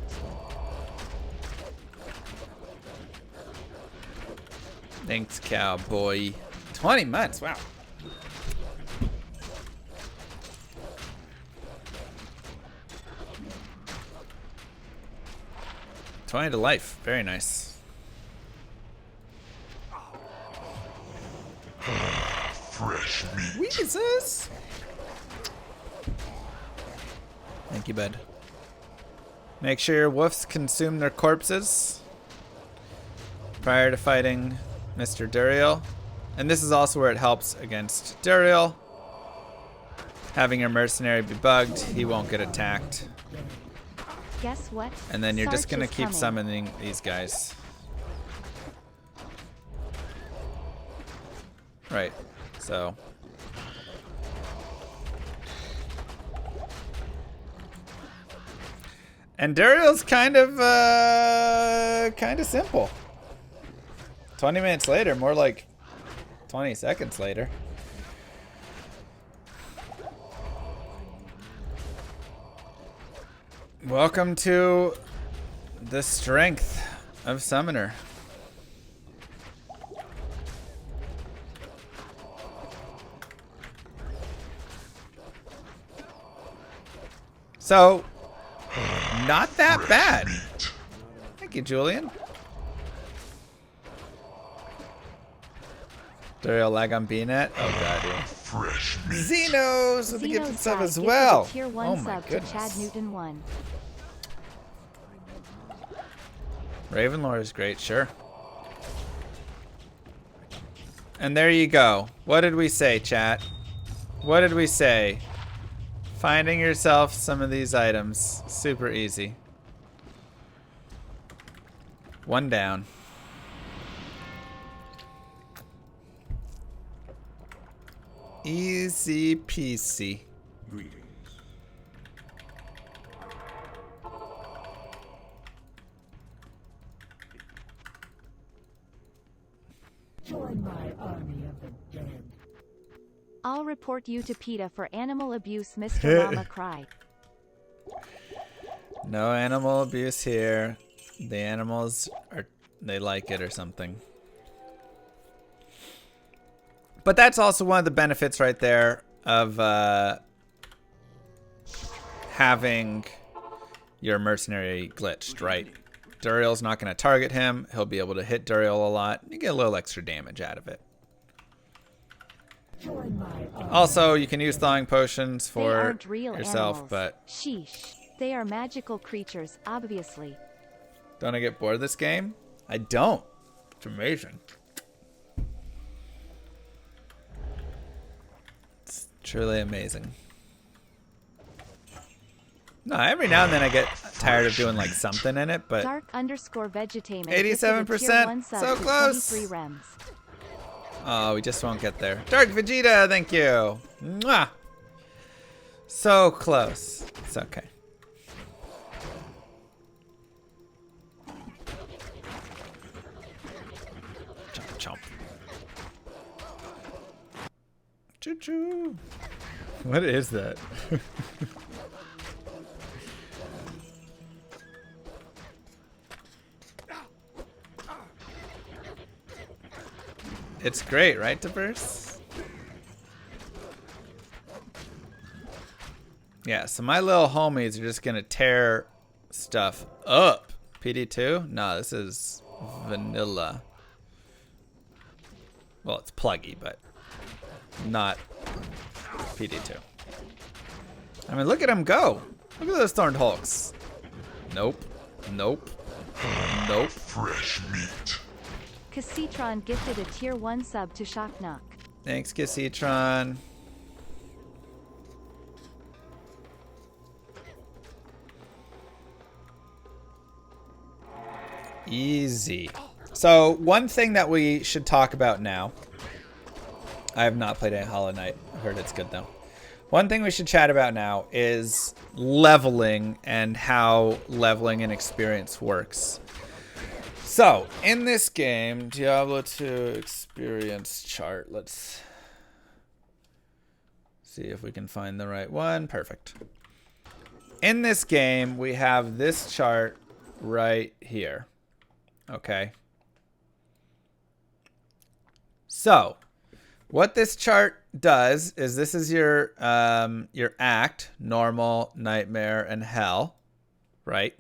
Speaker 1: Thanks, cowboy. 20 months, wow. $20 to life, very nice.
Speaker 3: Fresh meat.
Speaker 1: Jesus. Thank you, bud. Make sure your woofs consume their corpses prior to fighting Mr. Duriel. And this is also where it helps against Duriel. Having your Mercenary be bugged, he won't get attacked.
Speaker 2: Guess what?
Speaker 1: And then you're just
Speaker 2: Sarge
Speaker 1: gonna
Speaker 2: is
Speaker 1: keep
Speaker 2: coming.
Speaker 1: summoning these guys. Right. So. And Duriel's kind of simple. 20 minutes later, more like 20 seconds later. Welcome to the strength of Summoner. So, not that bad. Thank you, Julian. Duriel lag on BNet. Oh god, yeah.
Speaker 3: Fresh meat.
Speaker 1: Xenos with the gifted
Speaker 2: Xeno's
Speaker 1: sub
Speaker 2: God
Speaker 1: as
Speaker 2: gifted
Speaker 1: well.
Speaker 2: a tier 1
Speaker 1: Oh my
Speaker 2: sub to
Speaker 1: goodness.
Speaker 2: Chad Newton 1.
Speaker 1: Ravenlore is great, sure. And there you go. What did we say, chat? What did we say? Finding yourself some of these items. Super easy. One down. Easy peasy.
Speaker 4: Join my army of the dead.
Speaker 2: I'll report you to PETA for animal abuse, Mr. Llama cried.
Speaker 1: No animal abuse here. The animals they like it or something. But that's also one of the benefits right there of having your mercenary glitched, right? Duriel's not going to target him. He'll be able to hit Duriel a lot. You get a little extra damage out of it.
Speaker 4: Join my army.
Speaker 1: Also, you can use thawing potions
Speaker 2: They
Speaker 1: for
Speaker 2: aren't real
Speaker 1: yourself,
Speaker 2: animals.
Speaker 1: but
Speaker 2: Sheesh. They are magical creatures, obviously.
Speaker 1: don't I get bored of this game? I don't. It's amazing. It's truly amazing. No, every now and then I get tired of doing like something in it, but
Speaker 2: Dark_Vegetainment.
Speaker 1: 87%, so close.
Speaker 2: 23 rems.
Speaker 1: oh, we just won't get there. Dark Vegeta, thank you. Mwah. So close. It's okay. Chomp, chomp. Choo choo. What is that? It's great, right, Diverse? Yeah, so my little homies are just gonna tear stuff up. PD2? No, this is vanilla. Well, it's pluggy, but not PD2. I mean, look at him go. Look at those Thorned Hulks. Nope. Nope. Nope.
Speaker 3: Fresh meat.
Speaker 2: Cassitron gifted a tier 1 sub to Shocknock.
Speaker 1: Thanks, Cassitron. Easy. So, one thing that we should talk about now. I have not played a Hollow Knight. I heard it's good, though. One thing we should chat about now is leveling and how leveling and experience works. So, in this game, Diablo 2 experience chart. Let's see if we can find the right one. Perfect. In this game, we have this chart right here. Okay. So, what this chart does is this is your act, normal, nightmare, and hell, right?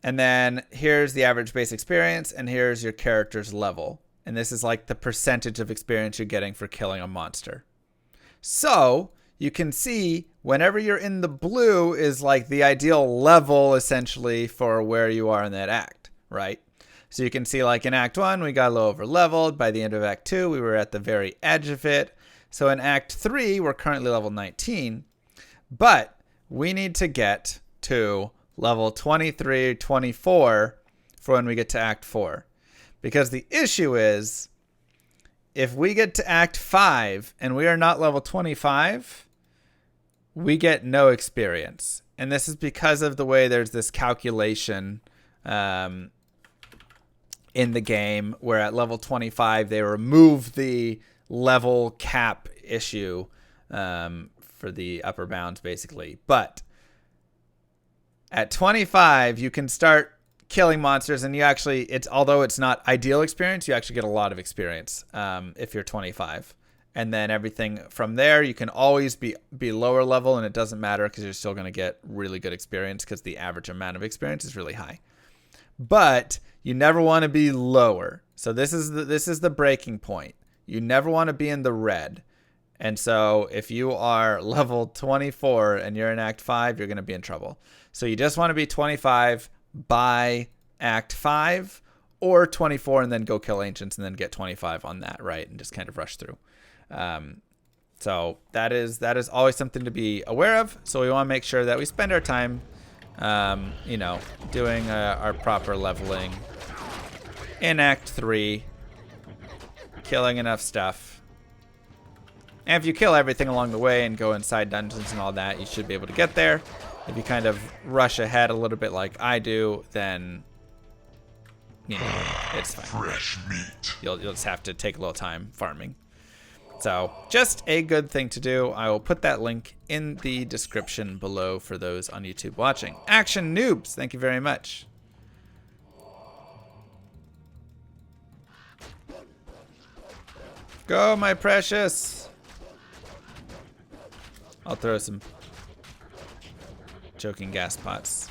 Speaker 1: And then here's the average base experience, and here's your character's level. And this is like the percentage of experience you're getting for killing a monster. So you can see whenever you're in the blue is like the ideal level essentially for where you are in that act, right? So you can see like in Act 1, we got a little over leveled. By the end of Act 2, we were at the very edge of it. So in Act 3, we're currently level 19. But we need to get to level 23, 24 for when we get to Act 4. Because the issue is, if we get to Act 5 and we are not level 25, we get no experience. And this is because of the way there's this calculation in the game where at level 25 they remove the level cap issue for the upper bounds basically. But at 25 you can start killing monsters, and you actually, although it's not ideal experience, you actually get a lot of experience if you're 25. And then everything from there, you can always be lower level, and it doesn't matter because you're still going to get really good experience because the average amount of experience is really high. But you never want to be lower. So this is the breaking point. You never want to be in the red. And so if you are level 24 and you're in Act 5, you're going to be in trouble. So you just want to be 25 by Act 5, or 24 and then go kill ancients and then get 25 on that, right? And just kind of rush through. So that is always something to be aware of. So we want to make sure that we spend our time, doing our proper leveling in Act 3, killing enough stuff. And if you kill everything along the way and go inside dungeons and all that, you should be able to get there. If you kind of rush ahead a little bit like I do, then, it's fine.
Speaker 3: Fresh meat.
Speaker 1: You'll just have to take a little time farming. So just a good thing to do. I will put that link in the description below for those on YouTube watching. Action Noobs, thank you very much. Go, my precious. I'll throw some choking gas pots.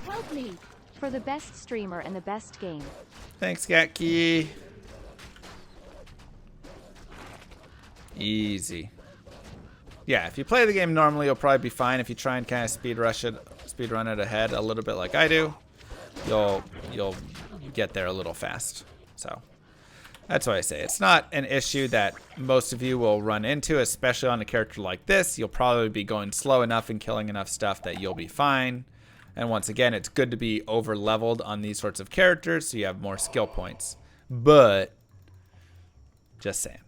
Speaker 2: Help me! For the best streamer and the best game.
Speaker 1: Thanks, Gatki. Easy. Yeah, if you play the game normally, you'll probably be fine. If you try and kind of speed run it ahead a little bit like I do, you'll get there a little fast. So that's why I say it's not an issue that most of you will run into, especially on a character like this. You'll probably be going slow enough and killing enough stuff that you'll be fine. And once again, it's good to be over leveled on these sorts of characters so you have more skill points. But just saying.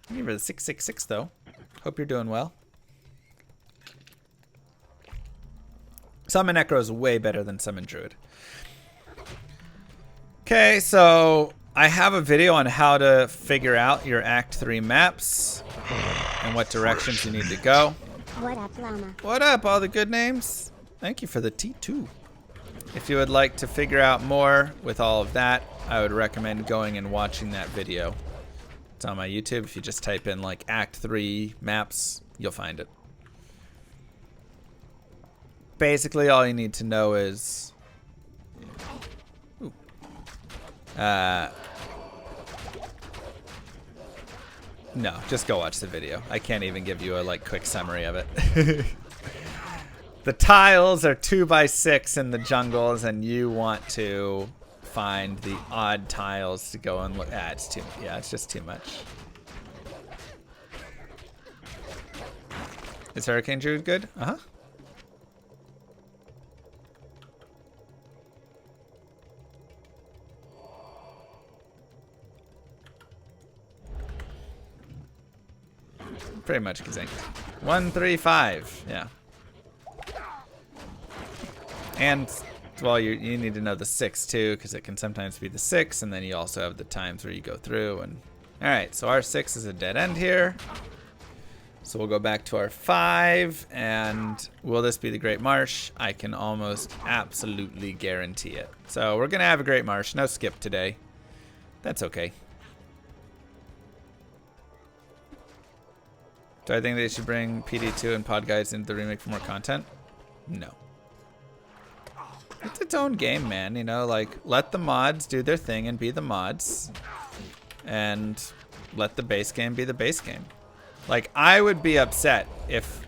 Speaker 1: Thank you for the 666 though. Hope you're doing well. Summon Necro is way better than Summon Druid. Okay, so I have a video on how to figure out your Act 3 maps and what directions you need to go.
Speaker 6: What up, Llama?
Speaker 1: What up, all the good names? Thank you for the T2. If you would like to figure out more with all of that, I would recommend going and watching that video. It's on my YouTube. If you just type in like Act 3 maps, you'll find it. Basically, all you need to know is... no, just go watch the video. I can't even give you a quick summary of it. The tiles are 2x6 in the jungles, and you want to find the odd tiles to go and look. It's just too much. Is Hurricane Druid good? Uh-huh. Pretty much Kazink. 135, yeah. And, well, you need to know the 6 too, because it can sometimes be the 6, and then you also have the times where you go through. And all right, so our 6 is a dead end here. So we'll go back to our 5, and will this be the Great Marsh? I can almost absolutely guarantee it. So we're gonna have a Great Marsh. No skip today. That's okay. Do I think they should bring PD2 and Pod Guides into the remake for more content? No. It's its own game, man. You know, let the mods do their thing and be the mods. And let the base game be the base game. I would be upset if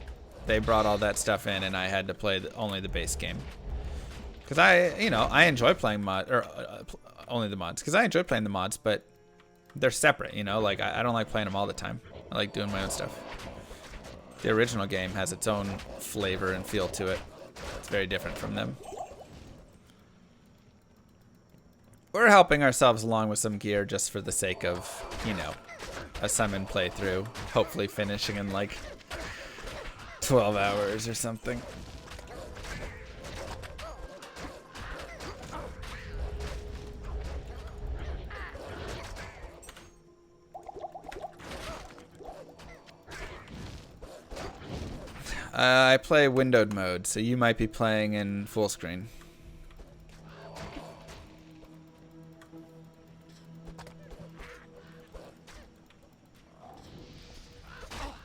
Speaker 1: they brought all that stuff in and I had to play only the base game. Because I enjoy playing only the mods. Because I enjoy playing the mods, but they're separate, you know? I don't like playing them all the time. I like doing my own stuff. The original game has its own flavor and feel to it. It's very different from them. We're helping ourselves along with some gear just for the sake of, you know, a summon playthrough. Hopefully finishing in like 12 hours or something. I play windowed mode, so you might be playing in full screen.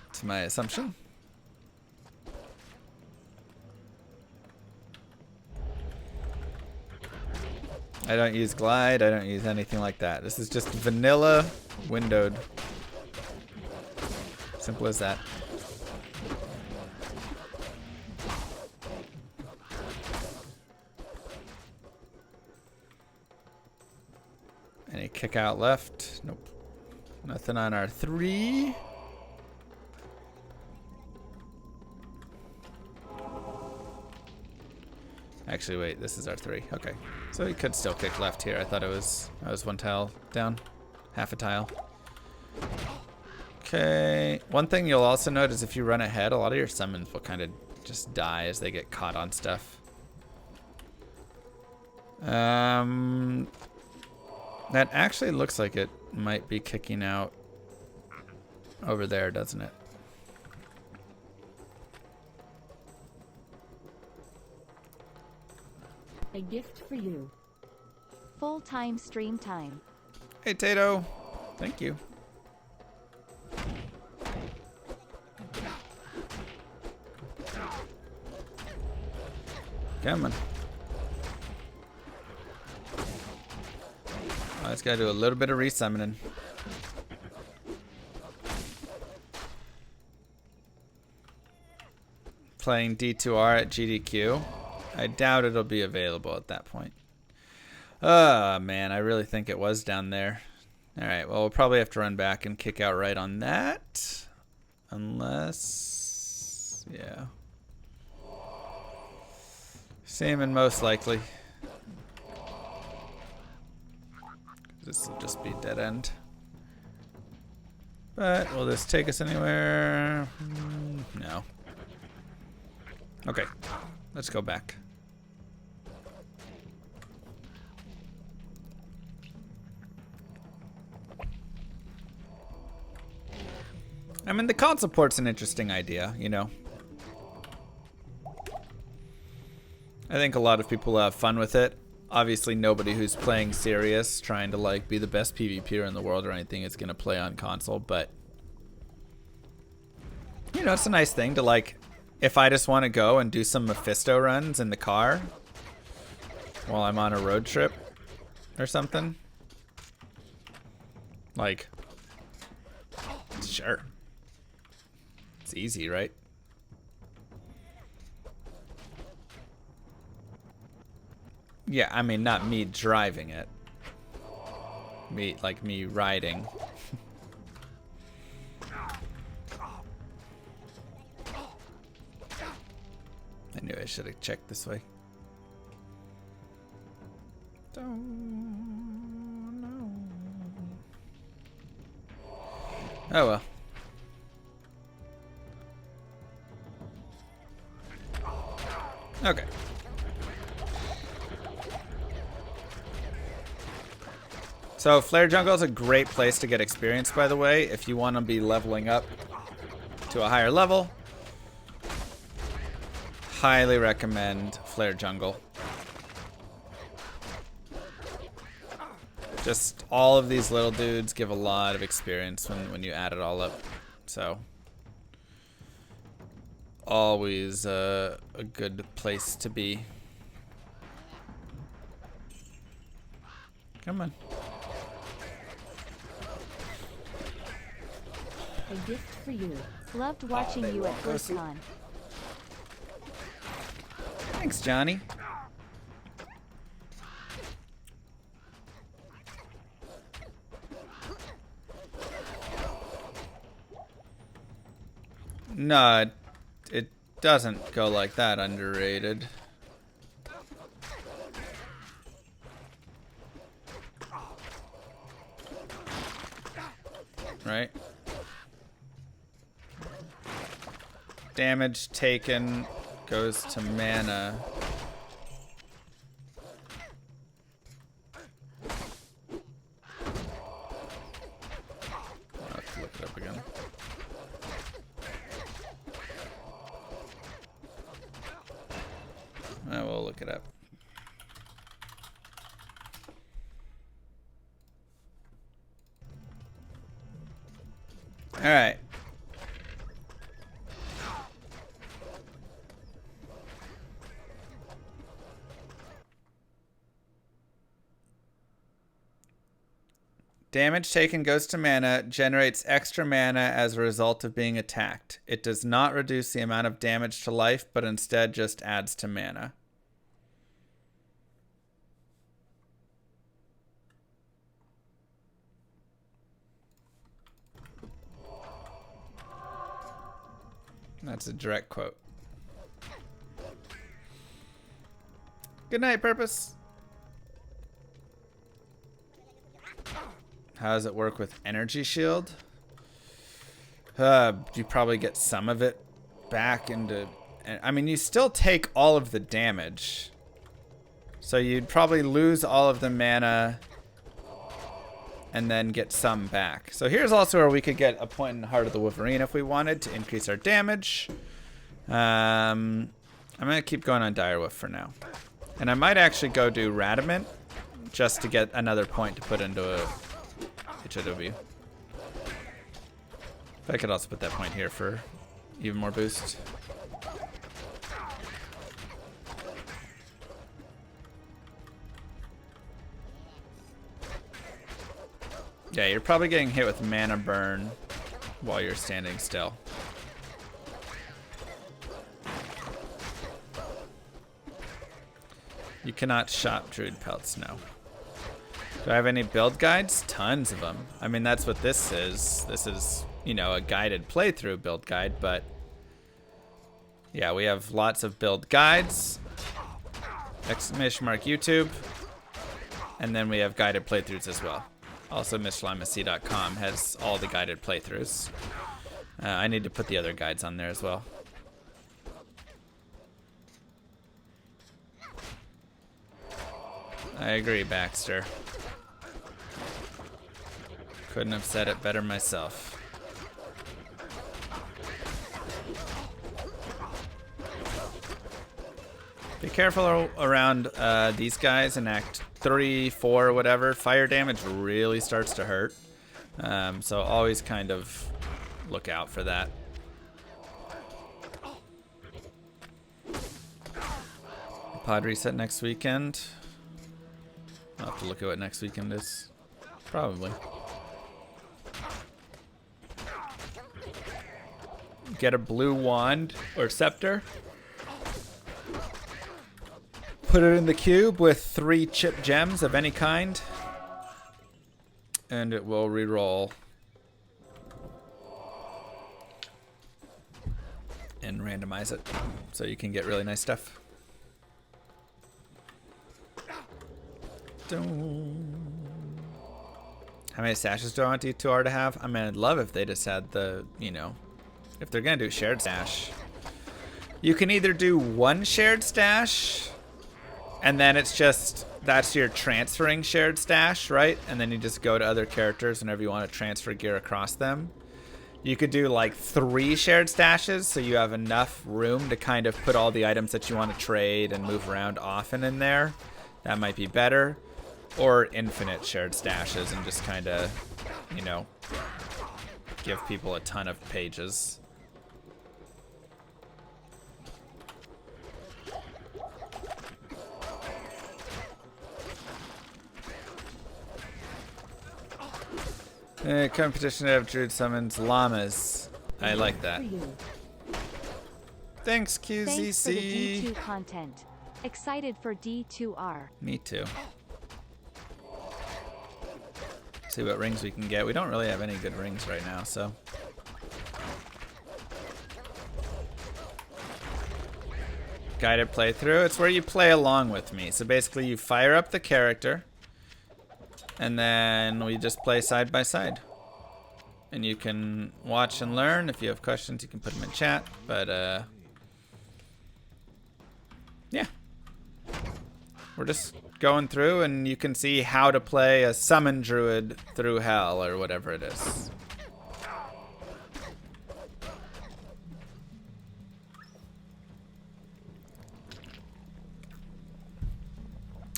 Speaker 1: That's my assumption. I don't use glide, I don't use anything like that. This is just vanilla windowed. Simple as that. Any kick out left? Nope. Nothing on our 3. Actually, wait, this is our 3. Okay. So he could still kick left here. I thought I was one tile down. Half a tile. Okay. One thing you'll also notice if you run ahead, a lot of your summons will kind of just die as they get caught on stuff. That actually looks like it might be kicking out over there, doesn't it?
Speaker 4: A gift for you.
Speaker 2: Full-time stream time.
Speaker 1: Hey, Tato. Thank you. Come on. I just gotta do a little bit of resummoning. Playing D2R at GDQ. I doubt it'll be available at that point. Oh, man, I really think it was down there. Alright, well, we'll probably have to run back and kick out right on that. Unless... yeah. Same and most likely. This will just be dead end. But will this take us anywhere? No. Okay, let's go back. I mean, the console port's an interesting idea, you know. I think a lot of people have fun with it. Obviously, nobody who's playing serious, trying to like be the best PvPer in the world or anything, is gonna play on console. But you know, it's a nice thing to like. If I just want to go and do some Mephisto runs in the car while I'm on a road trip or something, like, sure, it's easy, right? Yeah, I mean, not me driving it. Me riding. I knew I should have checked this way. Don't know. Oh well. Okay. So Flare Jungle is a great place to get experience, by the way, if you want to be leveling up to a higher level. Highly recommend Flare Jungle. Just all of these little dudes give a lot of experience when you add it all up. So always a good place to be. Come on.
Speaker 4: A gift for you.
Speaker 2: Loved watching you at BlizzCon.
Speaker 1: Thanks, Johnny. No, it doesn't go like that, underrated. Right? Damage taken goes to mana. I'll have to look it up again. I will look it up. All right. Damage taken goes to mana, generates extra mana as a result of being attacked. It does not reduce the amount of damage to life, but instead just adds to mana. That's a direct quote. Good night, Purpose. How does it work with Energy Shield? You probably get some of it back into... I mean, you still take all of the damage. So you'd probably lose all of the mana and then get some back. So here's also where we could get a point in Heart of the Wolverine if we wanted to increase our damage. I'm going to keep going on Direwolf for now. And I might actually go do Radamant just to get another point to put into a HOW. But I could also put that point here for even more boost. Yeah, you're probably getting hit with mana burn while you're standing still. You cannot shop Druid pelts, no. Do I have any build guides? Tons of them. I mean, that's what this is. This is, you know, a guided playthrough build guide, but yeah, we have lots of build guides. Exclamation mark YouTube. And then we have guided playthroughs as well. Also, MrLimacy.com has all the guided playthroughs. I need to put the other guides on there as well. I agree, Baxter. Couldn't have said it better myself. Be careful around these guys in Act 3, 4, whatever. Fire damage really starts to hurt. So always kind of look out for that. Pod reset next weekend. I'll have to look at what next weekend is. Probably. Get a blue wand or scepter. Put it in the cube with 3 chip gems of any kind. And it will re-roll. And randomize it. So you can get really nice stuff. How many stashes do I want D2R to have? I mean, I'd love if they just had the, you know, if they're going to do shared stash. You can either do 1 shared stash, and then it's just, that's your transferring shared stash, right? And then you just go to other characters whenever you want to transfer gear across them. You could do like 3 shared stashes, so you have enough room to kind of put all the items that you want to trade and move around often in there. That might be better. Or infinite shared stashes and just kind of, you know, give people a ton of pages. Competition of Druid summons llamas. I like that. Thanks, QZC.
Speaker 2: Thanks for the D2 content. Excited for D2R.
Speaker 1: Me too. See what rings we can get. We don't really have any good rings right now, so. guided playthrough. It's where you play along with me. So basically you fire up the character and then we just play side by side. And you can watch and learn. If you have questions, you can put them in chat. But yeah. We're just going through and you can see how to play a summon druid through hell or whatever it is.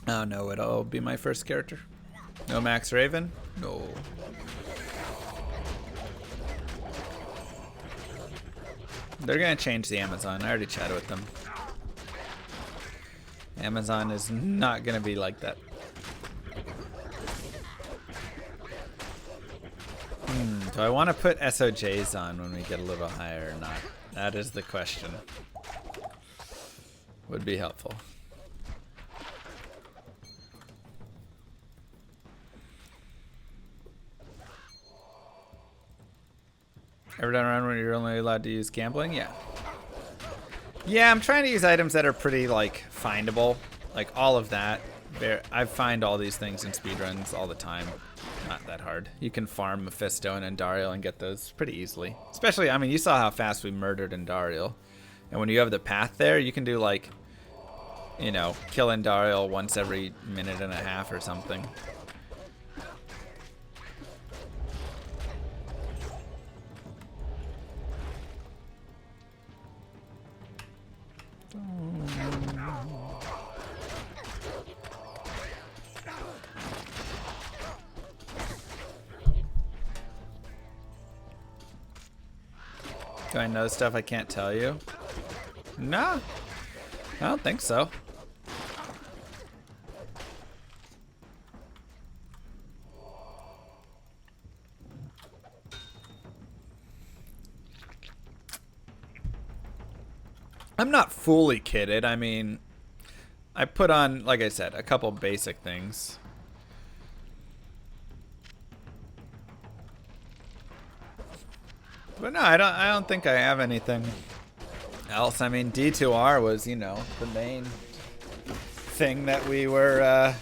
Speaker 1: Oh no, it'll be my first character. No Max Raven? No. They're gonna change the Amazon. I already chatted with them. Amazon is not gonna be like that. Do I want to put SOJs on when we get a little higher or not? That is the question. Would be helpful. Ever done a run where you're only allowed to use gambling? Yeah. Yeah, I'm trying to use items that are pretty, like, findable. Like, all of that. I find all these things in speedruns all the time. Not that hard. You can farm Mephisto and Andariel and get those pretty easily. Especially, I mean, you saw how fast we murdered Andariel. And when you have the path there, you can do, like, you know, kill Andariel once every minute and a half or something. Do I know stuff I can't tell you? No, I don't think so. I'm not fully kitted. I mean, I put on, like I said, a couple basic things. But no, I don't think I have anything else. I mean, D2R was, you know, the main thing that we were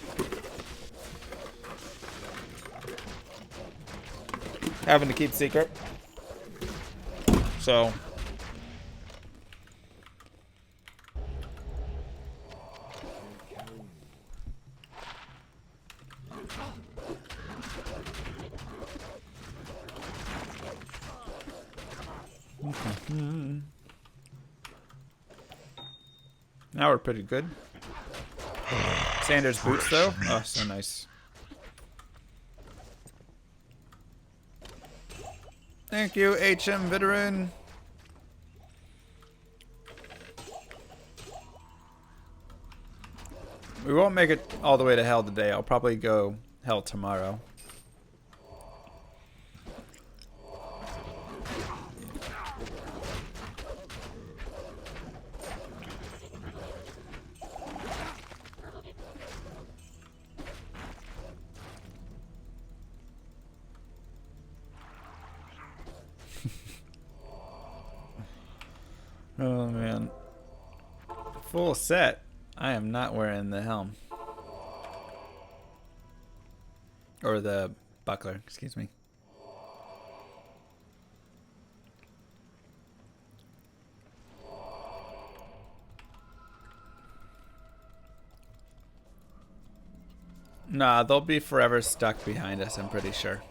Speaker 1: having to keep secret. So now we're pretty good. Sanders boots though. Oh, so nice. Thank you, HM veteran. We won't make it all the way to hell today. I'll probably go hell tomorrow. Oh man. Full set. I am not wearing the helm. Or the buckler, excuse me. Nah, they'll be forever stuck behind us, I'm pretty sure.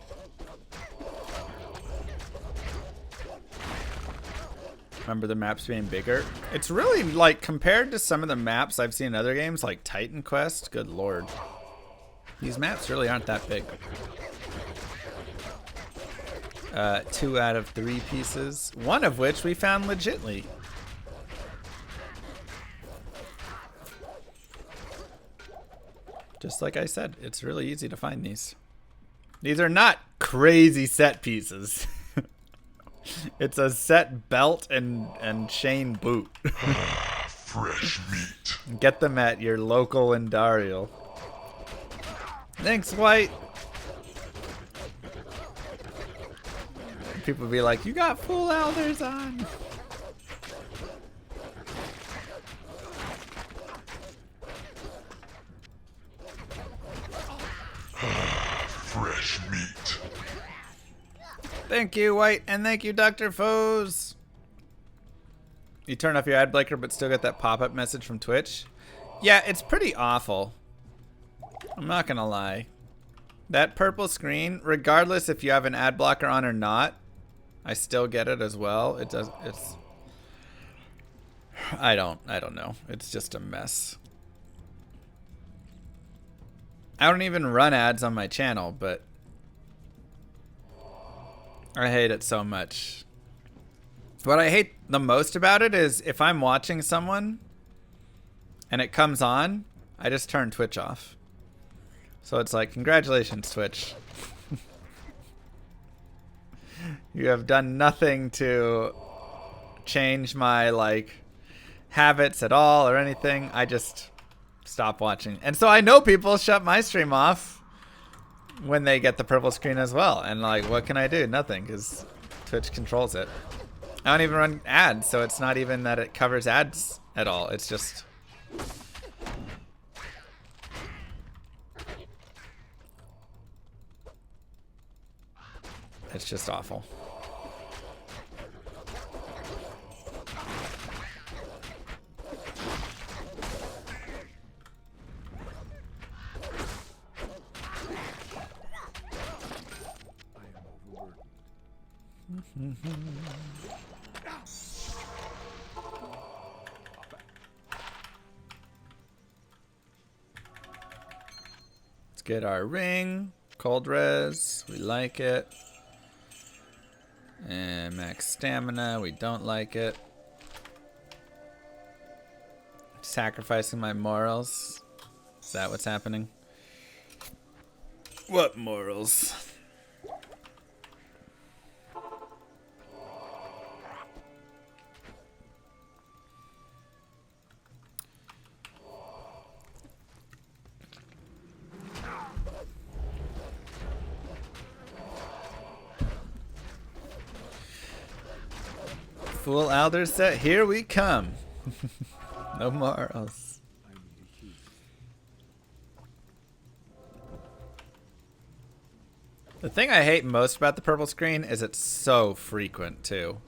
Speaker 1: Remember the maps being bigger? It's really, like, compared to some of the maps I've seen in other games, like Titan Quest, good lord. These maps really aren't that big. 2 out of 3 pieces, one of which we found legitly. Just like I said, it's really easy to find these. These are not crazy set pieces. It's a set belt and chain boot.
Speaker 3: Fresh meat.
Speaker 1: Get them at your local Andariel. Thanks, White. People be like, you got full elders on.
Speaker 3: fresh meat.
Speaker 1: Thank you, White, and thank you, Dr. Foes. You turn off your ad blinker but still get that pop-up message from Twitch? Yeah, it's pretty awful. I'm not gonna lie. That purple screen, regardless if you have an ad blocker on or not, I still get it as well. I don't know. It's just a mess. I don't even run ads on my channel, but I hate it so much. What I hate the most about it is if I'm watching someone and it comes on, I just turn Twitch off. So it's like, congratulations, Twitch. You have done nothing to change my habits at all or anything. I just stop watching. And so I know people shut my stream off when they get the purple screen as well. And what can I do? Nothing, because Twitch controls it. I don't even run ads, so it's not even that it covers ads at all. It's just... it's just awful. Let's get our ring. Cold res. We like it. And max stamina. We don't like it. Sacrificing my morals. Is that what's happening? What morals? Full Elder set, here we come. No morals. The thing I hate most about the purple screen is it's so frequent too.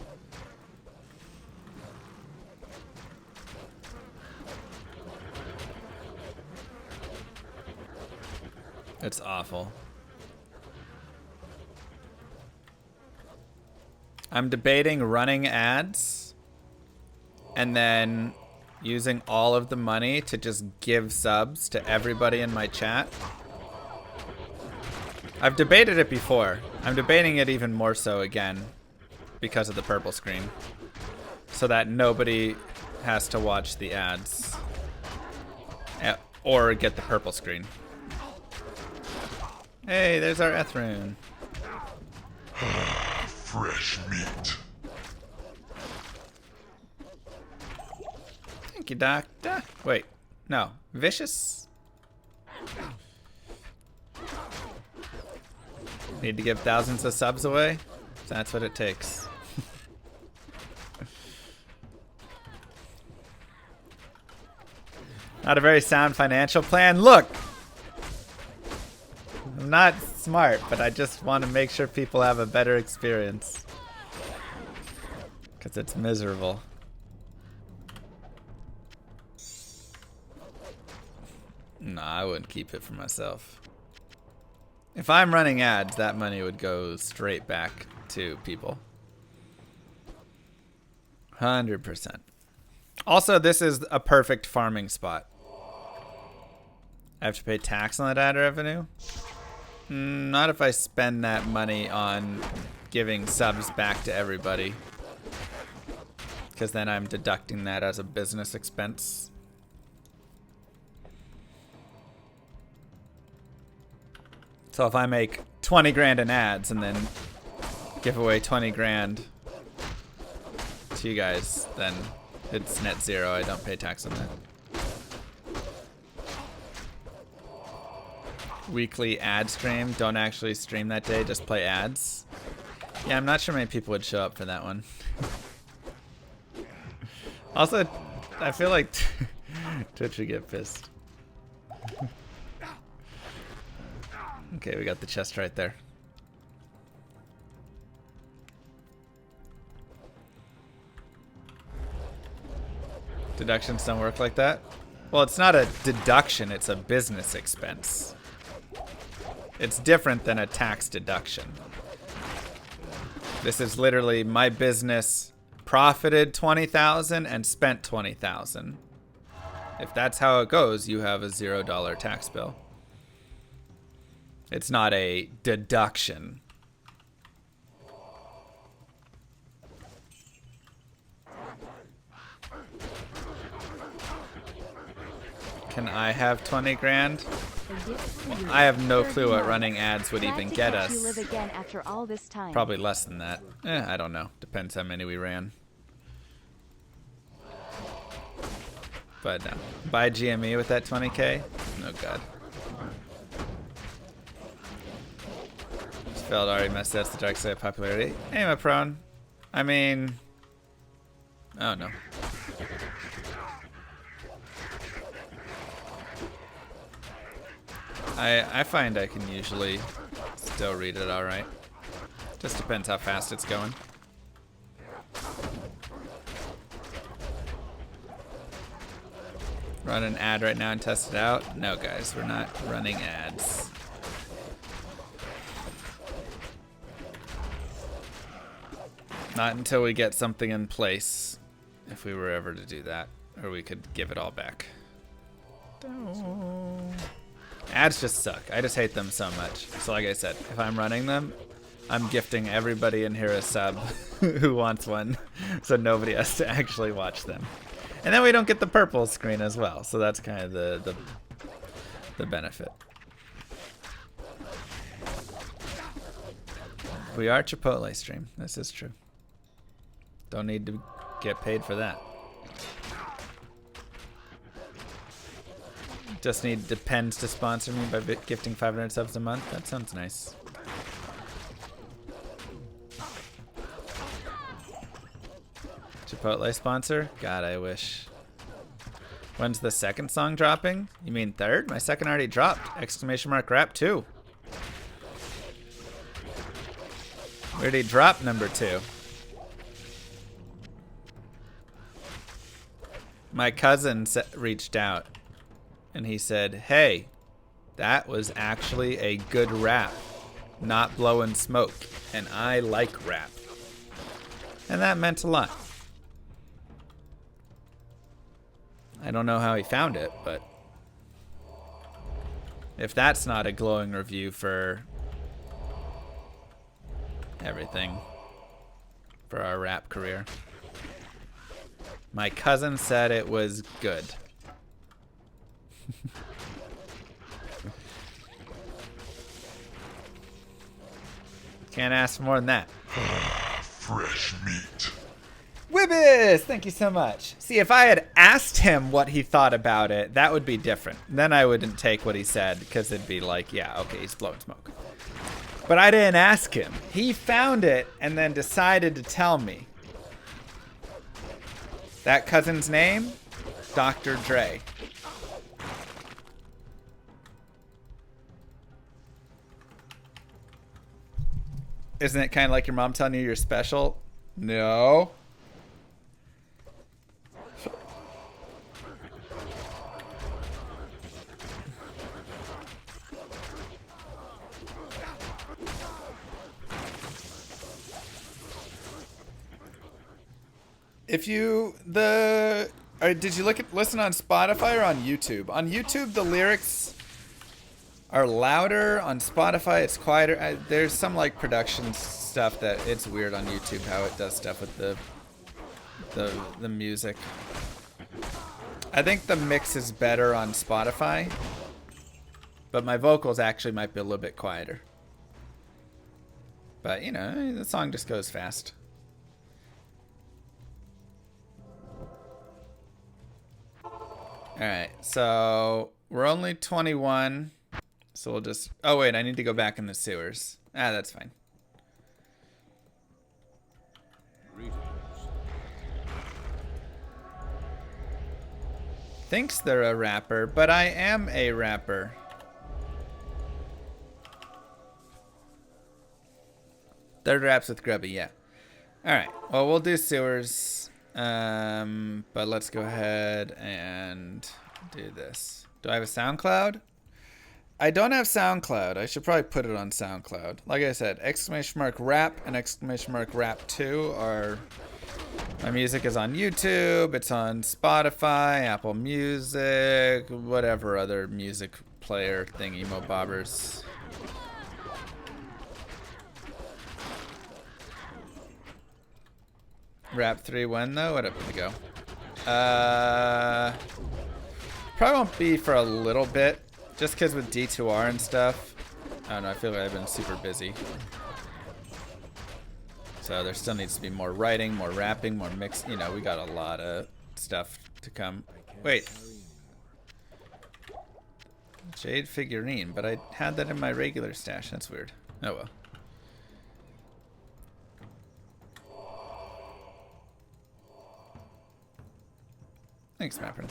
Speaker 1: It's awful. I'm debating running ads and then using all of the money to just give subs to everybody in my chat. I've debated it before. I'm debating it even more so again because of the purple screen, so that nobody has to watch the ads or get the purple screen. Hey, there's our Ethrune.
Speaker 3: Fresh meat.
Speaker 1: Thank you, Doctor. Wait, no. Vicious? Need to give thousands of subs away? That's what it takes. Not a very sound financial plan. Look! I'm not smart, but I just want to make sure people have a better experience. Because it's miserable. Nah, I wouldn't keep it for myself. If I'm running ads, that money would go straight back to people. 100%. Also, this is a perfect farming spot. I have to pay tax on that ad revenue? Not if I spend that money on giving subs back to everybody. Because then I'm deducting that as a business expense. So if I make 20 grand in ads and then give away 20 grand to you guys, then it's net zero. I don't pay tax on that. Weekly ad stream. Don't actually stream that day, just play ads. Yeah, I'm not sure many people would show up for that one. Also, I feel like Twitch would get pissed. Okay, we got the chest right there. Deductions don't work like that? Well, it's not a deduction, it's a business expense. It's different than a tax deduction. This is literally my business profited $20,000 and spent $20,000. If that's how it goes, you have a $0 tax bill. It's not a deduction. Can I have 20 grand? I have no clue what running ads would even get us.
Speaker 2: You live again after all this time.
Speaker 1: Probably less than that. I don't know. Depends how many we ran. But no. Buy GME with that 20k? Oh god. Just failed already messed. That's the dark side of popularity. Hey, my prone. I mean... Oh no. I find I can usually still read it alright. Just depends how fast it's going. Run an ad right now and test it out? No, guys, we're not running ads. Not until we get something in place, if we were ever to do that, or we could give it all back. Ads just suck. I just hate them so much. So like I said, if I'm running them, I'm gifting everybody in here a sub who wants one, so nobody has to actually watch them. And then we don't get the purple screen as well, so that's kind of the benefit. We are Chipotle stream. This is true. Don't need to get paid for that. Just need Depends to sponsor me by gifting 500 subs a month. That sounds nice. Chipotle sponsor? God, I wish. When's the second song dropping? You mean third? My second already dropped. Exclamation mark rap 2. We already dropped number 2. My cousin reached out and he said, hey, that was actually a good rap, not blowing smoke, and I like rap. And that meant a lot. I don't know how he found it, but if that's not a glowing review for everything, for our rap career. My cousin said it was good. Can't ask for more than that.
Speaker 3: Fresh meat.
Speaker 1: Wibbis, thank you so much. See, if I had asked him what he thought about it, that would be different. Then I wouldn't take what he said, because it'd be like, yeah, okay, he's blowing smoke. But I didn't ask him. He found it and then decided to tell me. That cousin's name? Dr. Dre. Isn't it kind of like your mom telling you you're special? No. If you did you listen on Spotify or on YouTube? On YouTube, the lyrics are louder. On Spotify, it's quieter. There's some like production stuff that it's weird on YouTube how it does stuff with the music. I think the mix is better on Spotify, but my vocals actually might be a little bit quieter. But you know, the song just goes fast. Alright, so we're only 21, so we'll just... Oh wait, I need to go back in the sewers. Ah, that's fine. Thinks they're a rapper, but I am a rapper. Third wraps with Grubby, yeah. All right. Well, we'll do sewers. But let's go ahead and do this. Do I have a SoundCloud? I don't have SoundCloud. I should probably put it on SoundCloud. Like I said, !rap and !rap 2 are... My music is on YouTube. It's on Spotify, Apple Music, whatever other music player thingy bobbers. Rap 3 when though? What up to go? Probably won't be for a little bit. Just because with D2R and stuff. I don't know, I feel like I've been super busy. So there still needs to be more writing, more rapping, more mix. You know, we got a lot of stuff to come. Wait. Jade figurine, but I had that in my regular stash. That's weird. Oh well. Thanks, Mapper.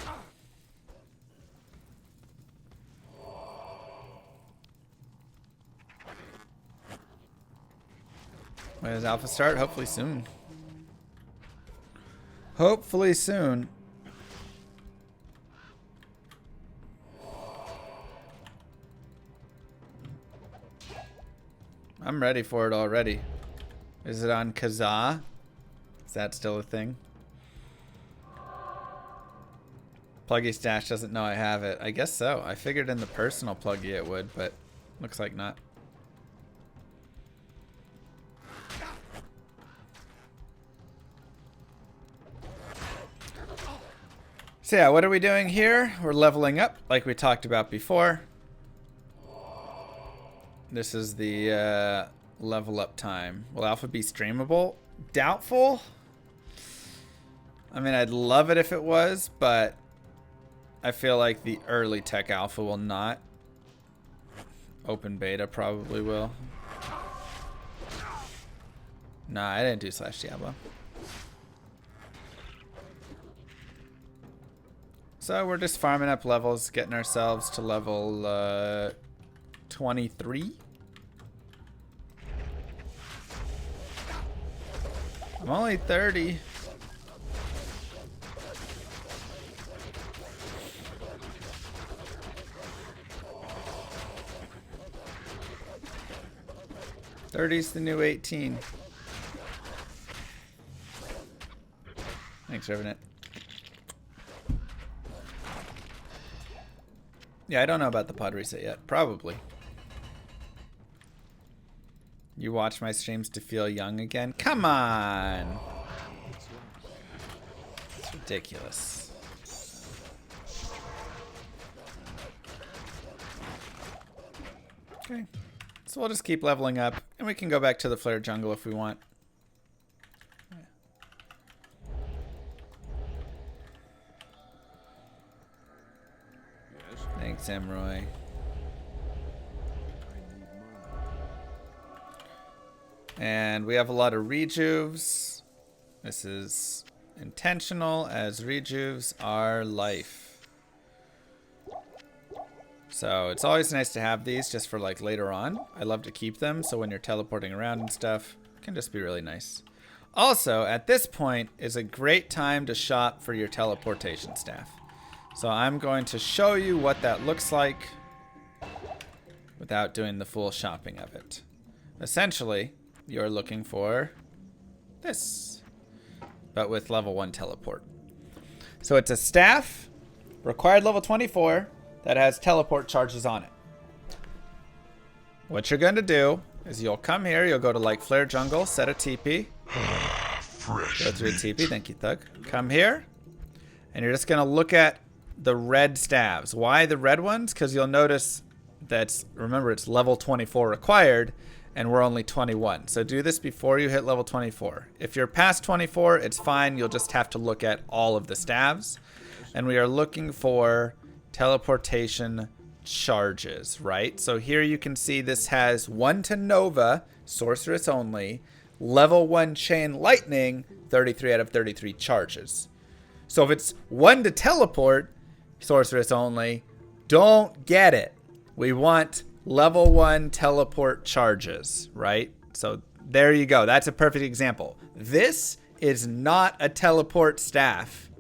Speaker 1: When does Alpha start? Hopefully soon. Hopefully soon. I'm ready for it already. Is it on Kazaa? Is that still a thing? Pluggy Stash doesn't know I have it. I guess so. I figured in the personal pluggy it would, but looks like not. So yeah, what are we doing here? We're leveling up like we talked about before. This is the level up time. Will Alpha be streamable? Doubtful. I mean, I'd love it if it was, but I feel like the early tech alpha will not. Open beta probably will. Nah, I didn't do /Diablo. So we're just farming up levels, getting ourselves to level 23. I'm only 30. '30's the new 18. Thanks, Revenant. Yeah, I don't know about the pod reset yet. Probably. You watch my streams to feel young again? Come on! It's ridiculous. Okay. So we'll just keep leveling up, and we can go back to the Flare Jungle if we want. Thanks, Emroy. And we have a lot of rejuves. This is intentional, as rejuves are life. So it's always nice to have these just for like later on. I love to keep them, so when you're teleporting around and stuff, it can just be really nice. Also, at this point is a great time to shop for your teleportation staff. So I'm going to show you what that looks like without doing the full shopping of it. Essentially, you're looking for this, but with level 1 teleport. So it's a staff, required level 24, that has teleport charges on it. What you're going to do is you'll come here, you'll go to like Flare Jungle, set a TP. Go through a TP, thank you, Thug. Come here, and you're just going to look at the red staves. Why the red ones? Because you'll notice that's, remember, it's level 24 required, and we're only 21. So do this before you hit level 24. If you're past 24, it's fine. You'll just have to look at all of the staves. And we are looking for teleportation charges, right? So here you can see this has 1 to Nova, sorceress only, level 1 chain lightning, 33 out of 33 charges. So if it's 1 to teleport, sorceress only, don't get it. We want level 1 teleport charges, right? So There you go. That's a perfect example. This is not a teleport staff.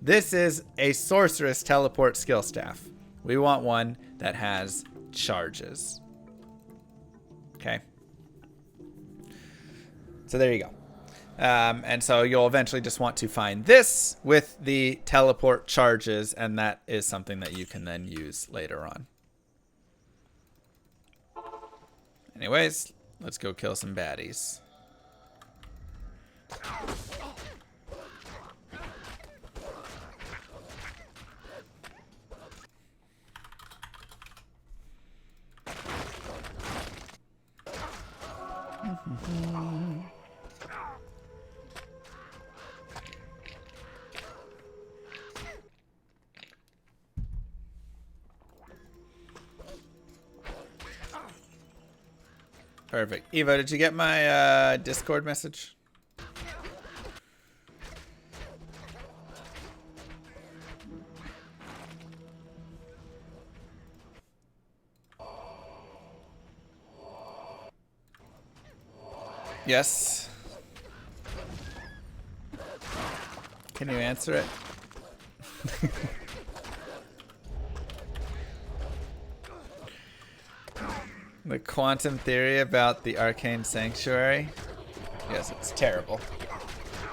Speaker 1: This is a sorceress teleport skill staff. We want one that has charges. Okay. So there you go. And so you'll eventually just want to find this with the teleport charges, and that is something that you can then use later on. Anyways, let's go kill some baddies. Perfect. Evo, did you get my Discord message? Yes. Can you answer it? The quantum theory about the arcane sanctuary. Yes, it's terrible.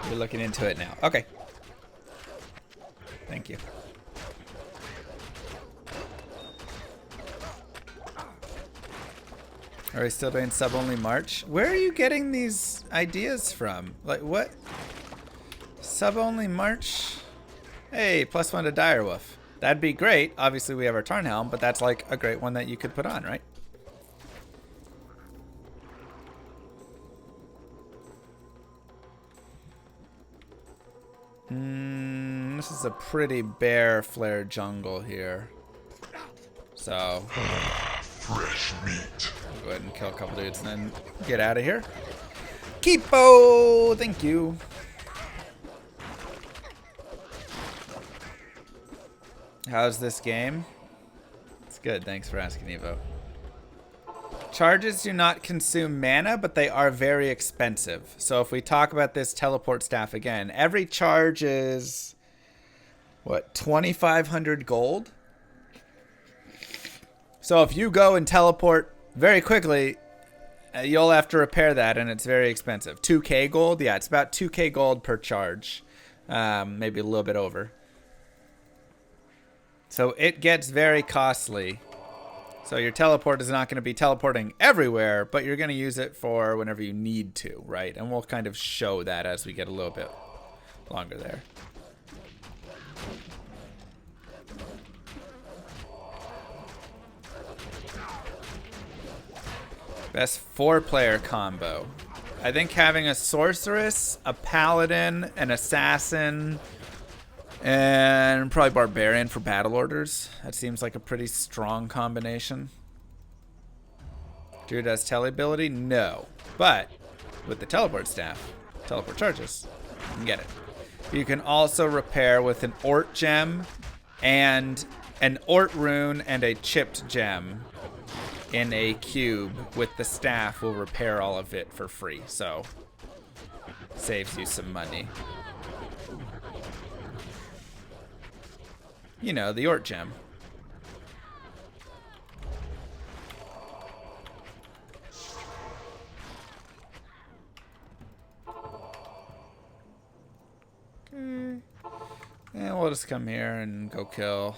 Speaker 1: You're looking into it now. Okay. Thank you. Are we still doing sub-only March? Where are you getting these ideas from? Like, what? Sub-only March? Hey, +1 to Direwolf. That'd be great. Obviously, we have our Tarnhelm, but that's like a great one that you could put on, right? This is a pretty bare flare jungle here. So,
Speaker 3: Fresh meat.
Speaker 1: go ahead and kill a couple dudes and then get out of here. Keepo! Thank you. How's this game? It's good. Thanks for asking, Evo. Charges do not consume mana, but they are very expensive. So if we talk about this teleport staff again, every charge is, what, 2,500 gold? So if you go and teleport very quickly, you'll have to repair that, and it's very expensive. 2k gold? Yeah, it's about 2k gold per charge. Maybe a little bit over. So it gets very costly. So your teleport is not going to be teleporting everywhere, but you're going to use it for whenever you need to, right? And we'll kind of show that as we get a little bit longer there. Best 4-player combo. I think having a sorceress, a paladin, an assassin, and probably barbarian for battle orders. That seems like a pretty strong combination. Druid has tele ability? No. But with the teleport staff, teleport charges, you can get it. You can also repair with an Ort gem and an Ort rune and a chipped gem in a cube. With the staff, will repair all of it for free. So saves you some money. You know, the Ort gem. And we'll just come here and go kill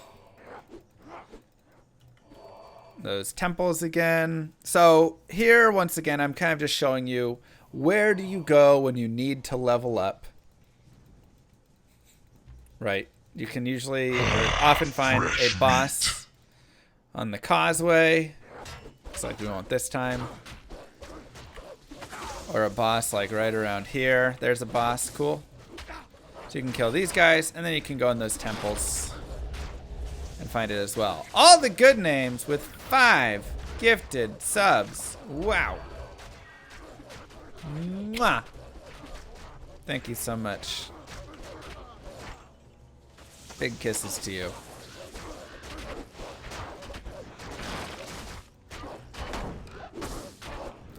Speaker 1: those temples again. So here, once again, I'm kind of just showing you where do you go when you need to level up. Right. You can usually or often find a boss on the causeway. Looks like we won't this time. Or a boss like right around here. There's a boss. Cool. So you can kill these guys, and then you can go in those temples and find it as well. All the good names with 5 gifted subs. Wow. Mwah. Thank you so much. Big kisses to you.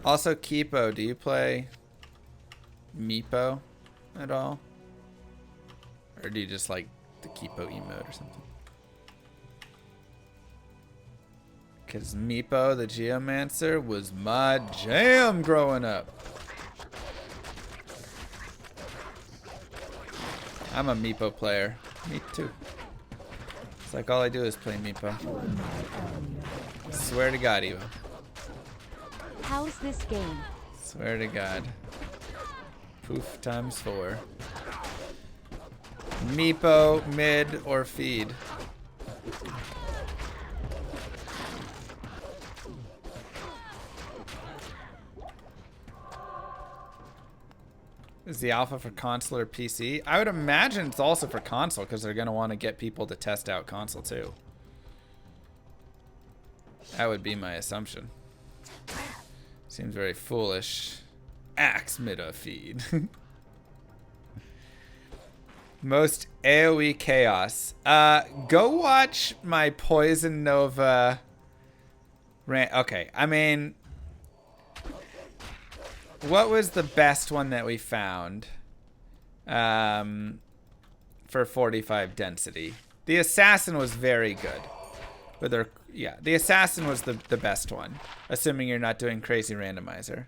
Speaker 1: Also, Kipo, do you play Meepo at all? Or do you just like the Kipo emote or something? Because Meepo the Geomancer was my jam growing up. I'm a Meepo player. Me too. It's like all I do is play Meepo. Swear to God, Evo.
Speaker 2: How's this game?
Speaker 1: Swear to God. Poof times 4. Meepo, mid, or feed. Is the alpha for console or PC? I would imagine it's also for console because they're going to want to get people to test out console too. That would be my assumption. Seems very foolish. Axe mid feed. Most AoE chaos. Go watch my Poison Nova rant. Okay, I mean, what was the best one that we found for 45 density? The Assassin was very good. But the Assassin was the best one, assuming you're not doing crazy randomizer.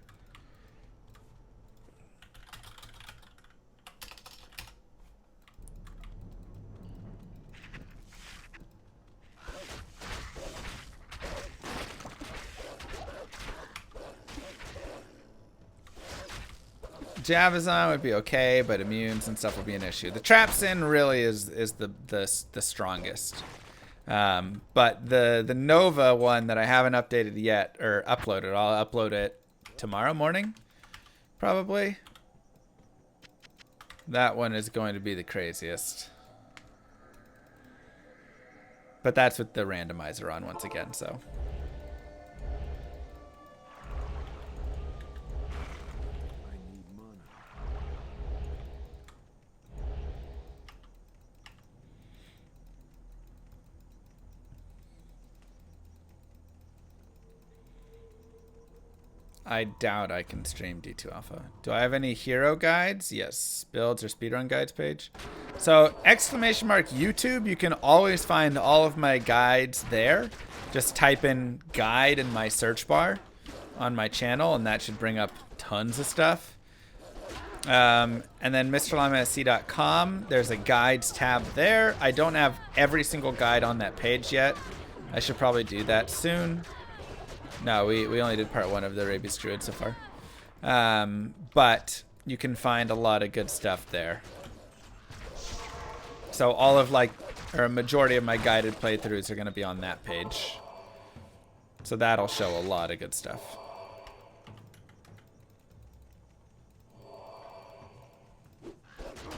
Speaker 1: Javazon would be okay, but immunes and stuff would be an issue. The Trapsin really is the strongest. But the Nova one that I haven't updated yet, or uploaded, I'll upload it tomorrow morning, probably. That one is going to be the craziest. But that's with the randomizer on once again, so. I doubt I can stream D2 Alpha. Do I have any hero guides? Yes. Builds or speedrun guides page. So, !YouTube, you can always find all of my guides there. Just type in guide in my search bar on my channel, and that should bring up tons of stuff. And then MrLimeSC.com, there's a guides tab there. I don't have every single guide on that page yet. I should probably do that soon. No, we only did part 1 of the Rabies Druid so far. But you can find a lot of good stuff there. So all of or a majority of my guided playthroughs are going to be on that page. So that'll show a lot of good stuff.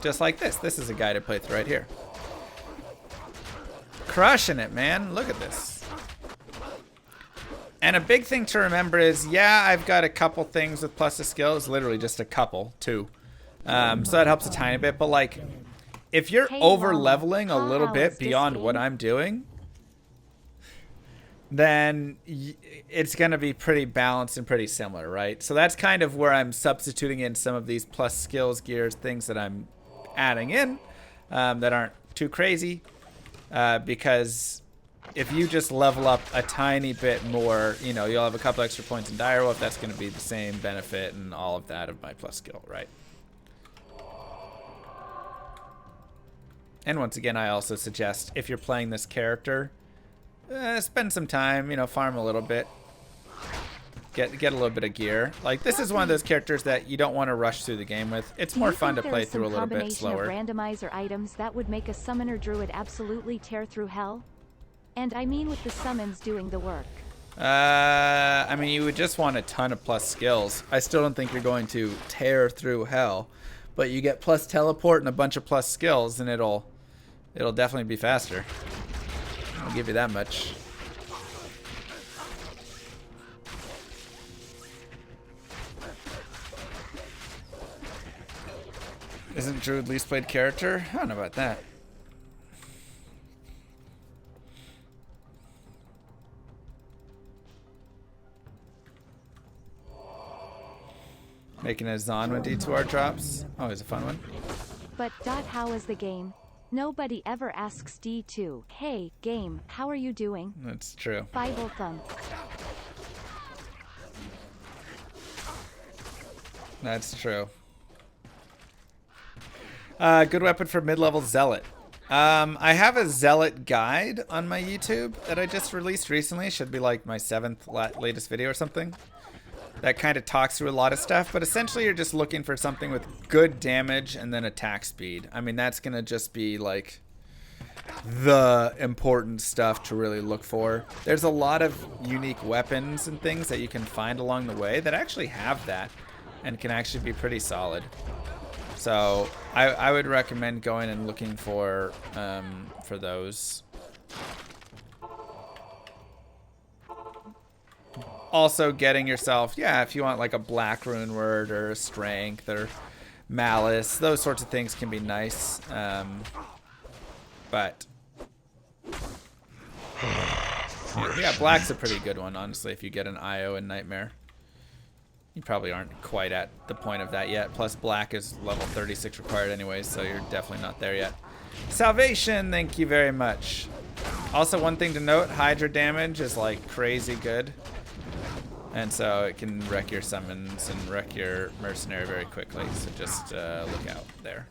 Speaker 1: Just like this. This is a guided playthrough right here. Crushing it, man. Look at this. And a big thing to remember is, yeah, I've got a couple things with plus the skills, literally just a couple, 2. So that helps a tiny bit. But like, if you're over leveling a little bit beyond what I'm doing, then it's going to be pretty balanced and pretty similar, right? So that's kind of where I'm substituting in some of these plus skills, gears, things that I'm adding in that aren't too crazy, because if you just level up a tiny bit more, you know, you'll have a couple extra points in Direwolf. That's going to be the same benefit and all of that of my plus skill, right? And once again, I also suggest if you're playing this character, spend some time, you know, farm a little bit. Get a little bit of gear. Like, this is one of those characters that you don't want to rush through the game with. It's more fun to play through a little bit slower.
Speaker 2: Randomizer items that would make a summoner druid absolutely tear through hell? And I mean with the summons doing the work.
Speaker 1: I mean, you would just want a ton of plus skills. I still don't think you're going to tear through hell, but you get plus teleport and a bunch of plus skills, and it'll definitely be faster. I'll give you that much. Isn't Druid least played character? I don't know about that. Making a Zon when D2R drops. Always a fun one.
Speaker 2: But how is the game? Nobody ever asks D2. Hey, game, how are you doing?
Speaker 1: That's true.
Speaker 2: Bible thump.
Speaker 1: That's true. Good weapon for mid-level Zealot. I have a Zealot guide on my YouTube that I just released recently. Should be like my 7th latest video or something. That kind of talks through a lot of stuff, but essentially you're just looking for something with good damage and then attack speed. I mean, that's going to just be like the important stuff to really look for. There's a lot of unique weapons and things that you can find along the way that actually have that and can actually be pretty solid. So I would recommend going and looking for those. Also getting yourself, yeah, if you want like a black rune word or a strength or malice, those sorts of things can be nice. But yeah, black's a pretty good one, honestly, if you get an IO and Nightmare. You probably aren't quite at the point of that yet. Plus black is level 36 required anyways, so you're definitely not there yet. Salvation, thank you very much. Also, one thing to note, Hydra damage is like crazy good. And so it can wreck your summons and wreck your Mercenary very quickly. So just look out there.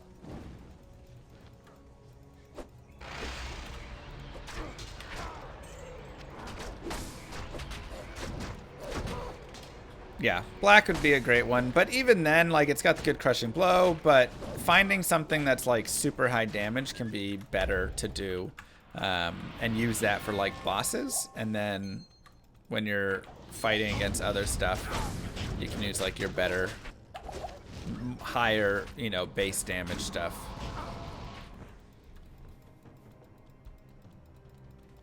Speaker 1: Yeah, black would be a great one. But even then, like, it's got the good crushing blow. But finding something that's like super high damage can be better to do. And use that for like bosses. And then when you're fighting against other stuff, you can use like your better, higher, you know, base damage stuff.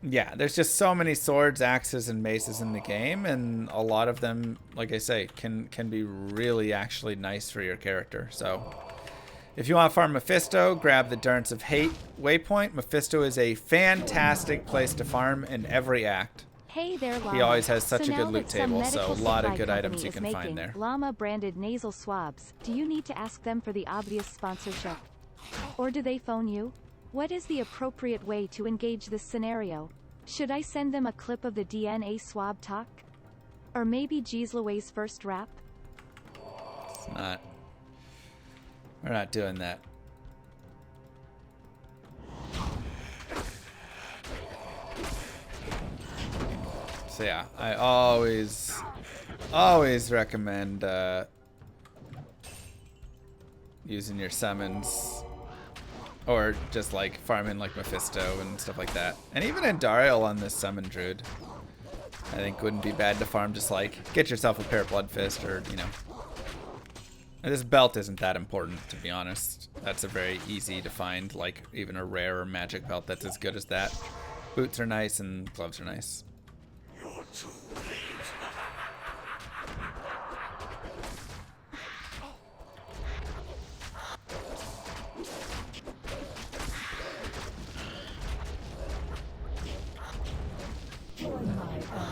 Speaker 1: Yeah, there's just so many swords, axes, and maces in the game, and a lot of them, like I say, can be really actually nice for your character. So if you want to farm Mephisto, grab the Durance of Hate waypoint. Mephisto is a fantastic place to farm in every act.
Speaker 2: Hey there, Llama.
Speaker 1: He always has such
Speaker 2: So
Speaker 1: a good loot table, so a lot of good items you can find there.
Speaker 2: Llama branded nasal swabs. Do you need to ask them for the obvious sponsorship? Or do they phone you? What is the appropriate way to engage this scenario? Should I send them a clip of the DNA swab talk? Or maybe Gislaway's first rap?
Speaker 1: It's not. We're not doing that. So yeah, I always recommend using your summons, or just like farming like Mephisto and stuff like that. And even Andariel on this summon druid, I think wouldn't be bad to farm. Just like get yourself a Parrot Blood Fist, or you know. And this belt isn't that important, to be honest. That's a very easy to find, like even a rare or magic belt that's as good as that. Boots are nice and gloves are nice.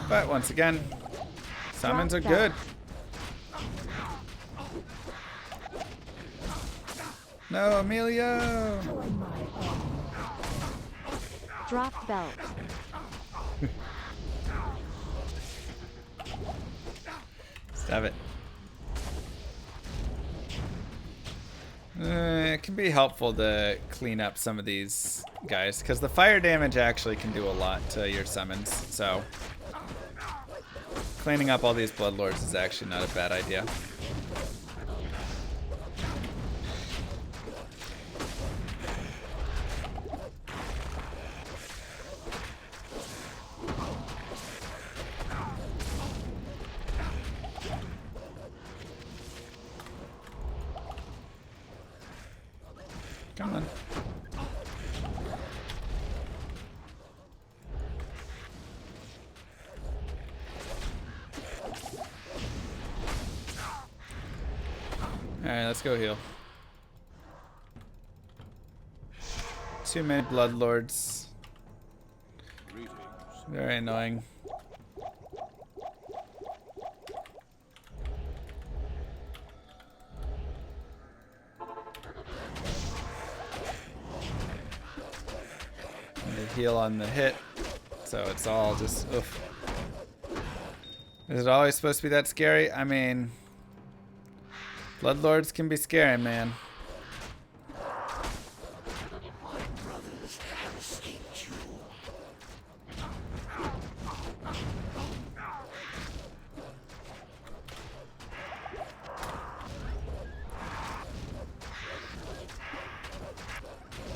Speaker 1: But once again, summons are good. No, Emilio!
Speaker 2: Drop belt.
Speaker 1: Stab it. It can be helpful to clean up some of these guys, because the fire damage actually can do a lot to your summons, so cleaning up all these Bloodlords is actually not a bad idea. Come on. Alright, let's go heal. Too many Bloodlords. Very annoying. heal on the hit. So it's all just, oof. Is it always supposed to be that scary? I mean, Bloodlords can be scary, man.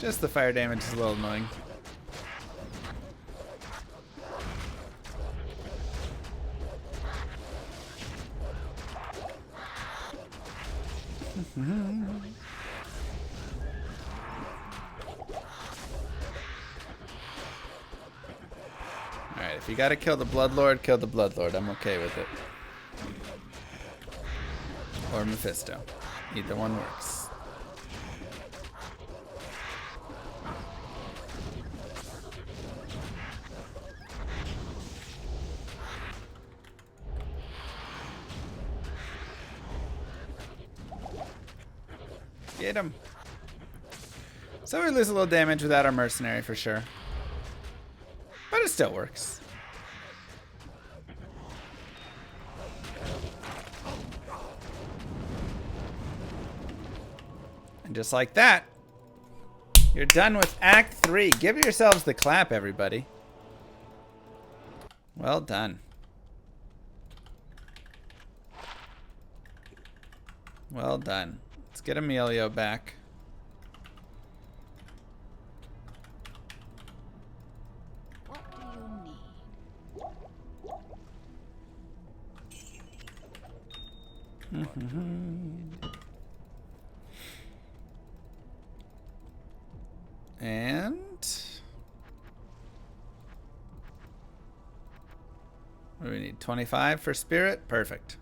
Speaker 1: Just the fire damage is a little annoying. Alright, if you gotta kill the Bloodlord, kill the Bloodlord. I'm okay with it. Or Mephisto. Either one works. Get him. So we lose a little damage without our Mercenary for sure. But it still works. And just like that, you're done with Act 3. Give yourselves the clap, everybody. Well done. Well done. Let's get Emilio back.
Speaker 2: What do you need?
Speaker 1: And what do we need? 25 for spirit? Perfect.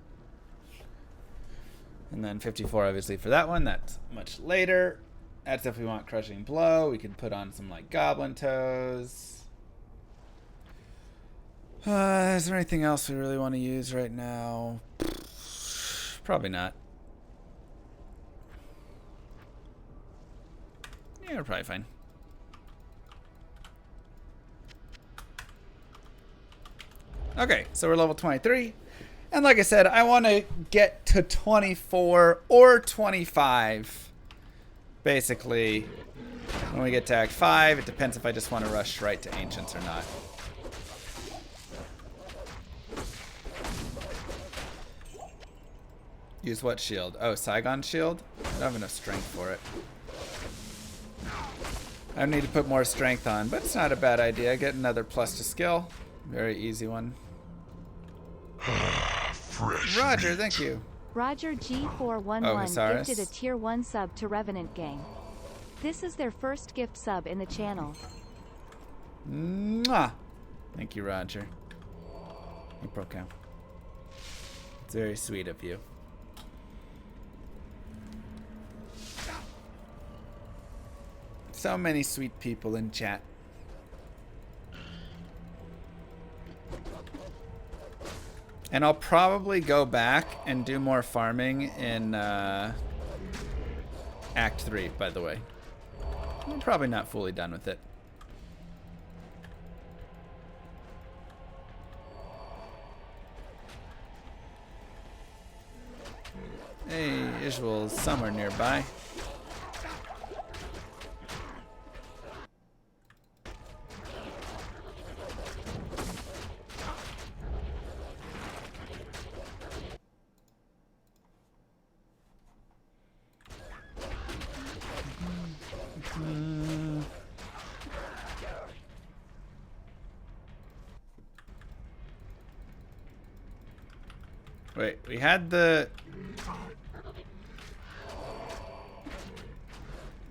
Speaker 1: And then 54 obviously for that one. That's much later. That's if we want crushing blow. We can put on some like goblin toes. Is there anything else we really want to use right now? Probably not. Yeah, we're probably fine. Okay, so we're level 23. And like I said, I want to get to 24 or 25. Basically, when we get to Act 5, it depends if I just want to rush right to Ancients or not. Use what shield? Oh, Saigon's shield? I don't have enough strength for it. I need to put more strength on, but it's not a bad idea. Get another plus to skill. Very easy one. Roger, thank you.
Speaker 2: Roger G411 gifted a tier 1 sub to Revenant Gang. This is their first gift sub in the channel.
Speaker 1: Mwah. Thank you, Roger. Hey, Procam. It's very sweet of you. So many sweet people in chat. And I'll probably go back and do more farming in Act 3, by the way. I'm probably not fully done with it. Hey, Isuel's somewhere nearby. Wait, we had the...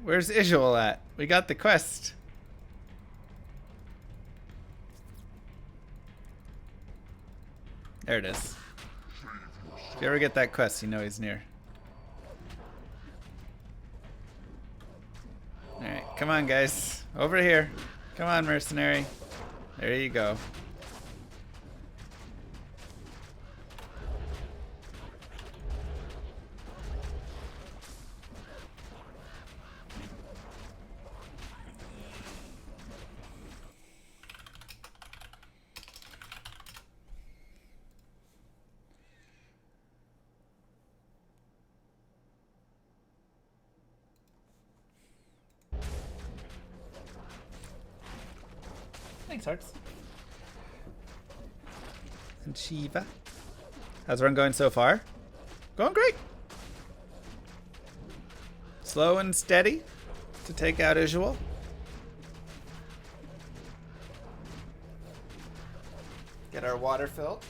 Speaker 1: Where's Isuel at? We got the quest. There it is. If you ever get that quest, you know he's near. Alright, come on guys. Over here. Come on, Mercenary. There you go. Thanks, Hearts. And Shiva. How's the run going so far? Going great. Slow and steady to take out Isual. Get our water filled.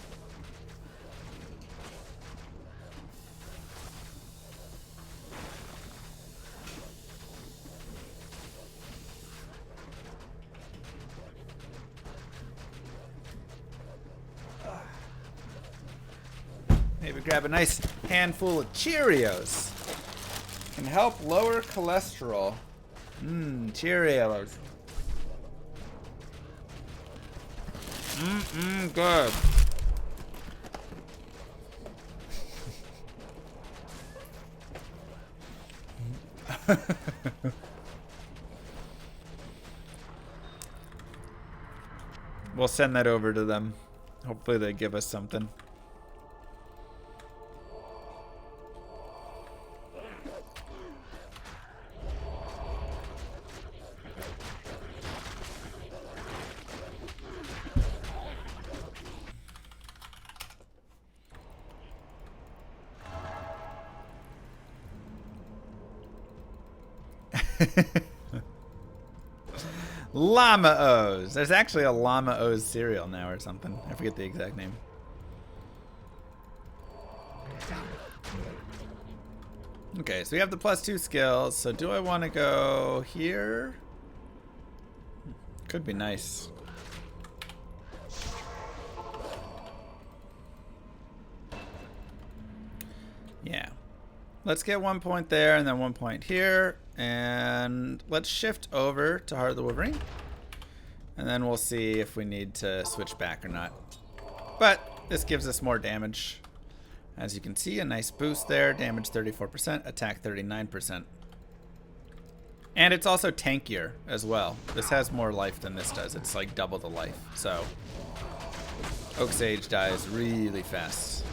Speaker 1: Maybe grab a nice handful of Cheerios. Can help lower cholesterol. Cheerios. Good. We'll send that over to them. Hopefully they give us something. Llama O's. There's actually a Llama O's cereal now or something. I forget the exact name. Okay, so we have the +2 skills. So do I want to go here? Could be nice. Yeah. Let's get 1 point there and then 1 point here. And let's shift over to Heart of the Wolverine. And then we'll see if we need to switch back or not. But this gives us more damage. As you can see, a nice boost there. Damage 34%, attack 39%. And it's also tankier as well. This has more life than this does. It's like double the life. So Oak Sage dies really fast.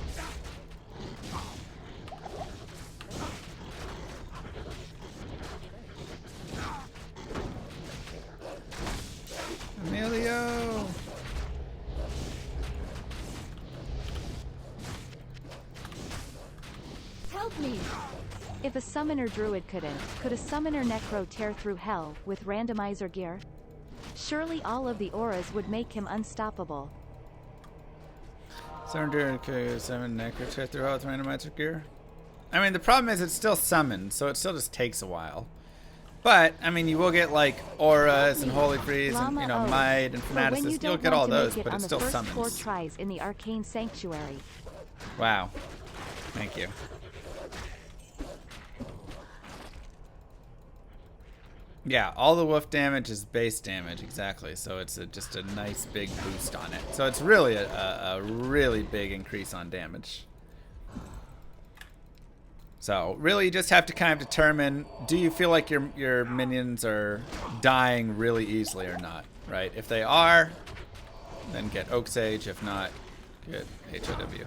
Speaker 1: Emilio!
Speaker 2: Help me! If a summoner druid couldn't, could a summoner necro tear through hell with randomizer gear? Surely all of the auras would make him unstoppable.
Speaker 1: Summoner could summon necro tear through hell with randomizer gear? I mean, the problem is it's still summoned, so it still just takes a while. But, I mean, you will get, like, auras and holy freeze and, you know, might and fanaticism. You'll get all those, but it still summons.
Speaker 2: 4 tries in the arcane sanctuary.
Speaker 1: Wow. Thank you. Yeah, all the wolf damage is base damage, exactly. So it's just a nice big boost on it. So it's really a really big increase on damage. So really you just have to kind of determine, do you feel like your minions are dying really easily or not, right? If they are, then get Oak Sage. If not, get HOW.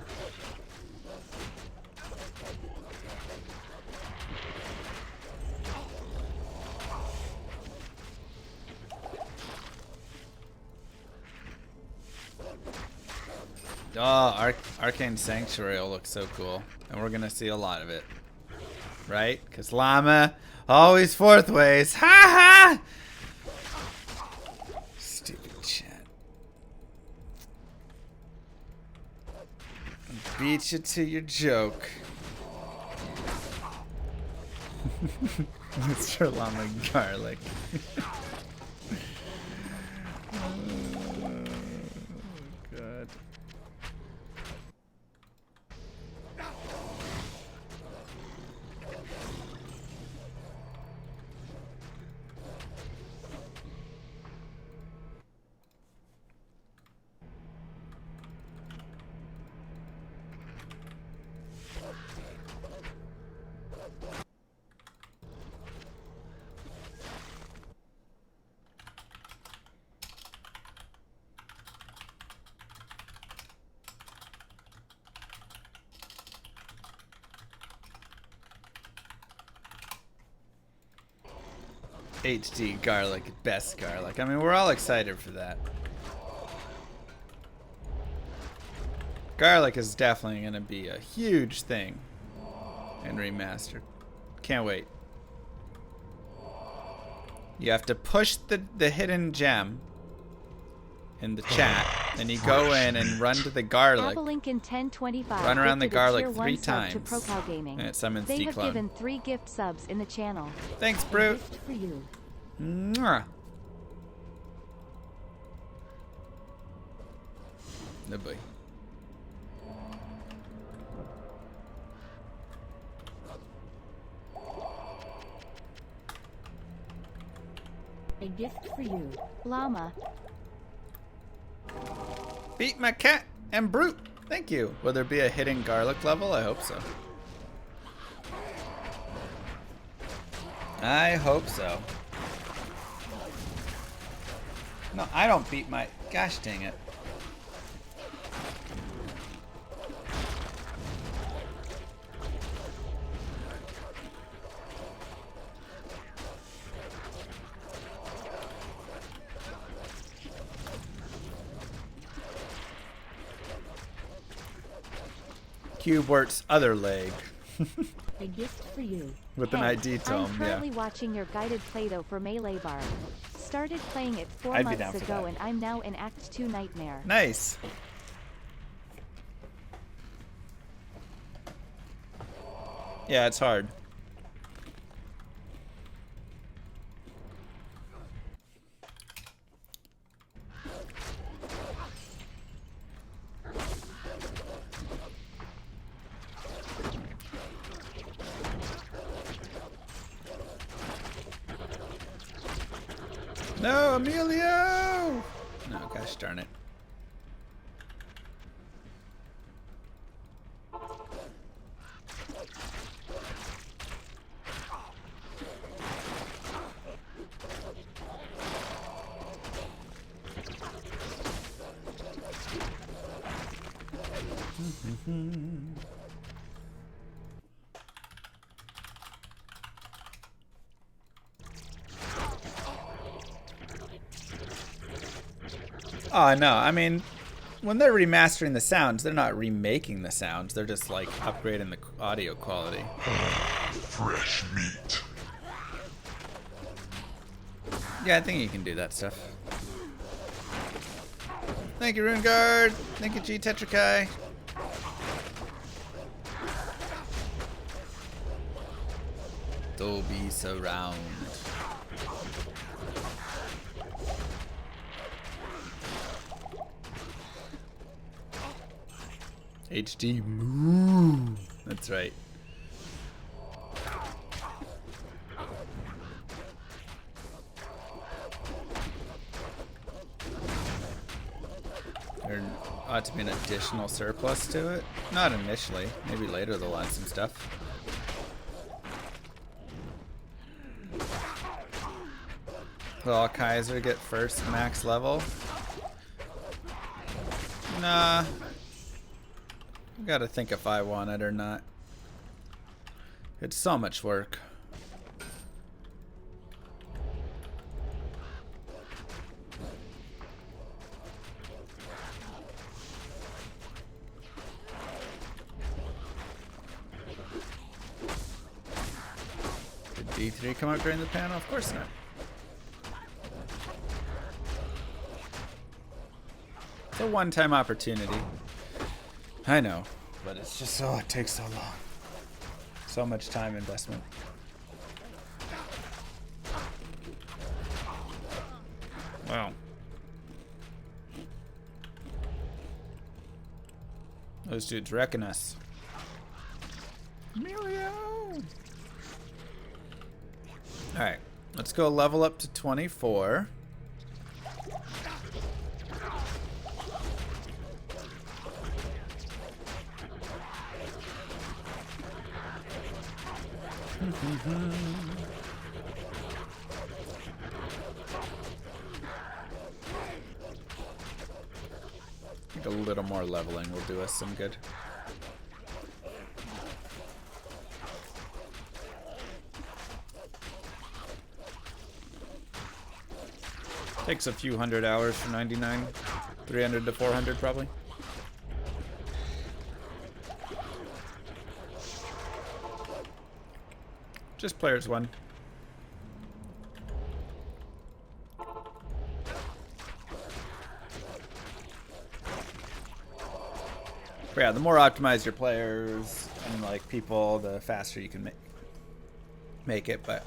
Speaker 1: Oh, Arcane Sanctuary will look so cool. And we're going to see a lot of it. Right? Because Llama always fourth ways. Ha ha! Stupid chat. Beat you to your joke. Mr. Llama Garlic. Oh, God. HD garlic, best garlic. I mean, we're all excited for that. Garlic is definitely going to be a huge thing in Remastered. Can't wait. You have to push the hidden gem in the chat, and you go in and run to the garlic.
Speaker 2: Lincoln 1025
Speaker 1: Run around the garlic
Speaker 2: tier
Speaker 1: 3
Speaker 2: 1 sub
Speaker 1: times.
Speaker 2: To ProCow Gaming.
Speaker 1: And it summons
Speaker 2: They have
Speaker 1: Declone.
Speaker 2: given 3 gift subs in the channel.
Speaker 1: Thanks, Brute.
Speaker 4: Gift for you.
Speaker 1: Mwah. Oh boy.
Speaker 4: A gift for you.
Speaker 2: Llama.
Speaker 1: Beat my cat and Brute. Thank you. Will there be a hidden garlic level? I hope so. I hope so. No, I don't beat my... Gosh dang it. Cubewort's other leg.
Speaker 4: A gift for you.
Speaker 1: With an
Speaker 2: Hey,
Speaker 1: ID tome,
Speaker 2: I'm
Speaker 1: yeah.
Speaker 2: currently watching your guided Play-Doh for Melee Bar. Started playing it 4
Speaker 1: I'd be down
Speaker 2: months
Speaker 1: for
Speaker 2: ago
Speaker 1: that.
Speaker 2: and I'm now in Act 2 Nightmare.
Speaker 1: Nice. Yeah, it's hard. No, Emilio! No, gosh darn it. Oh, no. I mean, when they're remastering the sounds, they're not remaking the sounds. They're just, like, upgrading the audio quality.
Speaker 3: Fresh meat.
Speaker 1: Yeah, I think you can do that stuff. Thank you, Runeguard. Thank you, G Tetrakai. Dolby Surround. HD Moo. That's right. There ought to be an additional surplus to it. Not initially. Maybe later they'll add some stuff. Will Kaiser get first max level? Nah. Gotta think if I want it or not. It's so much work. Did D3 come up during the panel? Of course not. It's a one-time opportunity. I know, but it's just so, it takes so long. So much time investment. Wow. Those dudes wrecking us. Emilio! Alright, let's go level up to 24. I think a little more leveling will do us some good. Takes a few hundred hours from 99, 300 to 400 probably. Just players one. But yeah, the more optimized your players and like people, the faster you can make it. But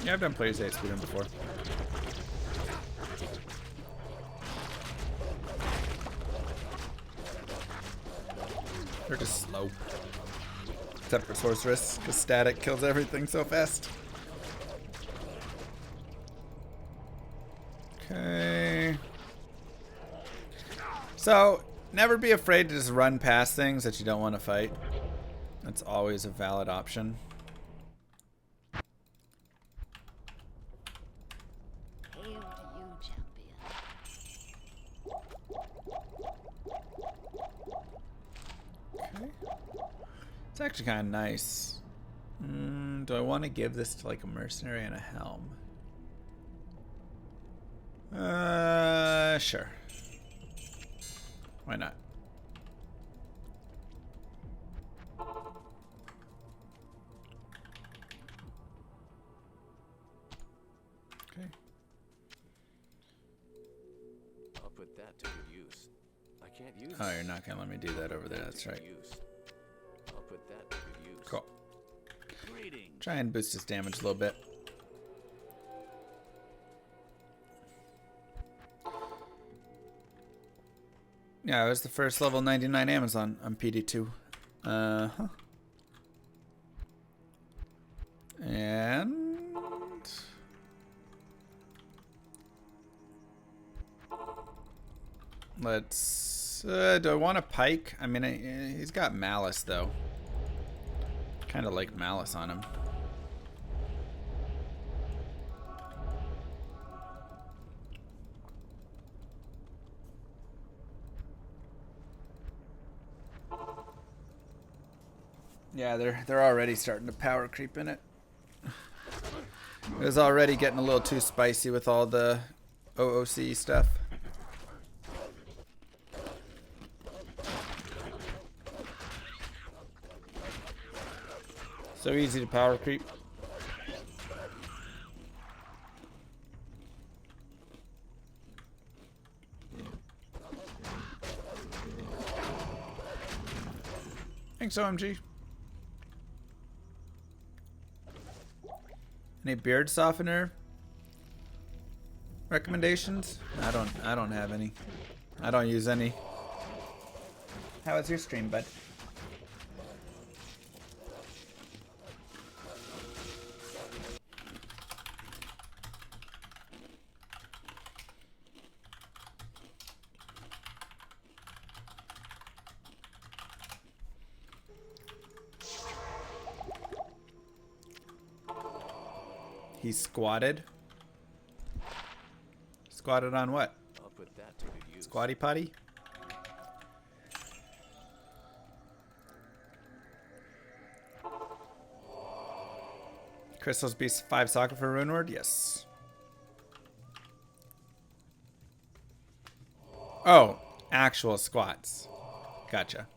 Speaker 1: yeah, I've done players 8 speedrun before. They're just slow. Except for Sorceress, because static kills everything so fast. Okay. So, never be afraid to just run past things that you don't want to fight. That's always a valid option. It's actually kind of nice. Do I want to give this to like a mercenary and a helm? Sure. Why not? Okay.
Speaker 7: I'll put that to good use. I can't use.
Speaker 1: Oh, you're not gonna let me do that over there. That's right.
Speaker 7: I'll put that to good use.
Speaker 1: Cool. Try and boost his damage a little bit. Yeah, it was the first level 99 Amazon on PD2. Uh-huh. And let's do I want a pike? I mean, he's got malice though. Kind of like malice on him. Yeah, they're already starting to power creep in it. It was already getting a little too spicy with all the OOC stuff. So easy to power creep. Thanks, OMG. Any beard softener recommendations? I don't have any. I don't use any. How was your stream, bud? He squatted. Squatted on what?
Speaker 7: I'll put that to good use.
Speaker 1: Squatty potty? Crystal's Beast 5 soccer for Rune Word? Yes. Oh, actual squats. Gotcha.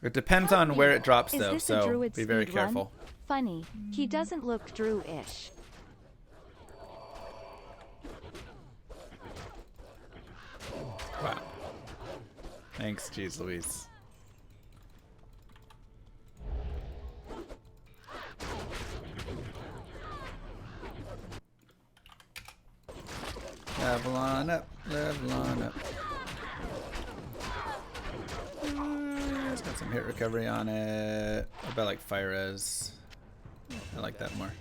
Speaker 1: It depends on where it drops though, so be very careful.
Speaker 2: Funny, he doesn't look Drew-ish.
Speaker 1: Wow. Thanks, jeez Louise. Level on up, level on up. It's got some hit recovery on it. What about like fire res? I like that more.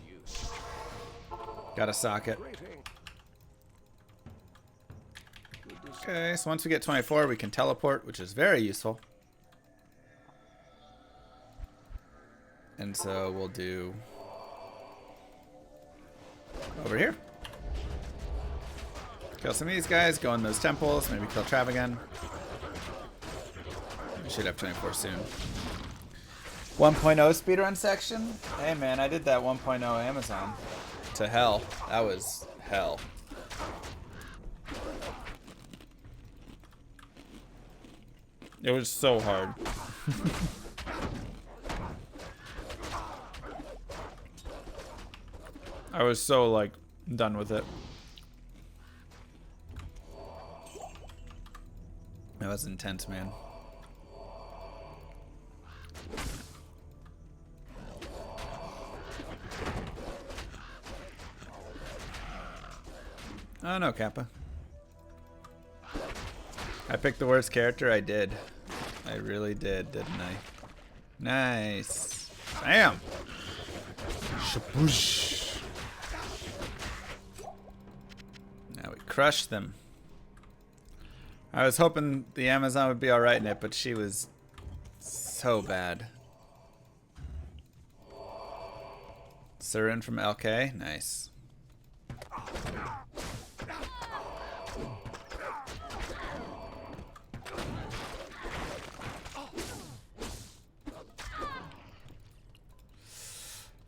Speaker 1: Got a socket. Okay, so once we get 24, we can teleport, which is very useful. And so we'll do over here. Kill some of these guys, go in those temples, maybe kill Trav again. We should have 24 soon. 1.0 speedrun section? Hey man, I did that 1.0 Amazon. To hell. That was hell. It was so hard. I was so, like, done with it. That was intense, man. Oh no, Kappa. I picked the worst character. I did. I really did, didn't I? Nice. Bam! Shaboosh. Now we crushed them. I was hoping the Amazon would be alright in it, but she was so bad. Surin from LK? Nice.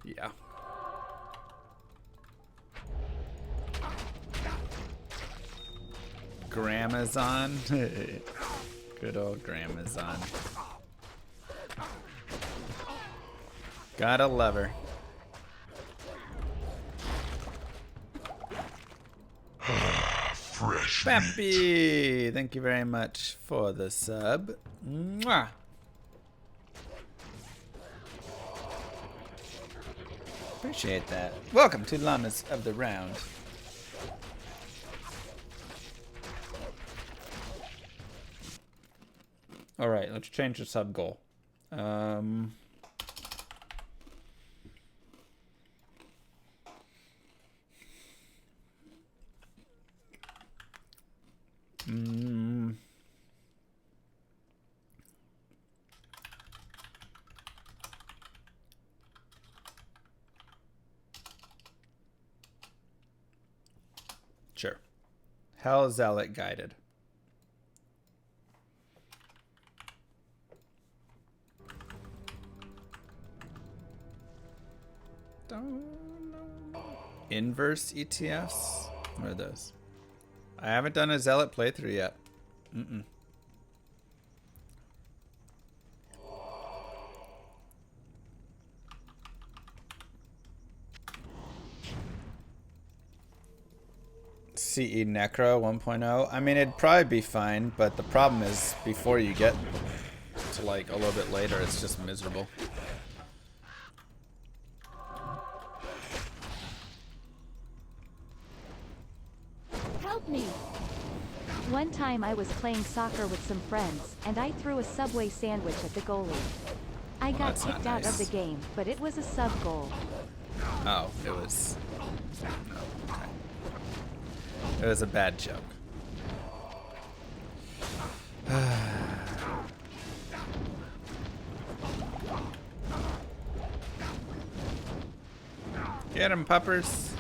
Speaker 1: Yeah. Gramazon. Good old Gramazon. Gotta love her.
Speaker 3: Fresh meat.
Speaker 1: Peppy, thank you very much for the sub. Mwah. Appreciate that. Welcome to Llamas of the Round. All right, let's change the sub goal. Sure. Hell Zealot guided. Inverse ETFs? What are those? I haven't done a Zealot playthrough yet. CE Necro 1.0. I mean, it'd probably be fine, but the problem is before you get to like a little bit later, it's just miserable.
Speaker 2: Help me! One time I was playing soccer with some friends, and I threw a Subway sandwich at the goalie. I got
Speaker 1: that's not
Speaker 2: kicked out of
Speaker 1: nice.
Speaker 2: the game, but it was a sub goal.
Speaker 1: Oh, it was... No, okay. It was a bad joke. Get him, puppers.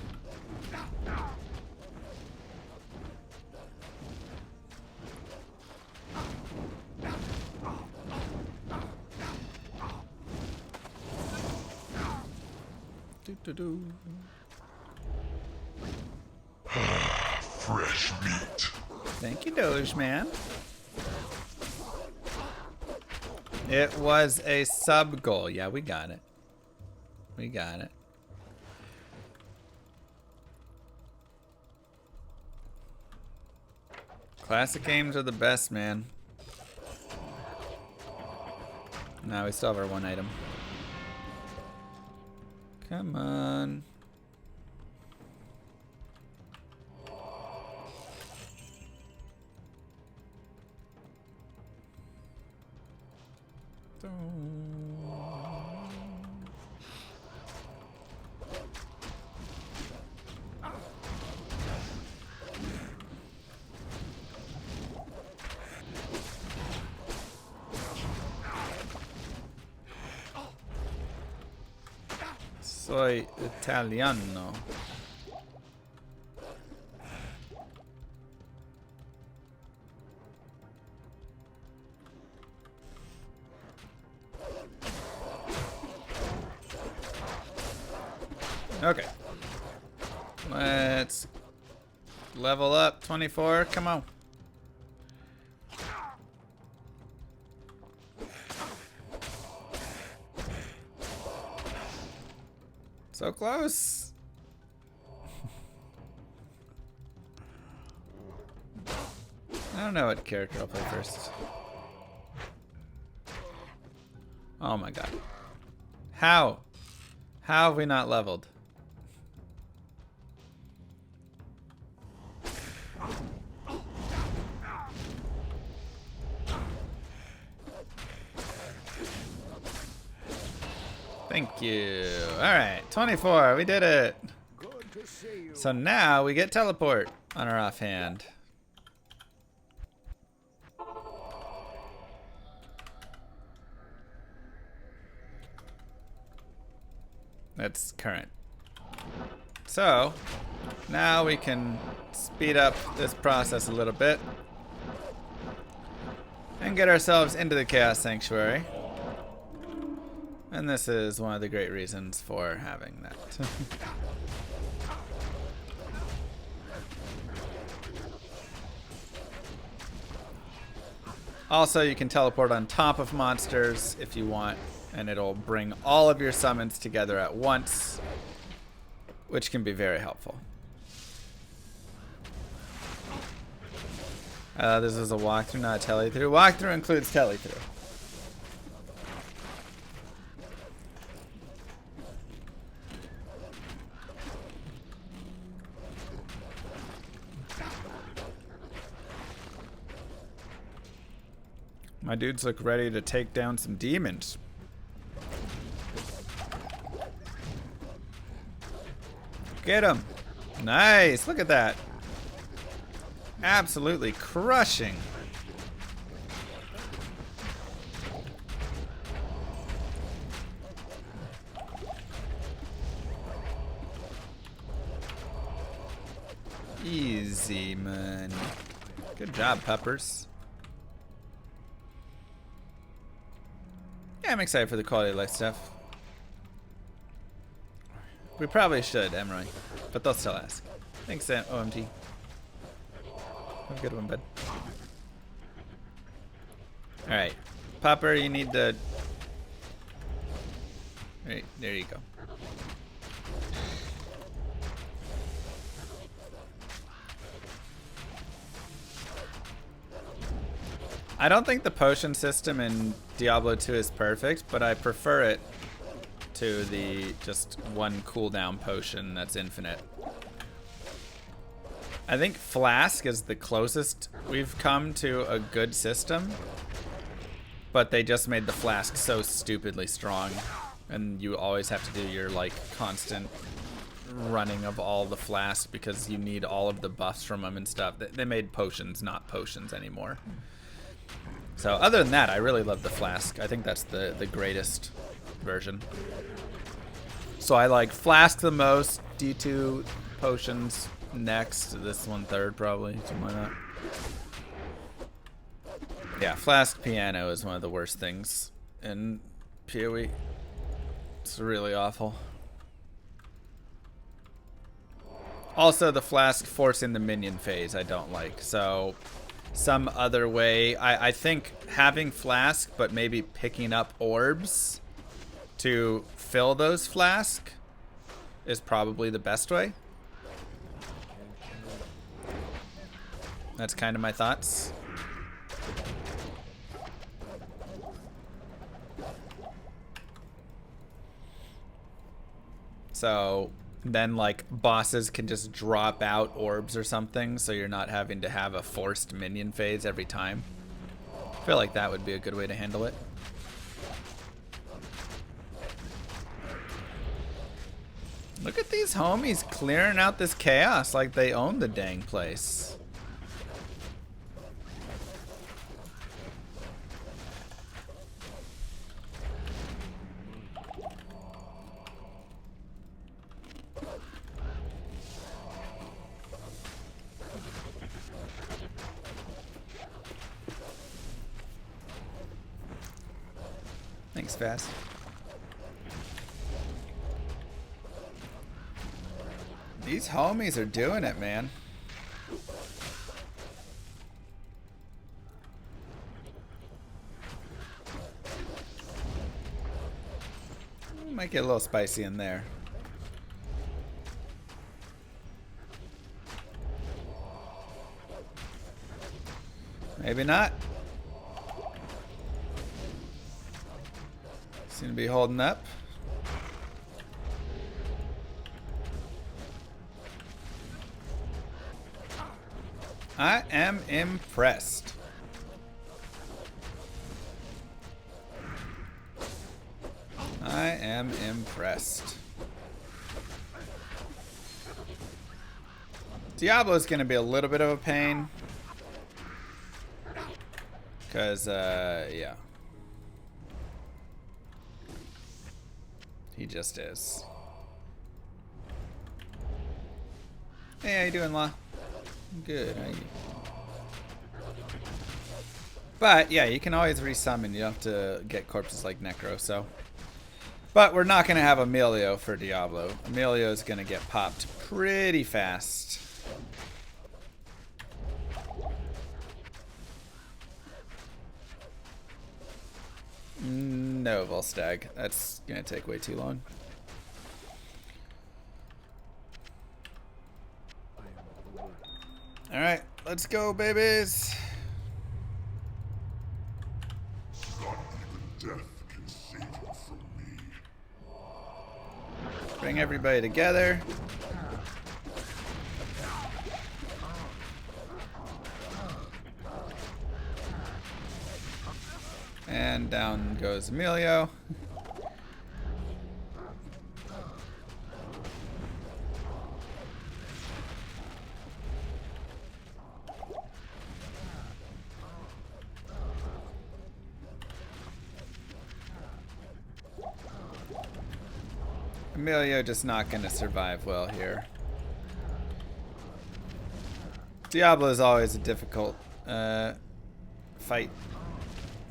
Speaker 1: Do-do-do.
Speaker 3: Fresh meat.
Speaker 1: Thank you, Doge Man. It was a sub goal. Yeah, we got it. We got it. Classic games are the best, man. Now we still have our one item. Come on. Soy italiano. Okay. Let's level up 24. Come on. So close. I don't know what character I'll play first. Oh my god. How? How have we not leveled? Thank you. Alright, 24. We did it. So now we get teleport on our offhand. That's current. So now we can speed up this process a little bit and get ourselves into the Chaos Sanctuary. And this is one of the great reasons for having that. Also, you can teleport on top of monsters if you want, and it'll bring all of your summons together at once, which can be very helpful. This is a walkthrough, not a telly-through. Walkthrough includes telly-through. My dudes look ready to take down some demons. Get him. Nice. Look at that. Absolutely crushing. Easy, man. Good job, Peppers. Yeah, I'm excited for the quality of life stuff. We probably should, Emery, but they'll still ask. Thanks, OMT. Have a good one, bud. Alright. Popper, you need to... Alright, there you go. I don't think the potion system in Diablo 2 is perfect, but I prefer it to the just one cooldown potion that's infinite. I think Flask is the closest we've come to a good system, but they just made the Flask so stupidly strong, and you always have to do your like constant running of all the Flasks because you need all of the buffs from them and stuff. They made potions not potions anymore. So other than that, I really love the Flask. I think that's the greatest version. So I like Flask the most, D2 potions next, this one third probably, something like that. Yeah, Flask Piano is one of the worst things in PoE. It's really awful. Also, the Flask forcing the minion phase I don't like, so some other way. I think having Flask, but maybe picking up orbs to fill those Flask is probably the best way. That's kind of my thoughts. So then like bosses can just drop out orbs or something, so you're not having to have a forced minion phase every time. I feel like that would be a good way to handle it. Look at these homies clearing out this chaos like they own the dang place. Thanks, Fast. These homies are doing it, man. Might get a little spicy in there. Maybe not. Seem to be holding up. I am impressed. I am impressed. Diablo is going to be a little bit of a pain. Because, yeah. He just is. Hey, how you doing, La? Good, how you? But, yeah, you can always resummon. You don't have to get corpses like Necro, so. But we're not going to have Emilio for Diablo. Emilio is going to get popped pretty fast. No, Volstagg. That's going to take way too long. Alright, let's go, babies.
Speaker 3: Not even death can save you from me.
Speaker 1: Bring everybody together. And down goes Emilio. Emilio just not going to survive well here. Diablo is always a difficult fight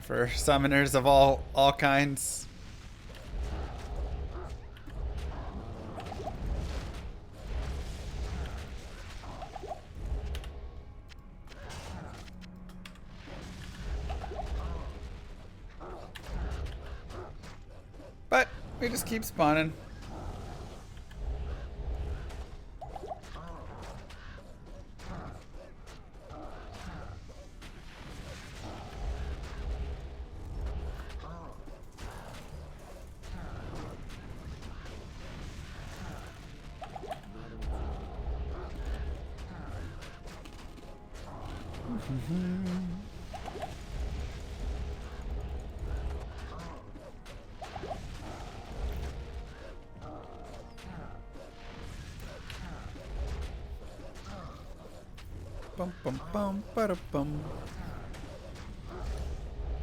Speaker 1: for summoners of all kinds. But we just keep spawning. Bum, bum, bum, bada, bum.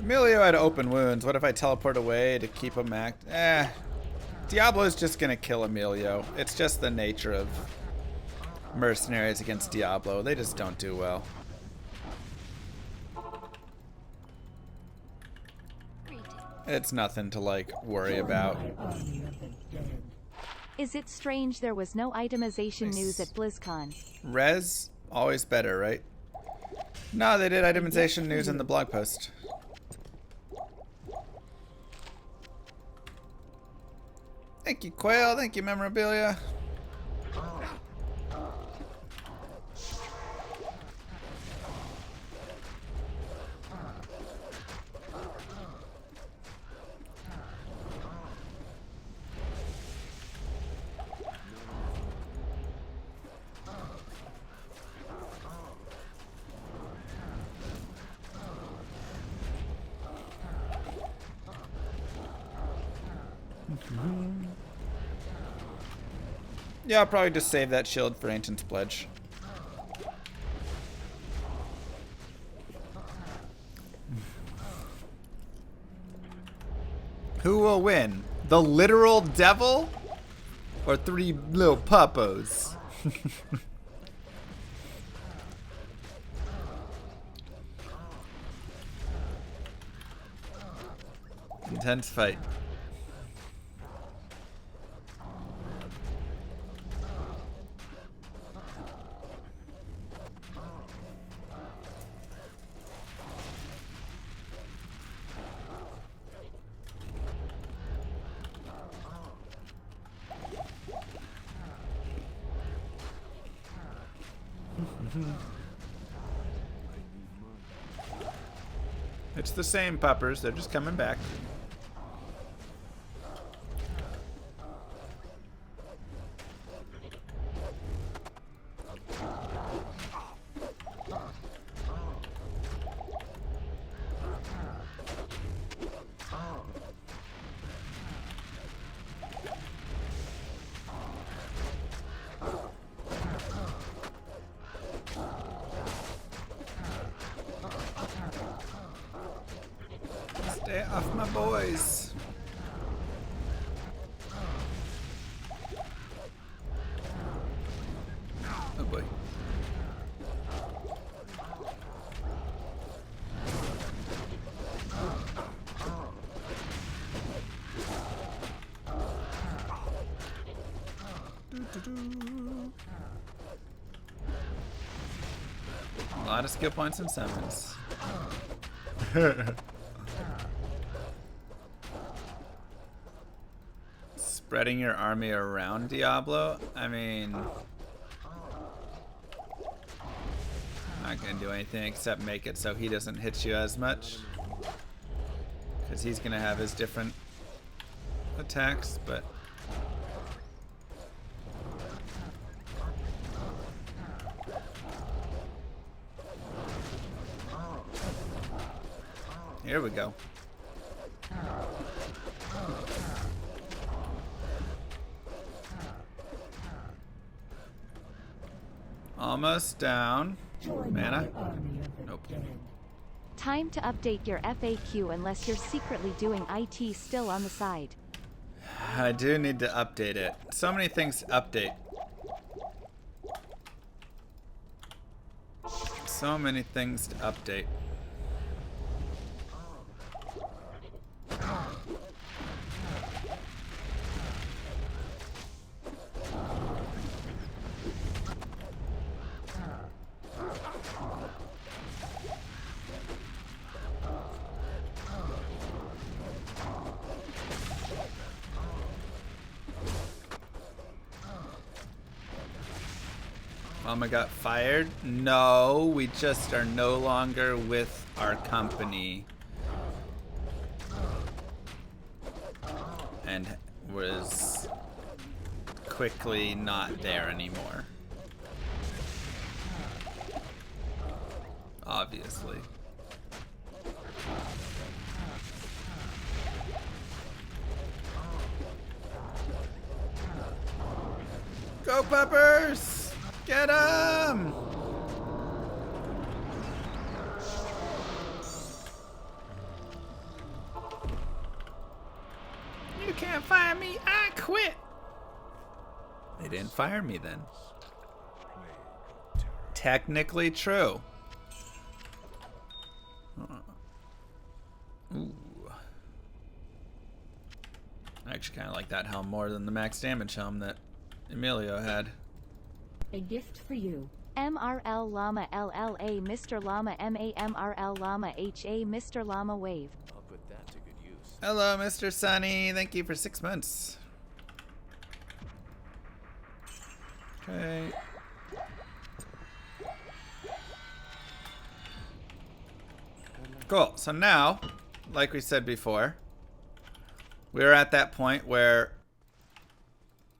Speaker 1: Emilio had open wounds. What if I teleport away to keep him act? Diablo's just gonna kill Emilio. It's just the nature of mercenaries against Diablo. They just don't do well. It's nothing to, like, worry about.
Speaker 2: Is it strange there was no itemization news at BlizzCon?
Speaker 1: Res, always better, right? No, they did itemization news in the blog post. Thank you, Quail. Thank you, Memorabilia. Yeah, I'll probably just save that shield for Ancient's Pledge. Who will win? The literal devil? Or three little puppos? Intense fight. It's the same puppers. They're just coming back. Stay off my boys. Oh boy. A lot of skill points and summons. Spreading your army around Diablo? I mean, not gonna do anything except make it so he doesn't hit you as much. Because he's gonna have his different attacks, but here we go. Almost down. Mana? Nope.
Speaker 2: Time to update your FAQ unless you're secretly doing IT still on the side.
Speaker 1: I do need to update it. So many things to update. So many things to update. Mama got fired? No, we just are no longer with our company. And was quickly not there anymore. Obviously. Go Peppers! Get him! You can't fire me, I quit! They didn't fire me then. Technically true. Ooh. I actually kind of like that helm more than the max damage helm that Emilio had.
Speaker 4: A gift for you.
Speaker 2: MRL Llama LLA Mr. Llama MAMRL Llama HA Mr. Llama Wave.
Speaker 7: I'll put that to good use.
Speaker 1: Hello, Mr. Sunny. Thank you for 6 months. Okay. Cool. So now, like we said before, we're at that point where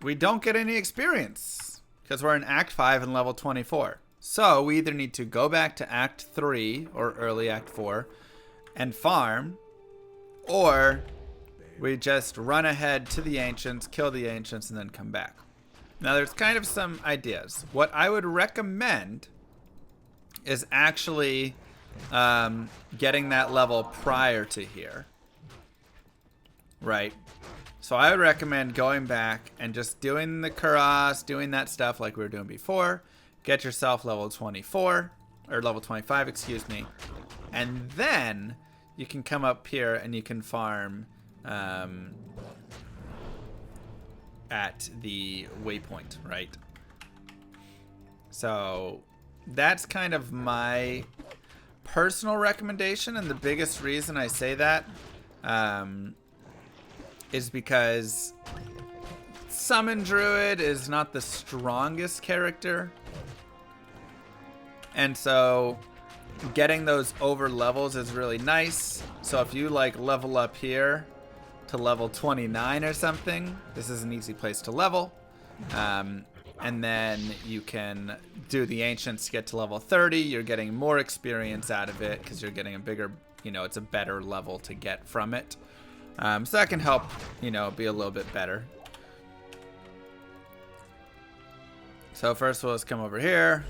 Speaker 1: we don't get any experience. Because we're in Act 5 and level 24. So we either need to go back to Act 3 or early Act 4 and farm, or we just run ahead to the Ancients, kill the Ancients, and then come back. Now there's kind of some ideas. What I would recommend is actually getting that level prior to here. Right? So I would recommend going back and just doing the Kuras, doing that stuff like we were doing before. Get yourself level 24, or level 25, excuse me. And then you can come up here and you can farm at the waypoint, right? So that's kind of my personal recommendation, and the biggest reason I say that is because Summon Druid is not the strongest character. And so getting those over levels is really nice. So if you like level up here to level 29 or something, this is an easy place to level. And then you can do the ancients to get to level 30. You're getting more experience out of it because you're getting a bigger, it's a better level to get from it. So that can help, be a little bit better. So first we'll just come over here.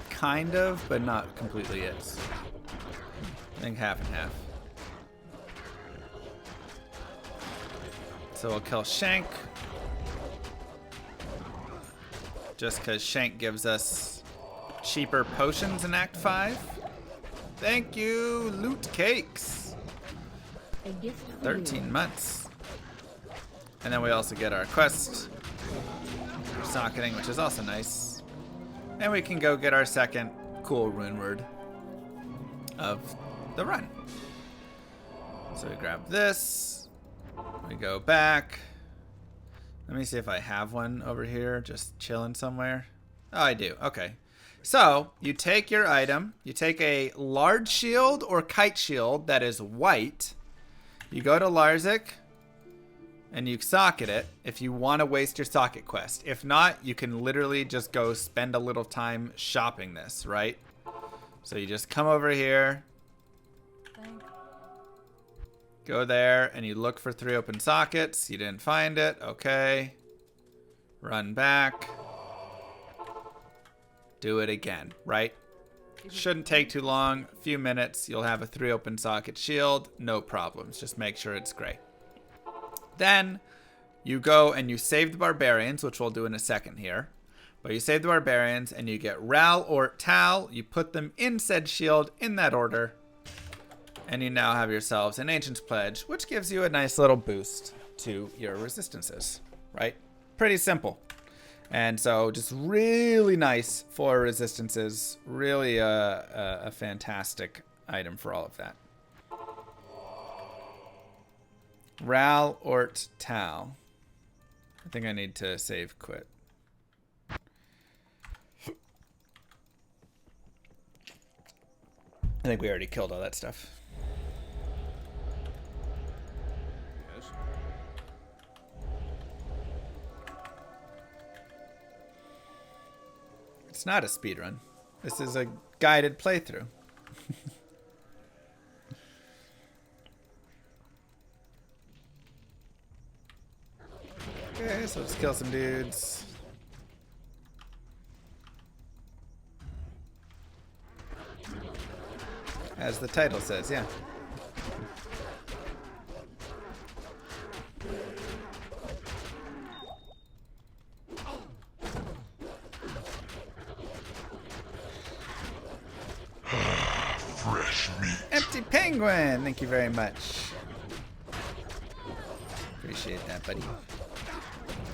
Speaker 1: Kind of, but not completely is. I think half and half. So we'll kill Shank. Just because Shank gives us cheaper potions in Act 5. Thank you, Loot Cakes. 13 months. And then we also get our quest for socketing, which is also nice. And we can go get our second cool rune word of the run. So we grab this. We go back. Let me see if I have one over here just chilling somewhere. Oh, I do. Okay. So you take your item. You take a large shield or kite shield that is white. You go to Larzik and you socket it if you want to waste your socket quest. If not, you can literally just go spend a little time shopping this, right? So you just come over here. Go there and you look for 3 open sockets. You didn't find it. Okay. Run back. Do it again, right? Shouldn't take too long. A few minutes. You'll have a 3 open socket shield. No problems. Just make sure it's gray. Then you go and you save the barbarians, which we'll do in a second here. But you save the barbarians and you get Ral or Tal. You put them in said shield in that order. And you now have yourselves an Ancient's Pledge, which gives you a nice little boost to your resistances, right? Pretty simple. And so just really nice for resistances. Really a fantastic item for all of that. Ral, Ort, Tal. I think I need to save quit. I think we already killed all that stuff. It's not a speedrun. This is a guided playthrough. Okay, so let's kill some dudes. As the title says, yeah.
Speaker 3: Fresh meat.
Speaker 1: Empty Penguin, thank you very much. Appreciate that, buddy.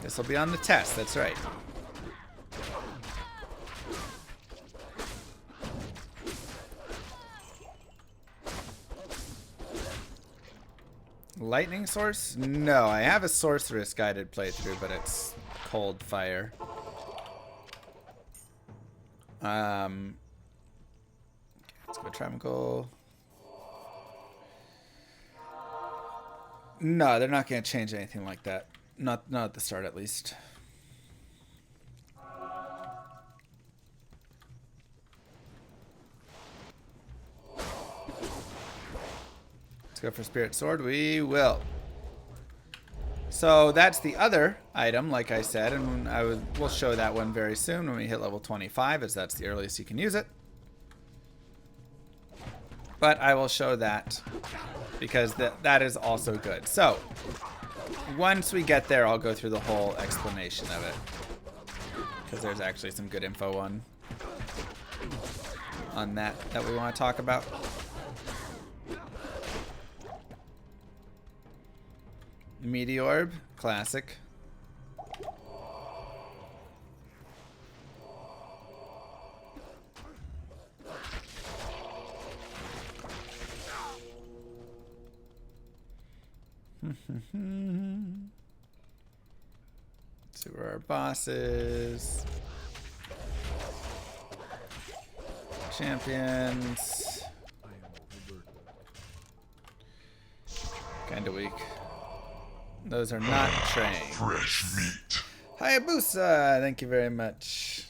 Speaker 1: This will be on the test, that's right. Lightning source? No, I have a sorceress guided playthrough, but it's cold fire. Let's go Tramical. No, they're not going to change anything like that. Not at the start, at least. Let's go for Spirit Sword. We will. So that's the other item, like I said, and we'll show that one very soon when we hit level 25, as that's the earliest you can use it. But I will show that because that is also good. So once we get there, I'll go through the whole explanation of it, because there's actually some good info on that we want to talk about. Meteorb, classic. See where our boss is. Champions. Kinda weak. Those are not trained.
Speaker 3: Fresh meat.
Speaker 1: Hayabusa, thank you very much.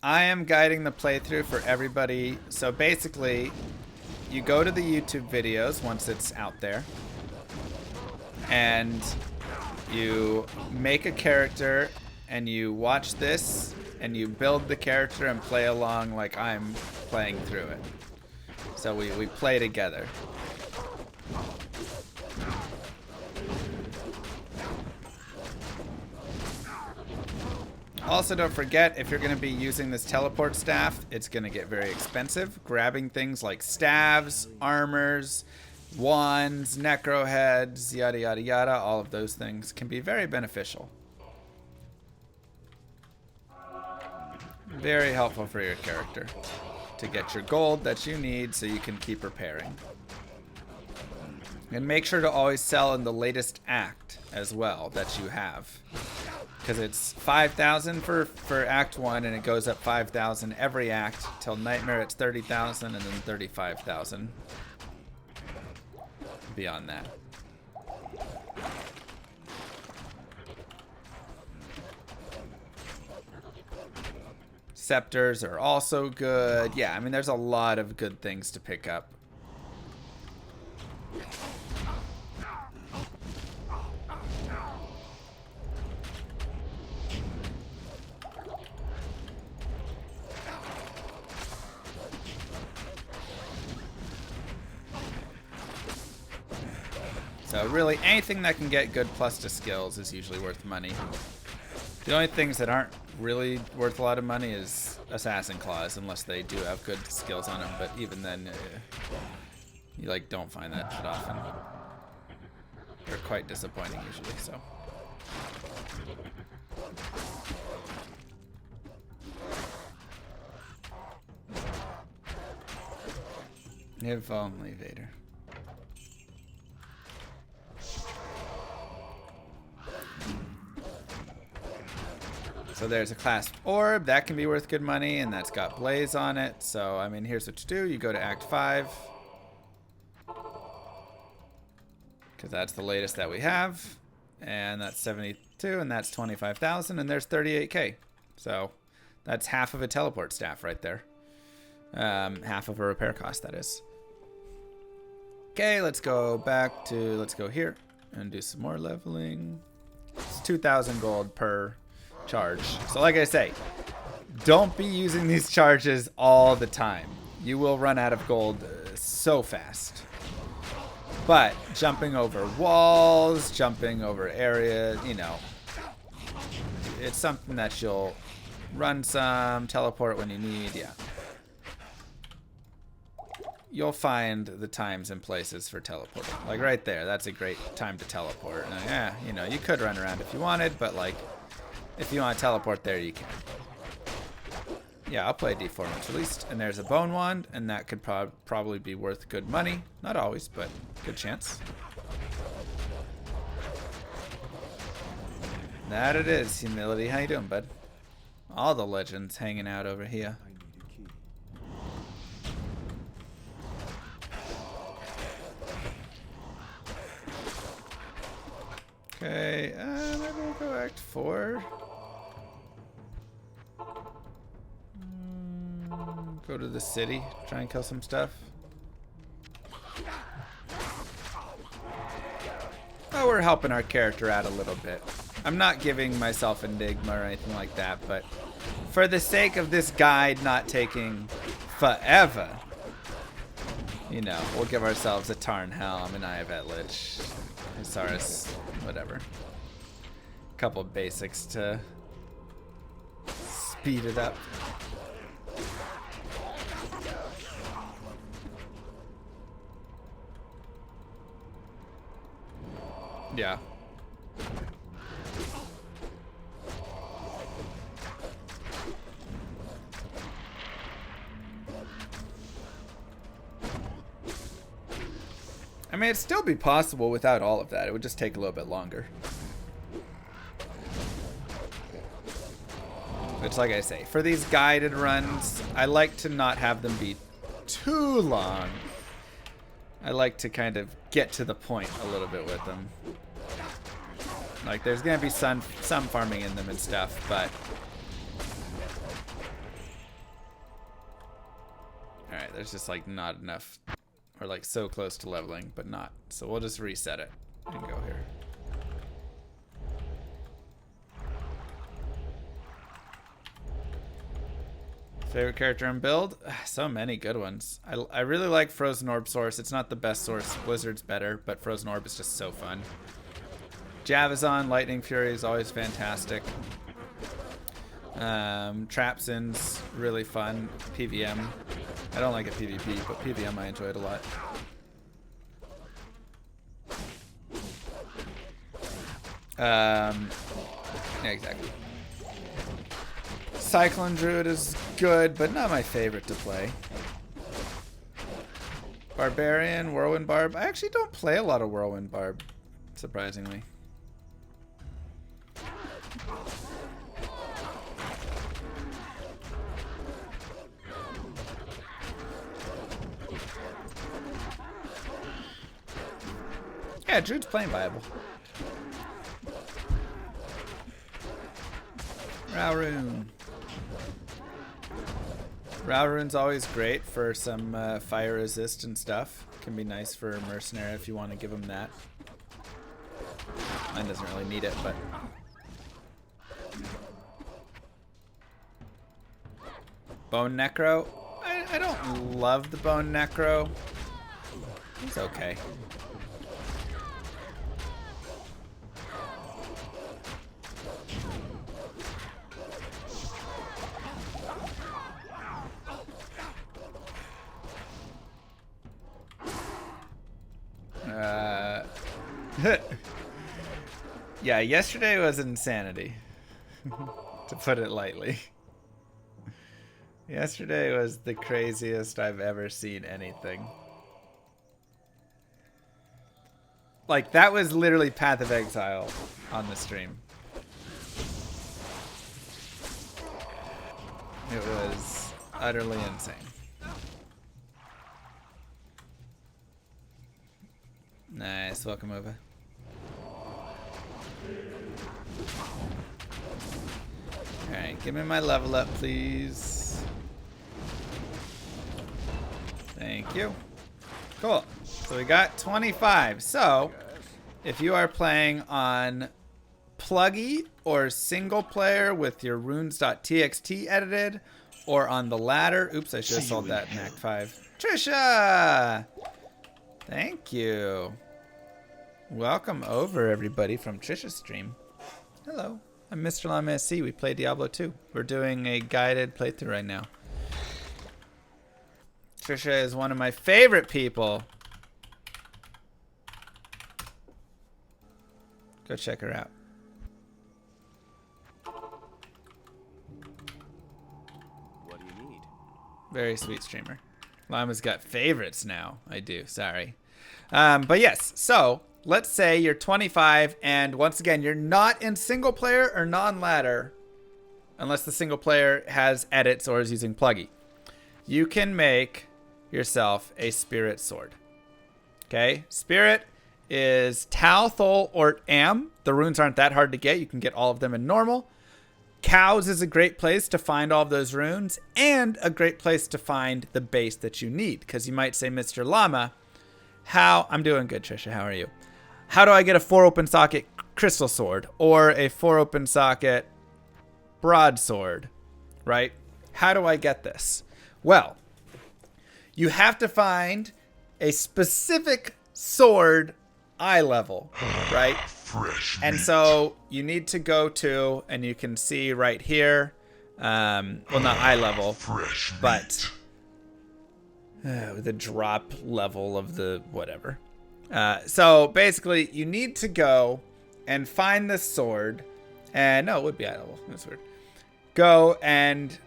Speaker 1: I am guiding the playthrough for everybody. So basically, you go to the YouTube videos once it's out there, and you make a character, and you watch this, and you build the character and play along like I'm playing through it. So we play together. Also, don't forget, if you're going to be using this teleport staff, it's going to get very expensive. Grabbing things like staves, armors, wands, necro heads, yada yada yada, all of those things can be very beneficial. Very helpful for your character to get your gold that you need so you can keep repairing. And make sure to always sell in the latest act as well that you have. Because it's 5,000 for Act 1, and it goes up 5,000 every act. Till Nightmare, it's 30,000, and then 35,000 beyond that. Scepters are also good. Yeah, I mean, there's a lot of good things to pick up. So really, anything that can get good plus to skills is usually worth money. The only things that aren't really worth a lot of money is Assassin Claws, unless they do have good skills on them. But even then, you like don't find that often. They're quite disappointing usually. So. If only, Vader. So there's a clasped orb. That can be worth good money, and that's got blaze on it. So, I mean, here's what you do. You go to Act 5. Because that's the latest that we have. And that's 72, and that's 25,000, and there's 38k. So that's half of a teleport staff right there. Half of a repair cost, that is. Okay, let's go back to, let's go here and do some more leveling. It's 2,000 gold per charge. So like I say, don't be using these charges all the time. You will run out of gold so fast. But jumping over walls, jumping over areas, you know, it's something that you'll run some, teleport when you need, yeah. You'll find the times and places for teleporting. Like right there, that's a great time to teleport. And, yeah, you know, you could run around if you wanted, but like, if you want to teleport there, you can. Yeah, I'll play D4 once released. And there's a bone wand, and that could probably be worth good money. Not always, but good chance. That it is, humility. How you doing, bud? All the legends hanging out over here. Okay, maybe we'll go Act 4. Go to the city, try and kill some stuff. Oh, we're helping our character out a little bit. I'm not giving myself Enigma or anything like that, but for the sake of this guide not taking forever, you know, we'll give ourselves a Tarn Helm, an Eye of Etlich, Hisaris, whatever. A couple of basics to speed it up. Yeah. I mean, it'd still be possible without all of that. It would just take a little bit longer. Which, like I say, for these guided runs, I like to not have them be too long. I like to kind of get to the point a little bit with them. Like, there's going to be some farming in them and stuff, but... Alright, there's just, like, not enough. Or, like, so close to leveling, but not. So we'll just reset it and go here. Favorite character and build? So many good ones. I really like Frozen Orb Source. It's not the best source. Blizzard's better, but Frozen Orb is just so fun. Javazon, Lightning Fury is always fantastic. Trapsin's really fun. PVM. I don't like a PvP, but PVM I enjoyed a lot. Yeah, exactly. Cyclone Druid is good, but not my favorite to play. Barbarian, Whirlwind Barb. I actually don't play a lot of Whirlwind Barb, surprisingly. Yeah, Druid's playing viable. Rowrune. Rowrune's always great for some fire resist and stuff. Can be nice for Mercenary if you want to give him that. Mine doesn't really need it, but... Bone Necro? I don't love the Bone Necro. It's okay. Yeah, yesterday was insanity, to put it lightly. Yesterday was the craziest I've ever seen anything. Like, that was literally Path of Exile on the stream. It was utterly insane. Nice, welcome over. Alright, give me my level up, please. Thank you. Cool. So we got 25. So, if you are playing on pluggy or single player with your runes.txt edited, or on the ladder. Oops, I should have sold that in Act 5. Trisha! Thank you. Welcome over, everybody, from Trisha's stream. Hello. I'm Mr. Llama SC. We play Diablo 2. We're doing a guided playthrough right now. Trisha is one of my favorite people. Go check her out.
Speaker 7: What do you need?
Speaker 1: Very sweet streamer. Llama's got favorites now. I do. Sorry. But yes, so let's say you're 25 and once again, you're not in single player or non-ladder unless the single player has edits or is using pluggy. You can make yourself a spirit sword. Okay? Spirit is Tau, Thol, or Am. The runes aren't that hard to get. You can get all of them in normal. Cows is a great place to find all of those runes and a great place to find the base that you need. Because you might say, Mr. Llama, I'm doing good, Trisha. How are you? How do I get a 4 open socket crystal sword or a 4 open socket broadsword, right? How do I get this? Well, you have to find a specific sword eye level, right?
Speaker 3: Fresh
Speaker 1: And
Speaker 3: meat.
Speaker 1: so you need to go to, and you can see right here, well, not eye level,
Speaker 3: Fresh
Speaker 1: but the drop level of the whatever. So basically, you need to go and find this sword, and no, it would be eye level. That's weird. Go and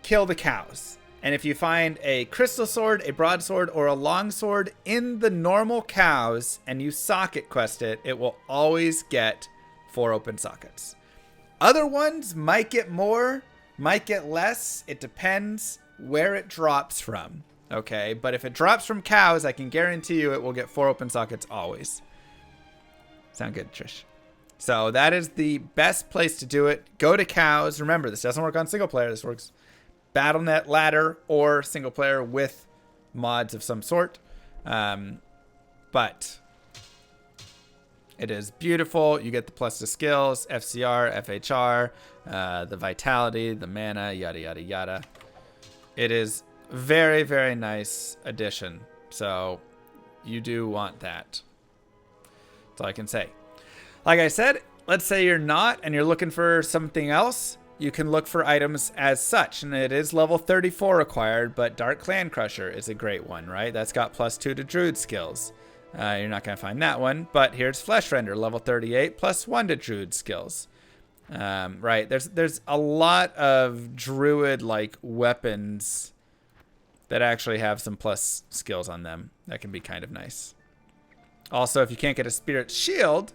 Speaker 1: kill the cows, And if you find a crystal sword, a broadsword, or a longsword in the normal cows and you socket quest it, it will always get 4 open sockets. Other ones might get more, might get less. It depends where it drops from. Okay, but if it drops from cows, I can guarantee you it will get 4 open sockets always. Sound good, Trish? So that is the best place to do it. Go to cows. Remember, this doesn't work on single player. This works BattleNet ladder or single player with mods of some sort. But it is beautiful. You get the plus to skills, FCR, FHR, the vitality, the mana, yada, yada, yada. It is very, very nice addition. So you do want that. That's all I can say. Like I said, let's say you're not and you're looking for something else. You can look for items as such, and it is level 34 required, but Dark Clan Crusher is a great one, right? That's got +2 to Druid skills. You're not going to find that one, but here's Flesh Render, level 38, +1 to Druid skills. Right, there's a lot of Druid-like weapons that actually have some plus skills on them. That can be kind of nice. Also, if you can't get a Spirit Shield,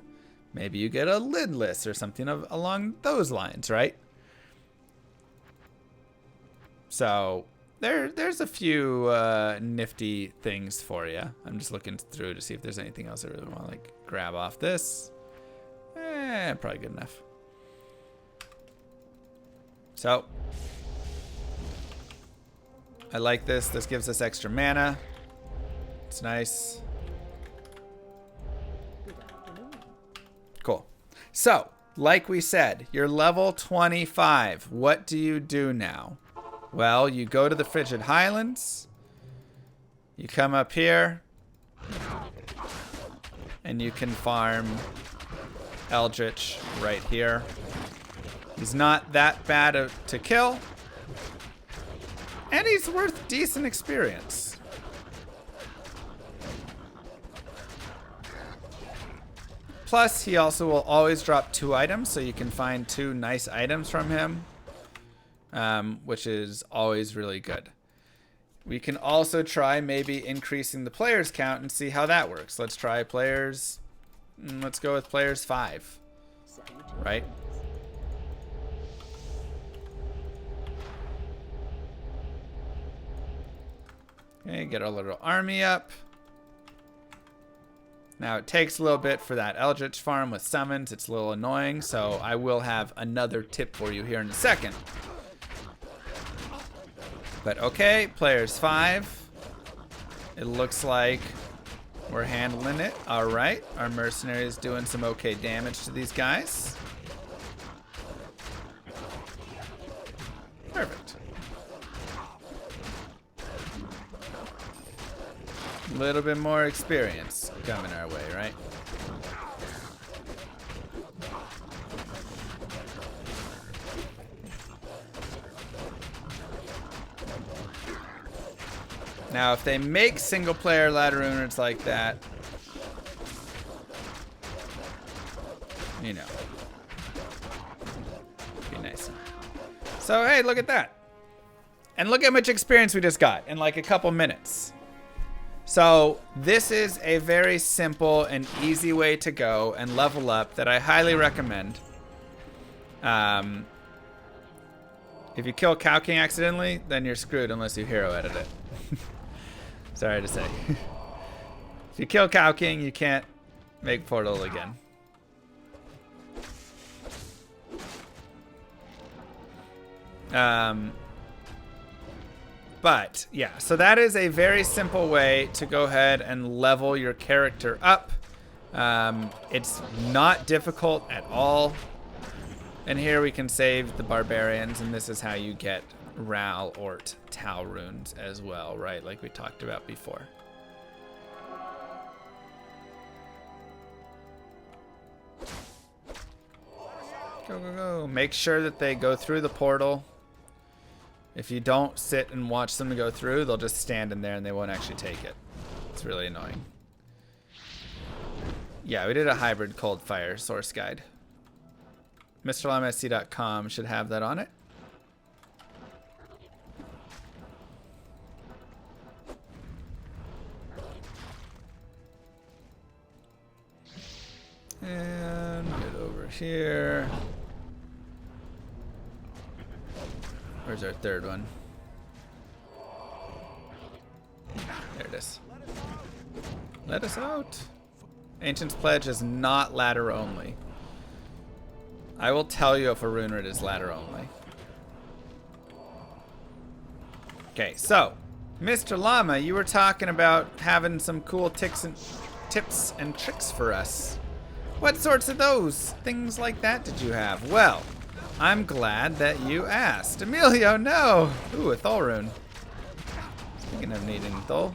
Speaker 1: maybe you get a Lidless or something along those lines, right? So there's a few nifty things for you. I'm just looking through to see if there's anything else I really want to like grab off this. Probably good enough. So I like this. This gives us extra mana. It's nice. Cool. So, like we said, you're level 25. What do you do now? Well, you go to the Frigid Highlands, you come up here, and you can farm Eldritch right here. He's not that bad to kill, and he's worth decent experience. Plus, he also will always drop 2 items, so you can find 2 nice items from him. Which is always really good. We can also try maybe increasing the players count and see how that works. Let's try players. Let's go with players 5. Right? Okay, get our little army up. Now it takes a little bit for that Eldritch farm with summons. It's a little annoying, so I will have another tip for you here in a second. But okay, players 5. It looks like we're handling it. All right, our Mercenary is doing some okay damage to these guys. Perfect. A little bit more experience coming our way, right? Now, if they make single-player ladder runes like that, you know, be nice. So, hey, look at that. And look how much experience we just got in like a couple minutes. So, this is a very simple and easy way to go and level up that I highly recommend. If you kill Cow King accidentally, then you're screwed unless you hero edit it. Sorry to say. If you kill Cow King, you can't make Portal again. But yeah, so that is a very simple way to go ahead and level your character up. It's not difficult at all. And here we can save the barbarians, and this is how you get Ral or Tau runes as well, right? Like we talked about before. Go, go, go. Make sure that they go through the portal. If you don't sit and watch them go through, they'll just stand in there and they won't actually take it. It's really annoying. Yeah, we did a hybrid cold fire source guide. MrLMSC.com should have that on it. here. Where's our third one? There it is. Let us out. Ancient's Pledge is not ladder only. I will tell you if a rune writ is ladder only. Okay, so Mr. Llama, you were talking about having some cool tips and tricks for us. What sorts of those things like that did you have? Well, I'm glad that you asked. Emilio, no! Ooh, a Thol rune. Speaking of needing Thol.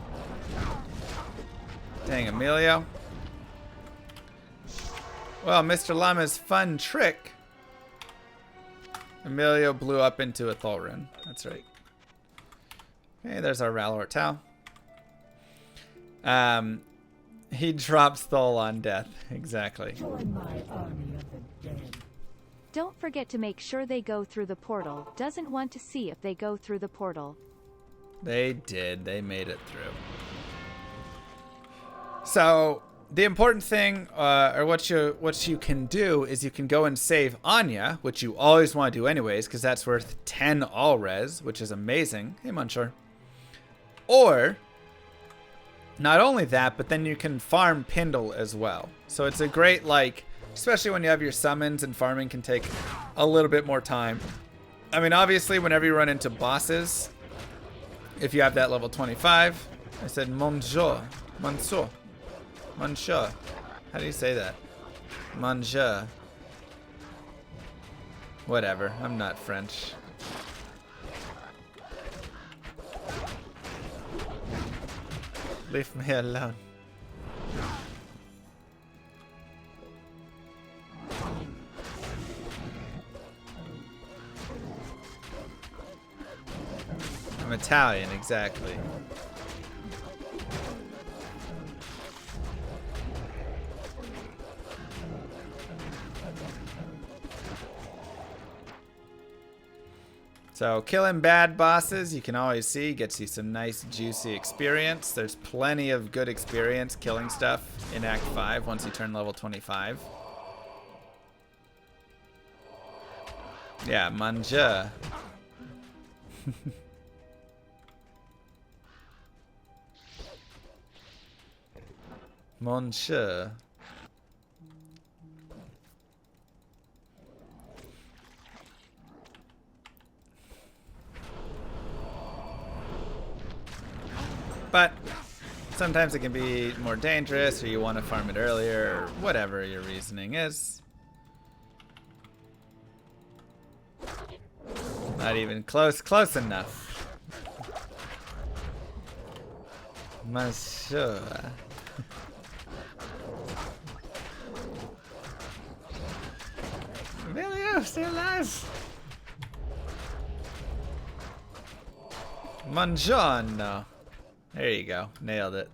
Speaker 1: Dang, Emilio. Well, Mr. Llama's fun trick. Emilio blew up into a Thol rune. That's right. Okay, there's our Ralor Tau. He drops Thol on death. Exactly.
Speaker 4: Join my army of the dead.
Speaker 2: Don't forget to make sure they go through the portal. Doesn't want to see if they go through the portal.
Speaker 1: They did. They made it through. So the important thing, or what you can do, is you can go and save Anya, which you always want to do anyways, because that's worth 10 all res, which is amazing. Hey, Muncher. Or not only that, but then you can farm Pindle as well. So it's a great, like, especially when you have your summons and farming can take a little bit more time. I mean, obviously, whenever you run into bosses, if you have that level 25, I said Monsieur. Monsieur. Monsieur. How do you say that? Monsieur. Whatever. I'm not French. Leave me alone. I'm Italian, exactly. So killing bad bosses, you can always see, gets you some nice juicy experience. There's plenty of good experience killing stuff in Act 5 once you turn level 25. Yeah, manja. Monsieur. But sometimes it can be more dangerous, or you want to farm it earlier, or whatever your reasoning is. Not even close enough. Monsieur. Emilio, stay alive. Mangiano. There you go. Nailed it.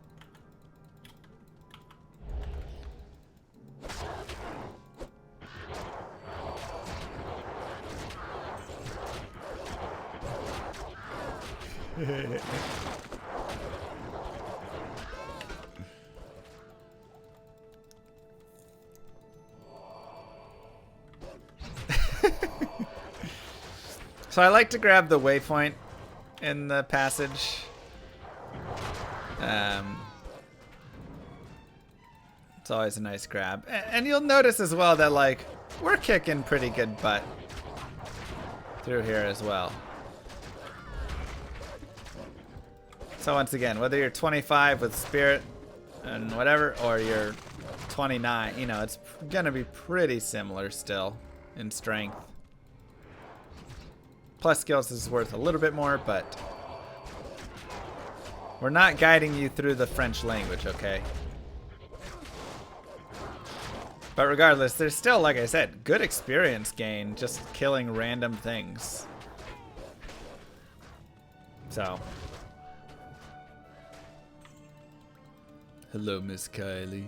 Speaker 1: So I like to grab the waypoint in the passage. It's always a nice grab. And you'll notice as well that, like, we're kicking pretty good butt through here as well. So once again, whether you're 25 with spirit and whatever, or you're 29, you know, it's gonna be pretty similar still in strength. Plus skills is worth a little bit more, but we're not guiding you through the French language, okay? But regardless, there's still, like I said, good experience gain just killing random things. So. Hello, Miss Kylie.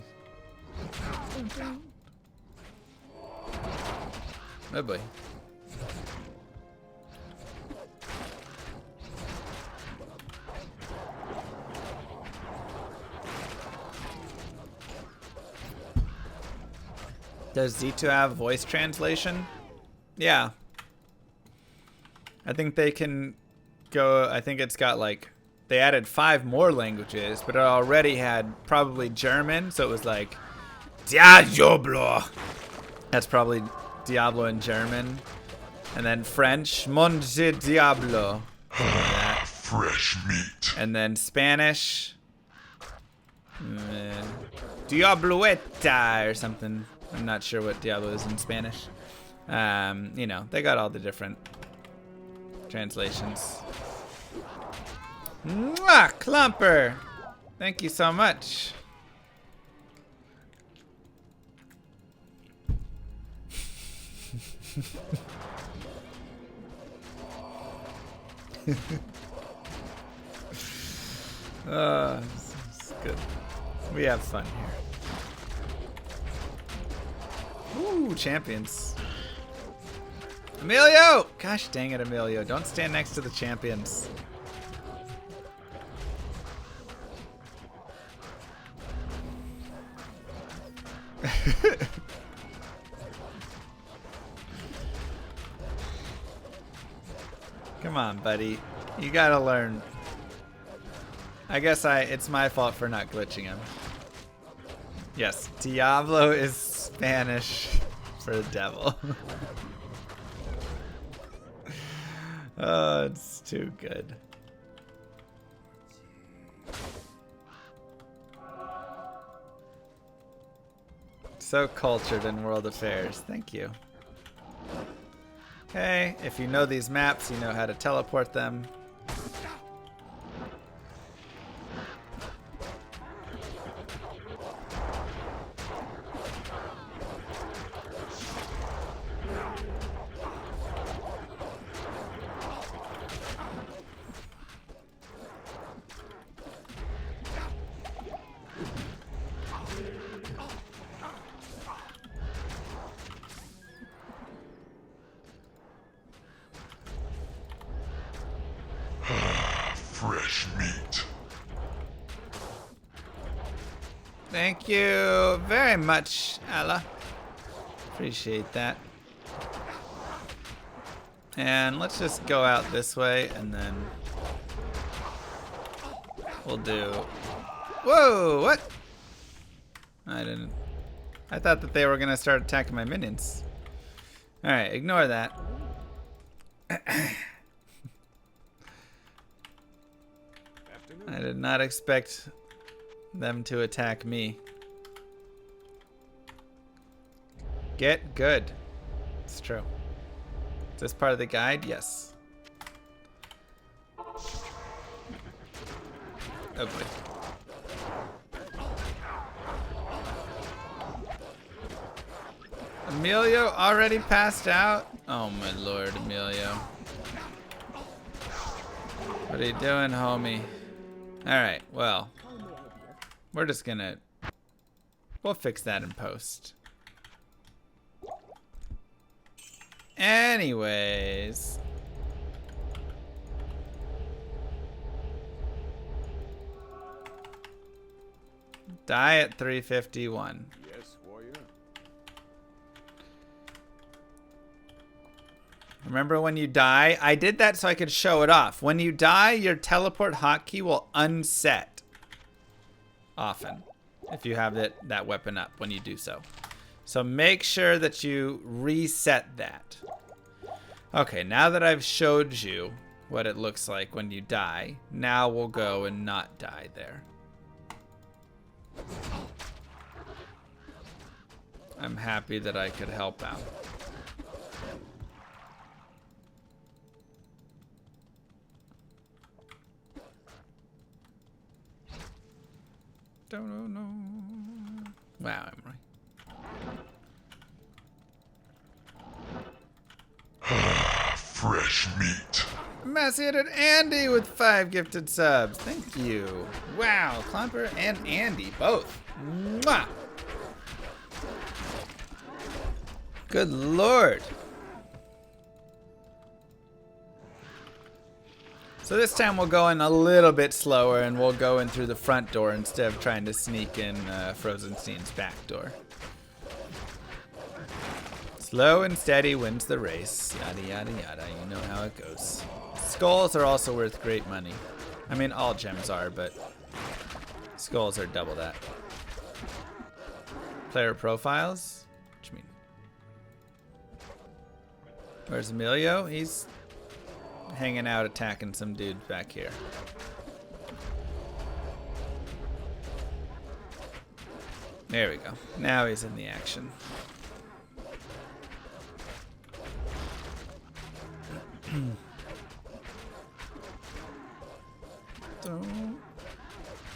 Speaker 1: Oh boy. Does Z2 have voice translation? Yeah. I think they can go, I think it's got like, they added 5 more languages, but it already had probably German, so it was like, Diablo. That's probably Diablo in German. And then French, Mon Dieu Diablo.
Speaker 3: Fresh meat.
Speaker 1: And then Spanish, Diablueta or something. I'm not sure what Diablo is in Spanish. You know, they got all the different translations. Mwah, Clumper! Thank you so much. It's good. We have fun here. Ooh, champions. Emilio! Gosh dang it, Emilio. Don't stand next to the champions. Come on, buddy. You gotta learn. I guess it's my fault for not glitching him. Yes, Diablo is Spanish for the devil. Oh, it's too good. So cultured in world affairs. Thank you. Okay, if you know these maps, you know how to teleport them.
Speaker 3: Fresh meat.
Speaker 1: Thank you very much, Ella. Appreciate that. And let's just go out this way and then we'll do... Whoa, what? I didn't... I thought that they were going to start attacking my minions. Alright, ignore that. I did not expect them to attack me. Get good. It's true. Is this part of the guide? Yes. Oh boy. Emilio already passed out? Oh my lord, Emilio. What are you doing, homie? Alright, well. We're just gonna... We'll fix that in post. Anyways. Die at 351.
Speaker 7: Yes, warrior.
Speaker 1: Remember when you die? I did that so I could show it off. When you die, your teleport hotkey will unset. Often. If you have that weapon up when you do so. So make sure that you reset that. Okay, now that I've showed you what it looks like when you die, now we'll go and not die there. I'm happy that I could help out. Don't know. Wow, I'm right.
Speaker 3: Fresh meat.
Speaker 1: Emaciated Andy with 5 gifted subs. Thank you. Wow, Clumper and Andy both. Mwah. Good lord. So this time we'll go in a little bit slower and we'll go in through the front door instead of trying to sneak in Frozenstein's back door. Slow and steady wins the race. Yada, yada, yada. You know how it goes. Skulls are also worth great money. I mean, all gems are, but skulls are double that. Player profiles? What do you mean? Where's Emilio? He's hanging out attacking some dude back here. There we go. Now he's in the action.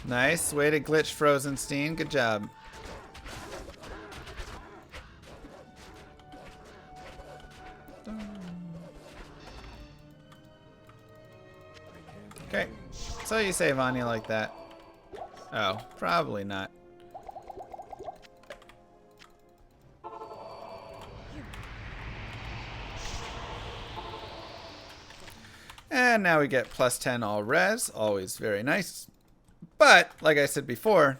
Speaker 1: Nice. Way to glitch Frozenstein. Good job. Okay. So you save Anya like that. Oh, probably not. And now we get plus 10 all res. Always very nice. But, like I said before,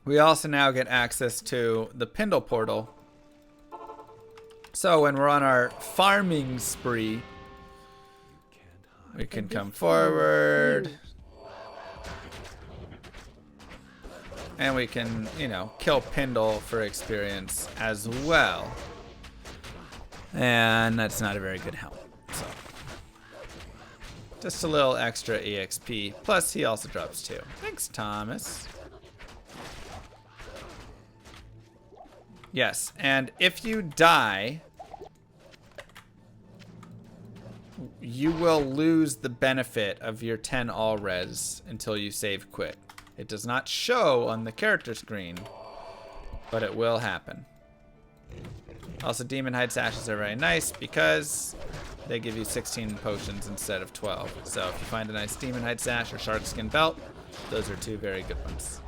Speaker 1: we also now get access to the Pindle portal. So when we're on our farming spree, we can come forward. And we can, you know, kill Pindle for experience as well. And that's not a very good help. So just a little extra EXP. Plus, he also drops 2. Thanks, Thomas. Yes, and if you die, you will lose the benefit of your 10 all res until you save quit. It does not show on the character screen, but it will happen. Also, Demon Hide Sashes are very nice because they give you 16 potions instead of 12. So if you find a nice Demon Hide Sash or Shark Skin Belt, those are 2 very good ones.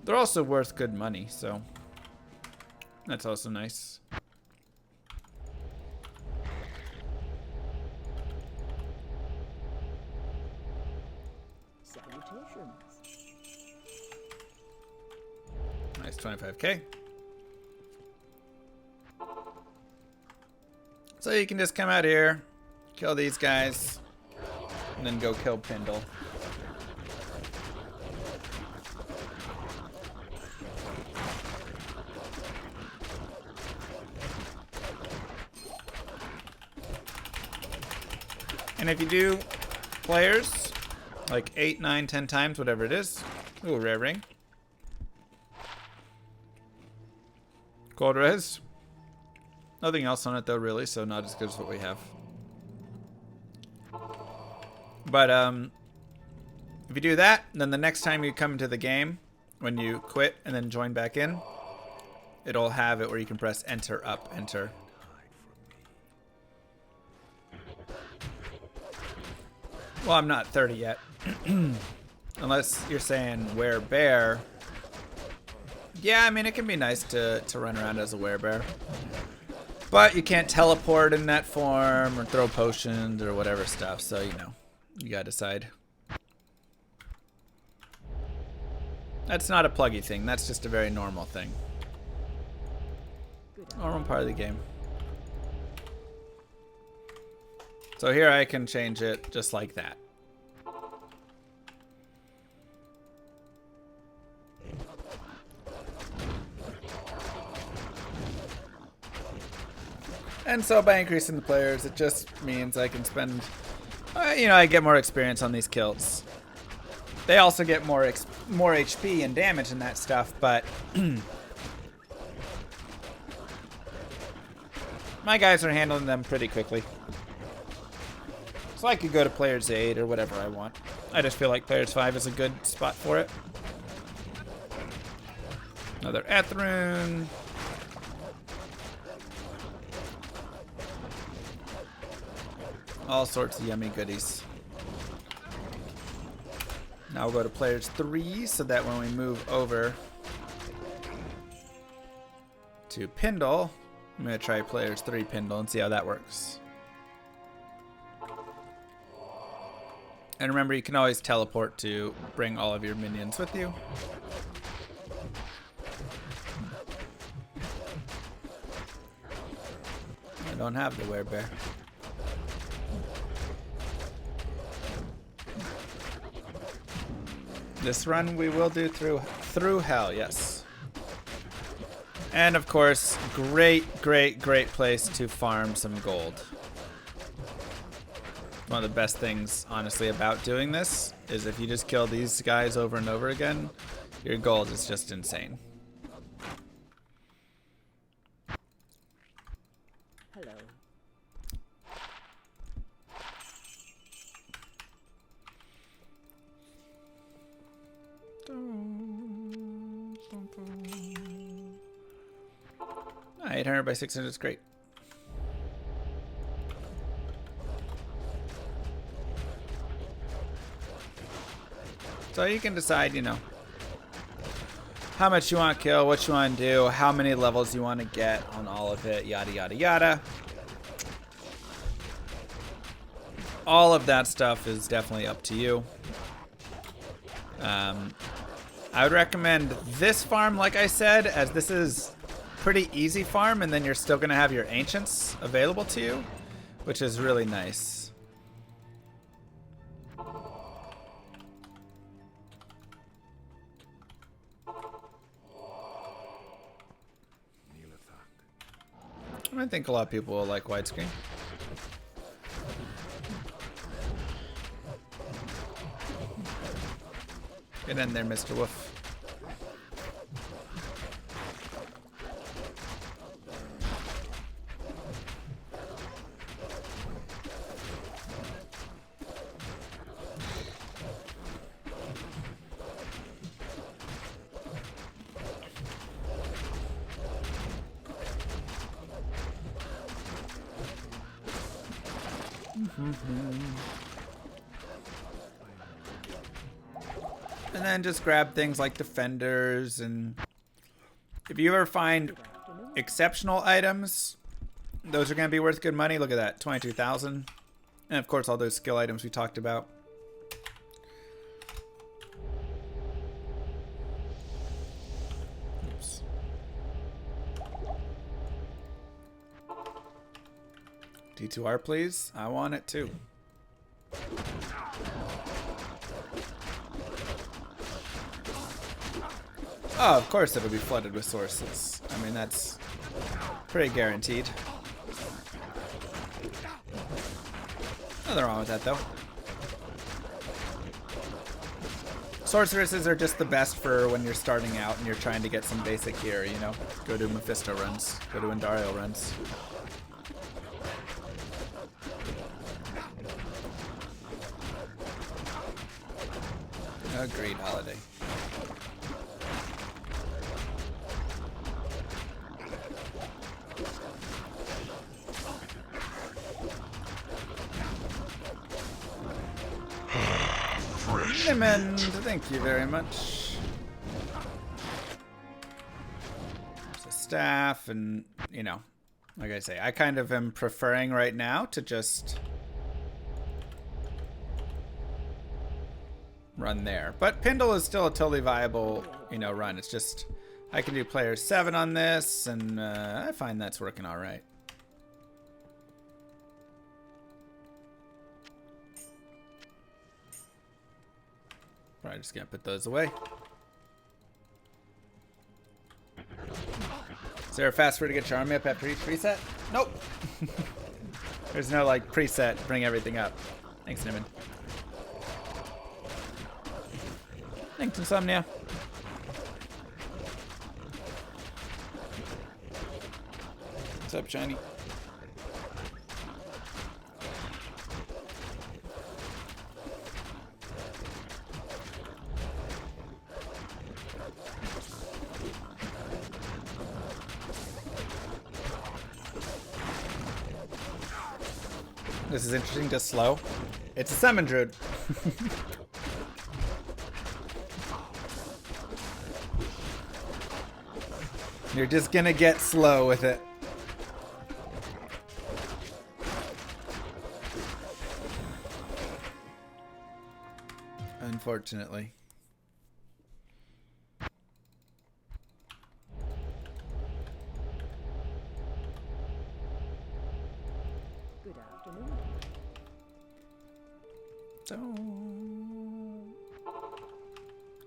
Speaker 1: They're also worth good money, so that's also nice. Nice 25k. So you can just come out here, kill these guys, and then go kill Pindle. And if you do players like 8, 9, 10 times, whatever it is, ooh, rare ring. Gold res. Nothing else on it though, really, so not as good as what we have. But if you do that, then the next time you come into the game, when you quit and then join back in, it'll have it where you can press enter, up, enter. Well, I'm not 30 yet. Unless you're saying werebear. Yeah, I mean, it can be nice to run around as a werebear. But you can't teleport in that form or throw potions or whatever stuff. So, you know, you gotta decide. That's not a pluggy thing. That's just a very normal thing. Normal part of the game. So here I can change it just like that. And so by increasing the players, it just means I can spend, you know, I get more experience on these kills. They also get more HP and damage and that stuff, but my guys are handling them pretty quickly. So I could go to players 8 or whatever I want. I just feel like players 5 is a good spot for it. Another Ethrune. All sorts of yummy goodies. Now we'll go to players 3 so that when we move over to Pindle, I'm going to try players 3 Pindle and see how that works. And remember, you can always teleport to bring all of your minions with you. I don't have the werebear. This run we will do through hell, yes. And of course, great place to farm some gold. One of the best things, honestly, about doing this is if you just kill these guys over and over again, your gold is just insane.
Speaker 4: Hello.
Speaker 1: Ah, 800 by 600 is great. So you can decide, you know, how much you want to kill, what you want to do, how many levels you want to get on all of it, yada, yada, yada. All of that stuff is definitely up to you. I would recommend this farm, like I said, as this is pretty easy farm, and then you're still going to have your ancients available to you, which is really nice. I think a lot of people will like widescreen. Get in there, Mr. Wolf. And then just grab things like defenders, and if you ever find exceptional items, those are going to be worth good money. Look at that, 22,000. And of course all those skill items we talked about. Oops. D2R please, I want it too. Oh, of course it'll be flooded with sources. I mean, that's pretty guaranteed. Nothing wrong with that, though. Sorceresses are just the best for when you're starting out and you're trying to get some basic gear, you know? Go do Mephisto runs. Go do Indario runs. Agreed, Holiday. Lemon, thank you very much. There's a staff, and you know, like I say, I kind of am preferring right now to just run there. But Pindle is still a totally viable, you know, run. It's just I can do player 7 on this, and I find that's working all right. Probably just gonna put those away. Is there a fast way to get your army up after each preset? Nope. There's no like preset, bring everything up. Thanks, Nimmin. Thanks, Insomnia. What's up, Shiny? This is interesting, just slow. It's a summon druid. You're just gonna get slow with it. Unfortunately.
Speaker 4: Good afternoon.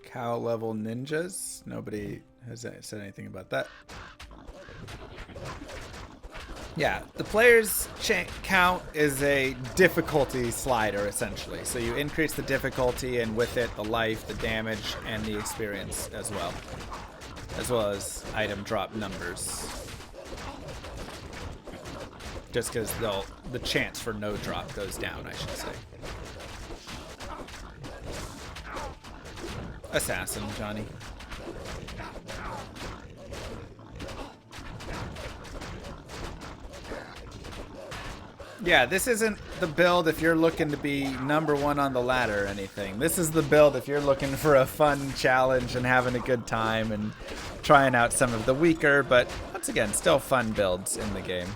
Speaker 1: Cow level ninjas. Nobody has said anything about that. Yeah, the player's count is a difficulty slider, essentially. So you increase the difficulty, and with it, the life, the damage, and the experience as well as item drop numbers. Just because the chance for no drop goes down, I should say. Assassin, Johnny. Yeah, this isn't the build if you're looking to be #1 on the ladder or anything. This is the build if you're looking for a fun challenge and having a good time and trying out some of the weaker, but once again, still fun builds in the game.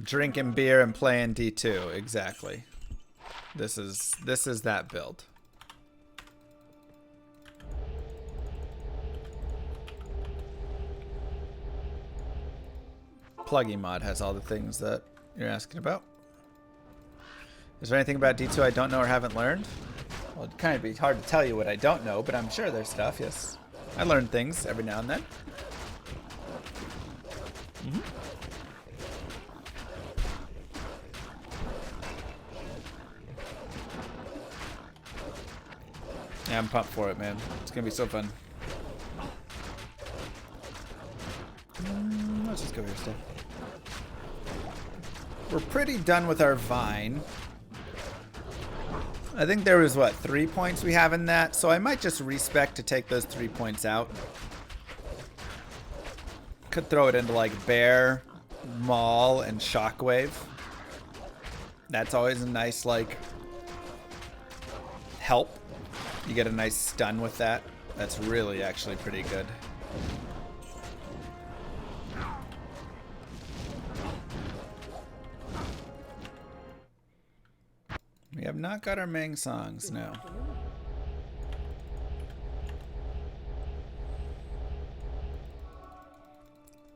Speaker 1: Drinking beer and playing D2, exactly. This is that build. Pluggy mod has all the things that you're asking about. Is there anything about D2 I don't know or haven't learned? Well, it'd kind of be hard to tell you what I don't know, but I'm sure there's stuff, yes. I learn things every now and then. Yeah, I'm pumped for it, man. It's gonna be so fun. Let's just go here still. We're pretty done with our vine. I think there was, what, 3 points we have in that? So I might just respec to take those 3 points out. Could throw it into, like, Bear, Maul, and Shockwave. That's always a nice, like, help. You get a nice stun with that. That's really actually pretty good. We have not got our Mang songs, no.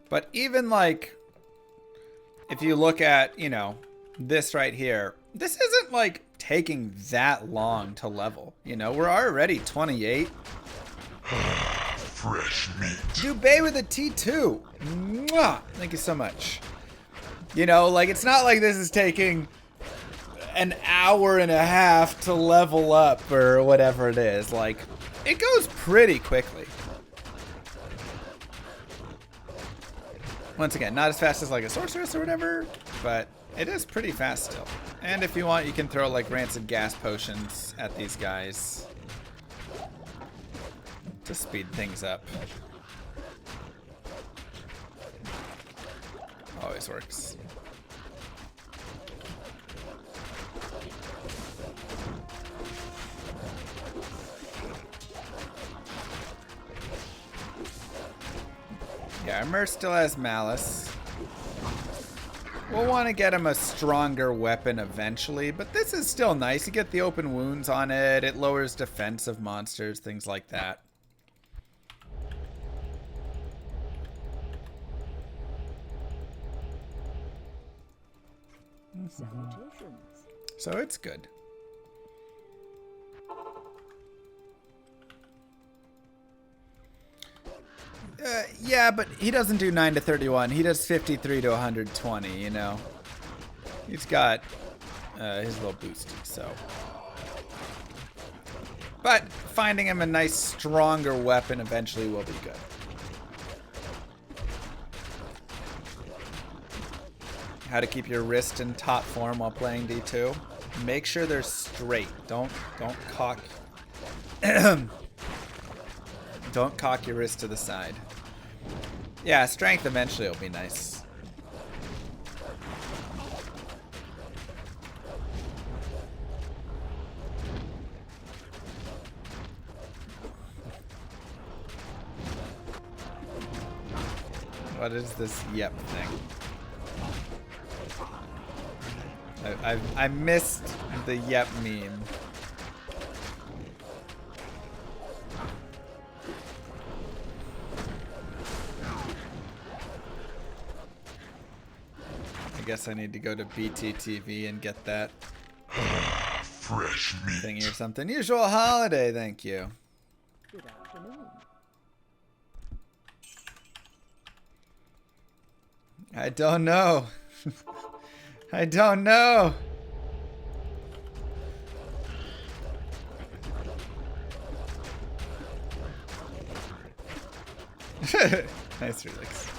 Speaker 1: But even like, if you look at, you know, this right here, this isn't like taking that long to level. You know, we're already 28.
Speaker 3: Fresh meat.
Speaker 1: Dubay with a T2. Mwah! Thank you so much. You know, like, it's not like this is taking an hour and a half to level up or whatever it is. Like, it goes pretty quickly. Once again, not as fast as like a sorceress or whatever, but it is pretty fast still. And if you want, you can throw like rancid gas potions at these guys to speed things up. Always works. Yeah, our Merc still has Malice. We'll want to get him a stronger weapon eventually, but this is still nice. You get the open wounds on it. It lowers defense of monsters, things like that.
Speaker 4: Salutations.
Speaker 1: So it's good. Yeah, but he doesn't do 9 to 31. He does 53 to 120, you know. He's got his little boosty, so. But finding him a nice, stronger weapon eventually will be good. How to keep your wrist in top form while playing D2. Make sure they're straight. Don't cock. Don't cock your wrist to the side. Yeah, strength eventually will be nice. What is this yep thing? I missed the yep meme. I guess I need to go to BTTV and get that
Speaker 3: Fresh meat.
Speaker 1: thingy or something. Usual holiday, thank you.
Speaker 4: Good afternoon.
Speaker 1: I don't know. I don't know. Nice Relix.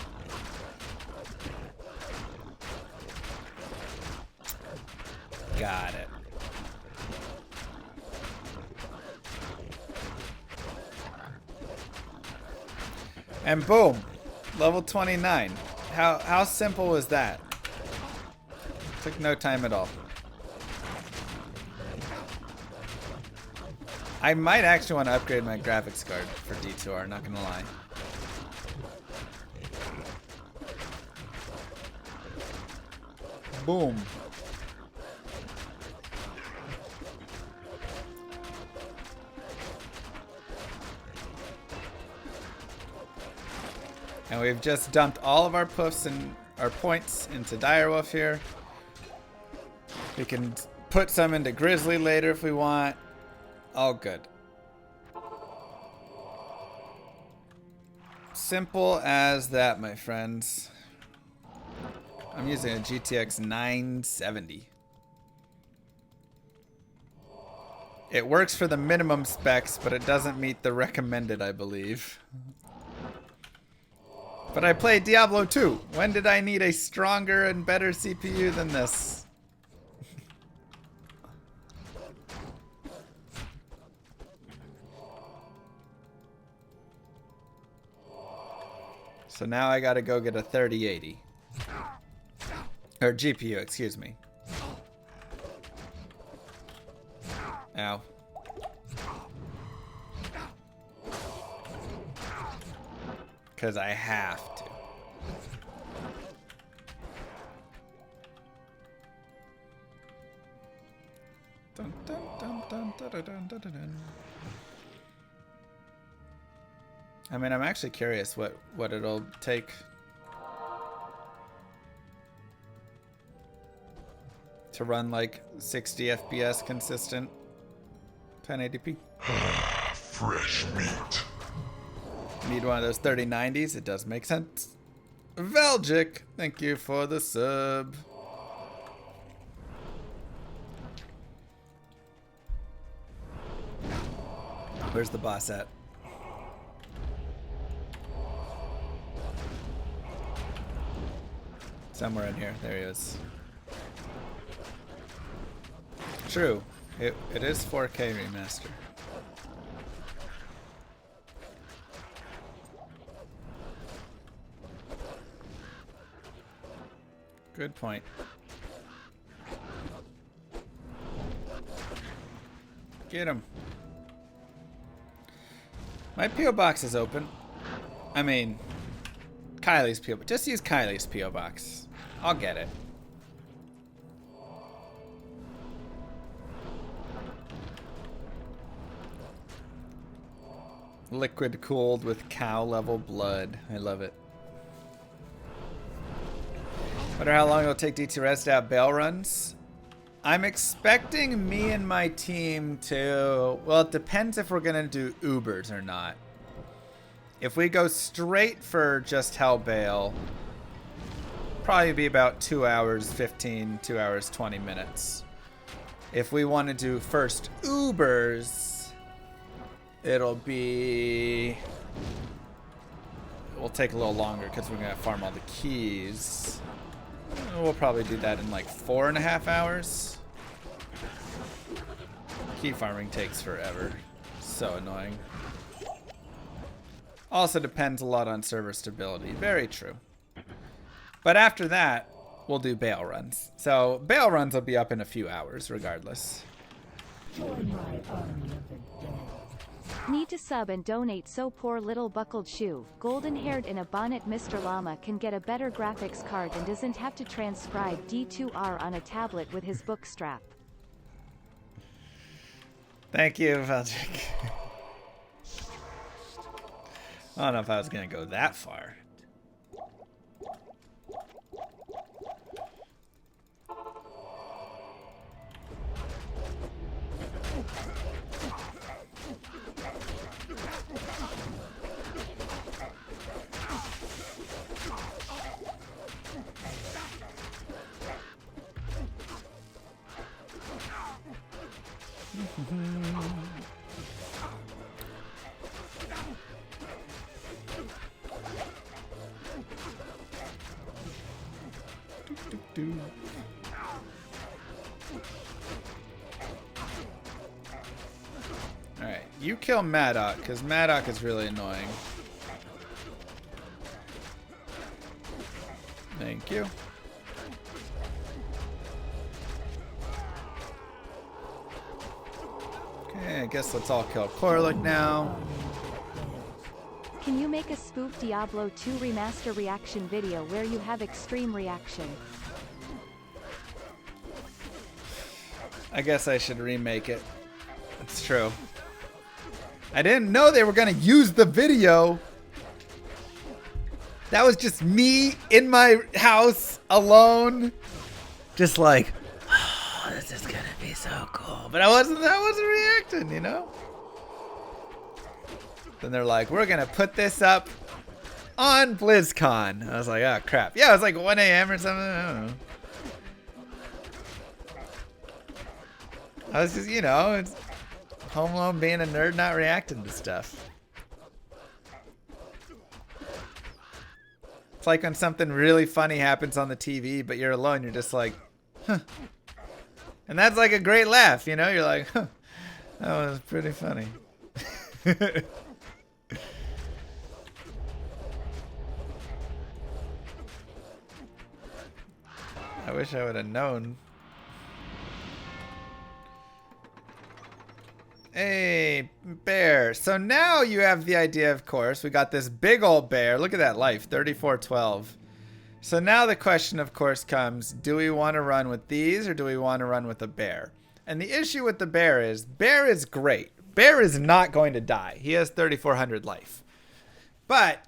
Speaker 1: Got it. And boom, level 29. How simple was that? Took no time at all. I might actually want to upgrade my graphics card for D2R, not gonna lie. Boom. And we've just dumped all of our puffs and our points into Direwolf here. We can put some into Grizzly later if we want. All good. Simple as that, my friends. I'm using a GTX 970. It works for the minimum specs, but it doesn't meet the recommended, I believe. But I played Diablo 2. When did I need a stronger and better CPU than this? So now I gotta go get a 3080. Or GPU, excuse me. Ow. Because I have to. Dun, dun, dun, dun, dun, dun, dun, dun, dun. I mean, I'm actually curious what it'll take. To run like 60 FPS consistent 1080p.
Speaker 3: Fresh meat.
Speaker 1: Need one of those 3090s. It does make sense. Velgic, thank you for the sub. Where's the boss at? Somewhere in here. There he is. True. It is 4K remaster. Good point. Get him. My P.O. box is open. I mean, Kylie's P.O. Just use Kylie's P.O. box. I'll get it. Liquid cooled with cow level blood. I love it. Wonder how long it'll take D2 rest out bail runs. I'm expecting me and my team to... Well, it depends if we're going to do Ubers or not. If we go straight for just Hell Bail, probably be about 2 hours 15, 2 hours 20 minutes. If we want to do first Ubers, it'll be... We'll take a little longer because we're going to farm all the keys. We'll probably do that in like 4.5 hours. Key farming takes forever. So annoying. Also depends a lot on server stability. Very true. But after that, we'll do bail runs. So bail runs will be up in a few hours regardless.
Speaker 4: Join my army of the dead.
Speaker 2: Need to sub and donate so poor little buckled shoe, golden-haired in a bonnet Mr. Llama can get a better graphics card and doesn't have to transcribe D2R on a tablet with his book strap.
Speaker 1: Thank you, Veldrick. I don't know if I was going to go that far. Alright, you kill Maddock, because Maddock is really annoying. Thank you. Okay, I guess let's all kill Korlik now.
Speaker 2: Can you make a spoof Diablo 2 remaster reaction video where you have extreme reaction?
Speaker 1: I guess I should remake it. It's true. I didn't know they were gonna use the video. That was just me in my house alone. Just like, oh, this is gonna be so cool. But I wasn't reacting, you know? Then they're like, we're gonna put this up on BlizzCon. I was like, oh crap. Yeah, it was like 1 a.m. or something. I don't know. I was just, you know, it's Home Alone being a nerd, not reacting to stuff. It's like when something really funny happens on the TV, but you're alone, you're just like, huh. And that's like a great laugh, you know? You're like, huh, that was pretty funny. I wish I would have known. Hey, bear. So now you have the idea, of course. We got this big old bear. Look at that life, 3412. So now the question, of course, comes, do we want to run with these or do we want to run with a bear? And the issue with the bear is great. Bear is not going to die. He has 3400 life. But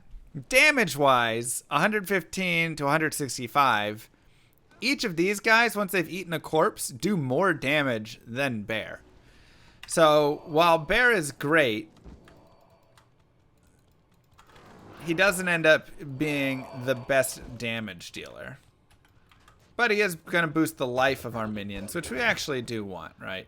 Speaker 1: damage-wise, 115 to 165, each of these guys, once they've eaten a corpse, do more damage than bear. So, while bear is great, he doesn't end up being the best damage dealer. But he is going to boost the life of our minions, which we actually do want, right?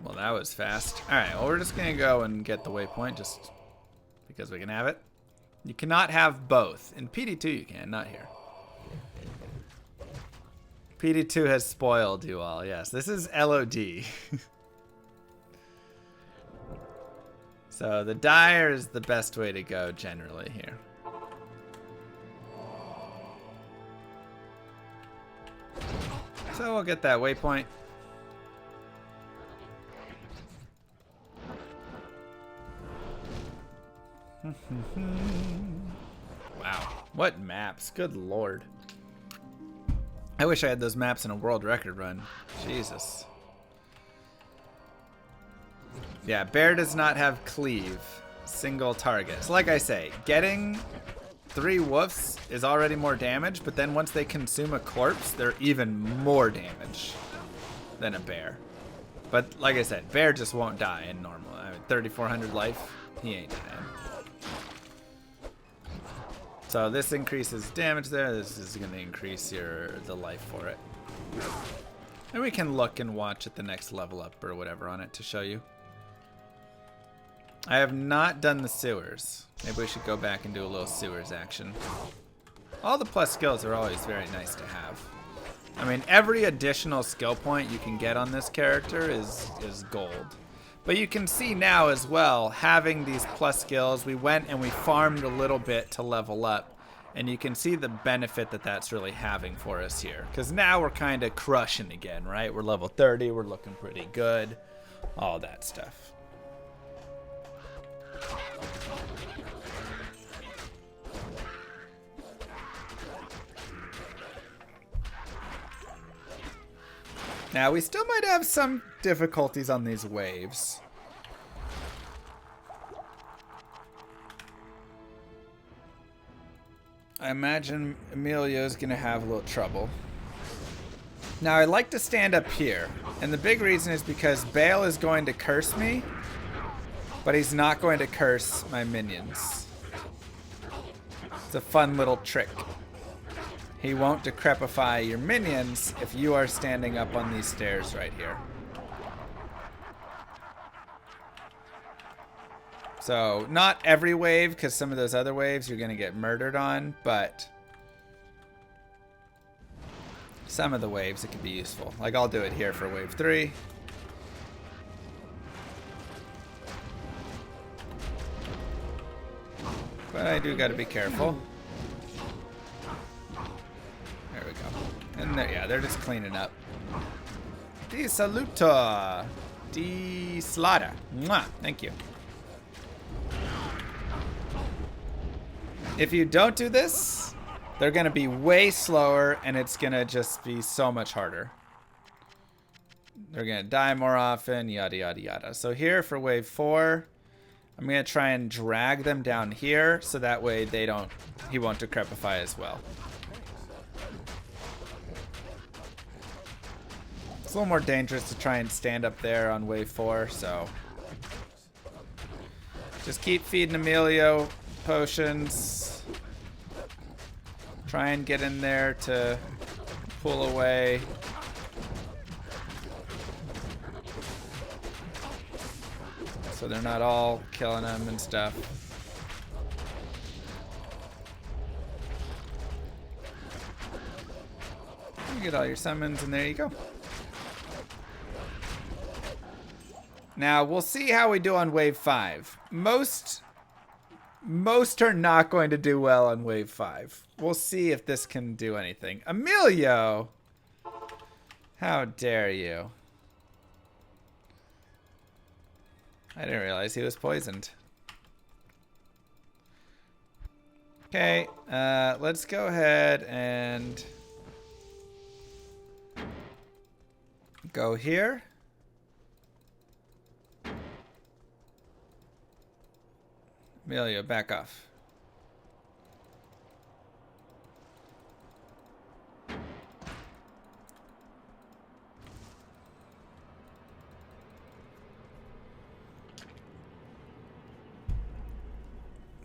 Speaker 1: Well, that was fast. Alright, well, we're just going to go and get the waypoint just because we can have it. You cannot have both. In PD2 you can, not here. PD2 has spoiled you all, yes. This is LOD. So the Dire is the best way to go generally here. So we'll get that waypoint. Wow, what maps? Good lord. I wish I had those maps in a world record run. Jesus. Yeah, bear does not have cleave. Single target. So like I say, getting 3 woofs is already more damage, but then once they consume a corpse, they're even more damage than a bear. But like I said, bear just won't die in normal. I mean, 3,400 life, he ain't dying. So this increases damage there. This is going to increase the life for it. And we can look and watch at the next level up or whatever on it to show you. I have not done the sewers. Maybe we should go back and do a little sewers action. All the plus skills are always very nice to have. I mean, every additional skill point you can get on this character is gold. But you can see now as well, having these plus skills, we went and we farmed a little bit to level up. And you can see the benefit that that's really having for us here. Because now we're kind of crushing again, right? We're level 30. We're looking pretty good. All that stuff. Now, we still might have some difficulties on these waves. I imagine Emilio's going to have a little trouble. Now, I like to stand up here. And the big reason is because Bale is going to curse me. But he's not going to curse my minions. It's a fun little trick. He won't decrepify your minions if you are standing up on these stairs right here. So, not every wave, because some of those other waves you're going to get murdered on, but some of the waves it can be useful. Like, I'll do it here for wave 3. But I do got to be careful. There we go. And there, yeah, they're just cleaning up. Di saluto. Di slaughter. Mwah. Thank you. If you don't do this, they're going to be way slower, and it's going to just be so much harder. They're going to die more often, yada, yada, yada. So here for wave 4, I'm going to try and drag them down here, so that way he won't decrepify as well. It's a little more dangerous to try and stand up there on wave 4, so just keep feeding Emilio potions. Try and get in there to pull away. So they're not all killing them and stuff. You get all your summons and there you go. Now we'll see how we do on wave 5. Most are not going to do well on wave 5. We'll see if this can do anything. Emilio! How dare you? I didn't realize he was poisoned. Okay, let's go ahead and go here. Emilio, back off.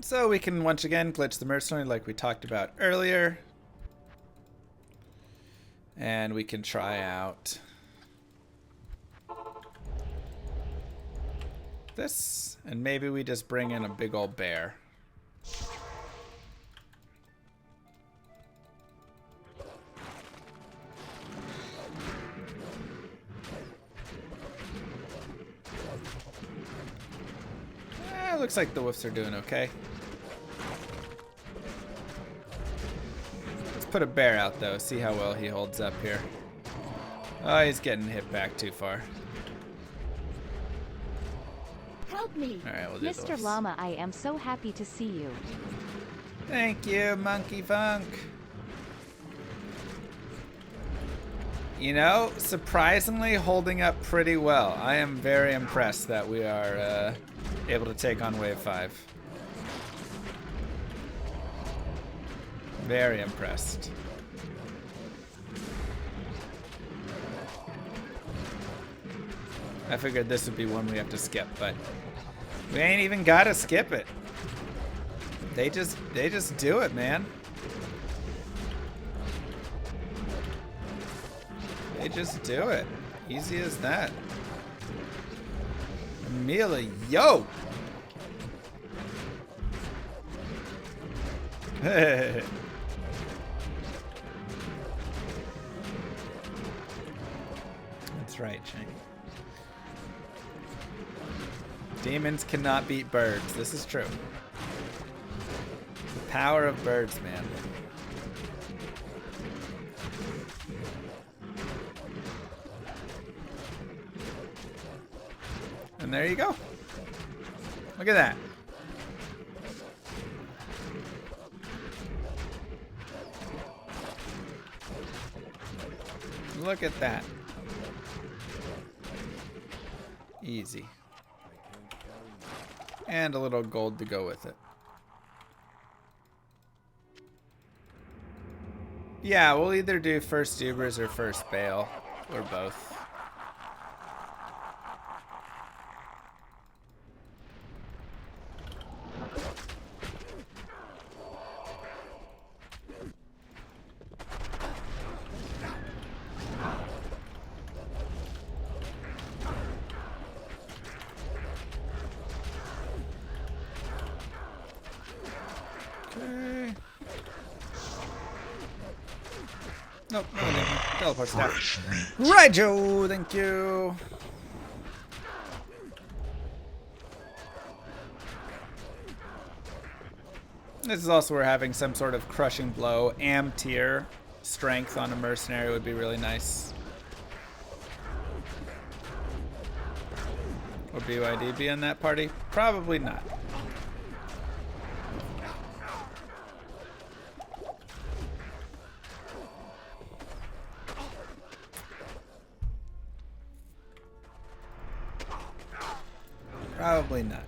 Speaker 1: So we can once again glitch the Mercenary like we talked about earlier. And we can try out this. And maybe we just bring in a big old bear. Looks like the wolves are doing okay. Let's put a bear out though, see how well he holds up here. Oh, he's getting hit back too far.
Speaker 2: Help me!
Speaker 1: All right, we'll do
Speaker 2: Mr.
Speaker 1: those.
Speaker 2: Llama, I am so happy to see you.
Speaker 1: Thank you, Monkey Funk. You know, surprisingly holding up pretty well. I am very impressed that we are able to take on wave 5. Very impressed. I figured this would be one we have to skip, but we ain't even gotta skip it. They just do it, man. They just do it. Easy as that. Emilio! That's right, Chang. Demons cannot beat birds. This is true. The Power of birds, man. And there you go. Look at that. Look at that. Easy. And a little gold to go with it. Yeah, we'll either do first Ubers or first Bale, or both. Okay. Nope, no, I didn't. Teleport staff. Right, Joe, thank you. This is also where having some sort of crushing blow, am tier strength on a mercenary would be really nice. Would BYD be in that party? Probably not. Probably not.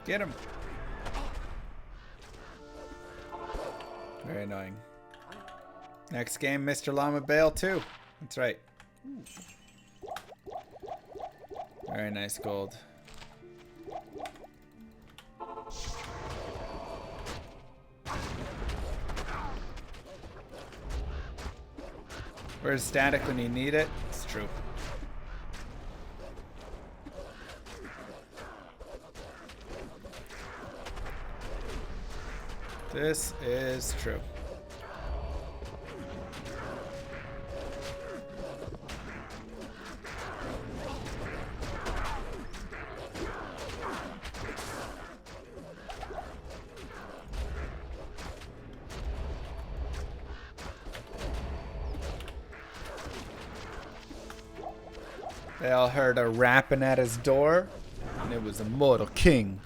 Speaker 1: Get him. Very annoying. Next game, Mr. Llama Bale 2. That's right. Very nice gold. Where's static when you need it? It's true. This is true. They all heard a rapping at his door, and it was a mortal king.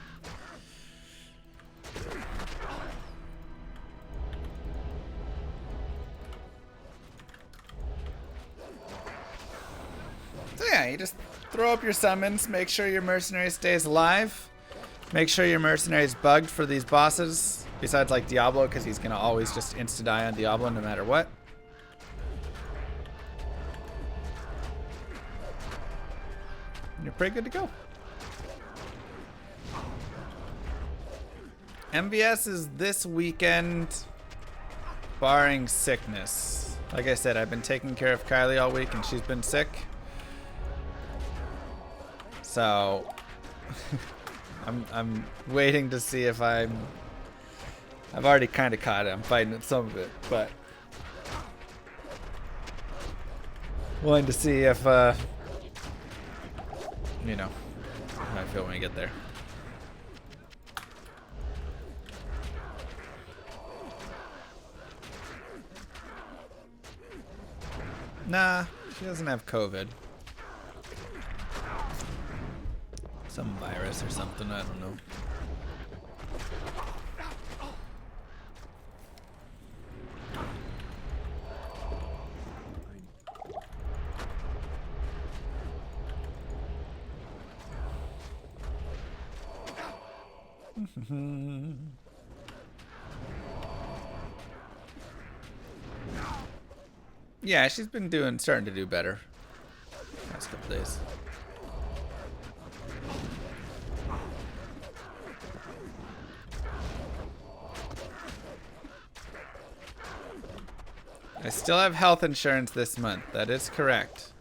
Speaker 1: So yeah, you just throw up your summons, make sure your mercenary stays alive, make sure your mercenary is bugged for these bosses, besides like Diablo, because he's going to always just insta-die on Diablo no matter what. You're pretty good to go. MVS is this weekend, barring sickness. Like I said, I've been taking care of Kylie all week and she's been sick. So I'm waiting to see if I've already kind of caught it. I'm fighting with some of it, but wanting to see if you know, how I feel when we get there. Nah, she doesn't have COVID. Some virus or something, I don't know. Yeah, she's been starting to do better last couple days. I still have health insurance this month. That is correct.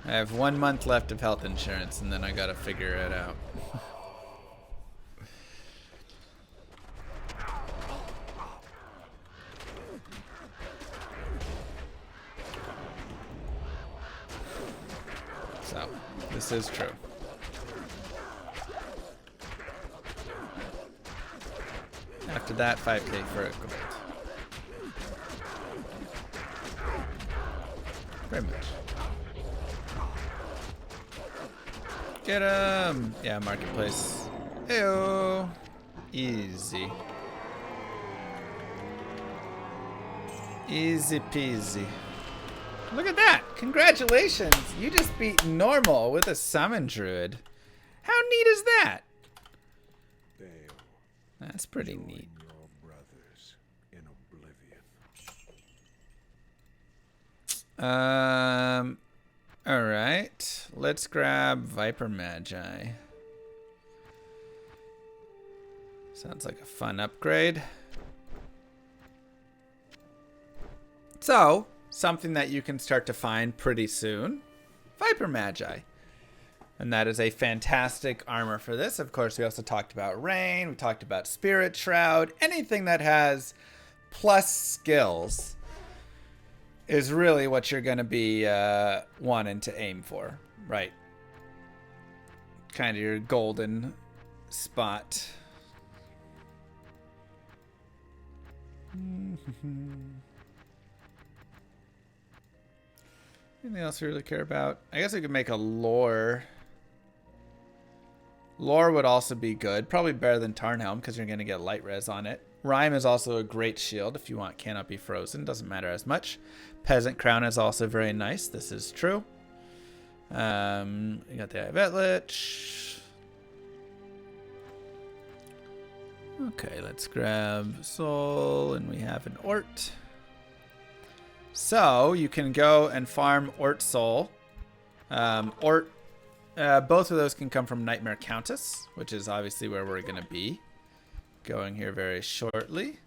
Speaker 1: I have 1 month left of health insurance, and then I gotta figure it out. This is true. After that, 5k for a gold. Very much. Get him! Yeah, marketplace. Heyo! Easy. Easy peasy. Look at that! Congratulations! You just beat normal with a summon druid. How neat is that? That's pretty neat.
Speaker 3: Your brothers in oblivion.
Speaker 1: Alright. Let's grab Viper Magi. Sounds like a fun upgrade. So, something that you can start to find pretty soon. Viper Magi. And that is a fantastic armor for this. Of course, we also talked about Rain. We talked about Spirit Shroud. Anything that has plus skills is really what you're going to be wanting to aim for. Right. Kind of your golden spot. Anything else we really care about? I guess we could make a lore. Lore would also be good. Probably better than Tarnhelm because you're going to get light res on it. Rhyme is also a great shield if you want Cannot Be Frozen. Doesn't matter as much. Peasant Crown is also very nice. This is true. You got the Eye of Etlich. Okay, let's grab Soul, and we have an Ort. So you can go and farm Ort Soul. Ort. Both of those can come from Nightmare Countess, which is obviously where we're going to be going here very shortly.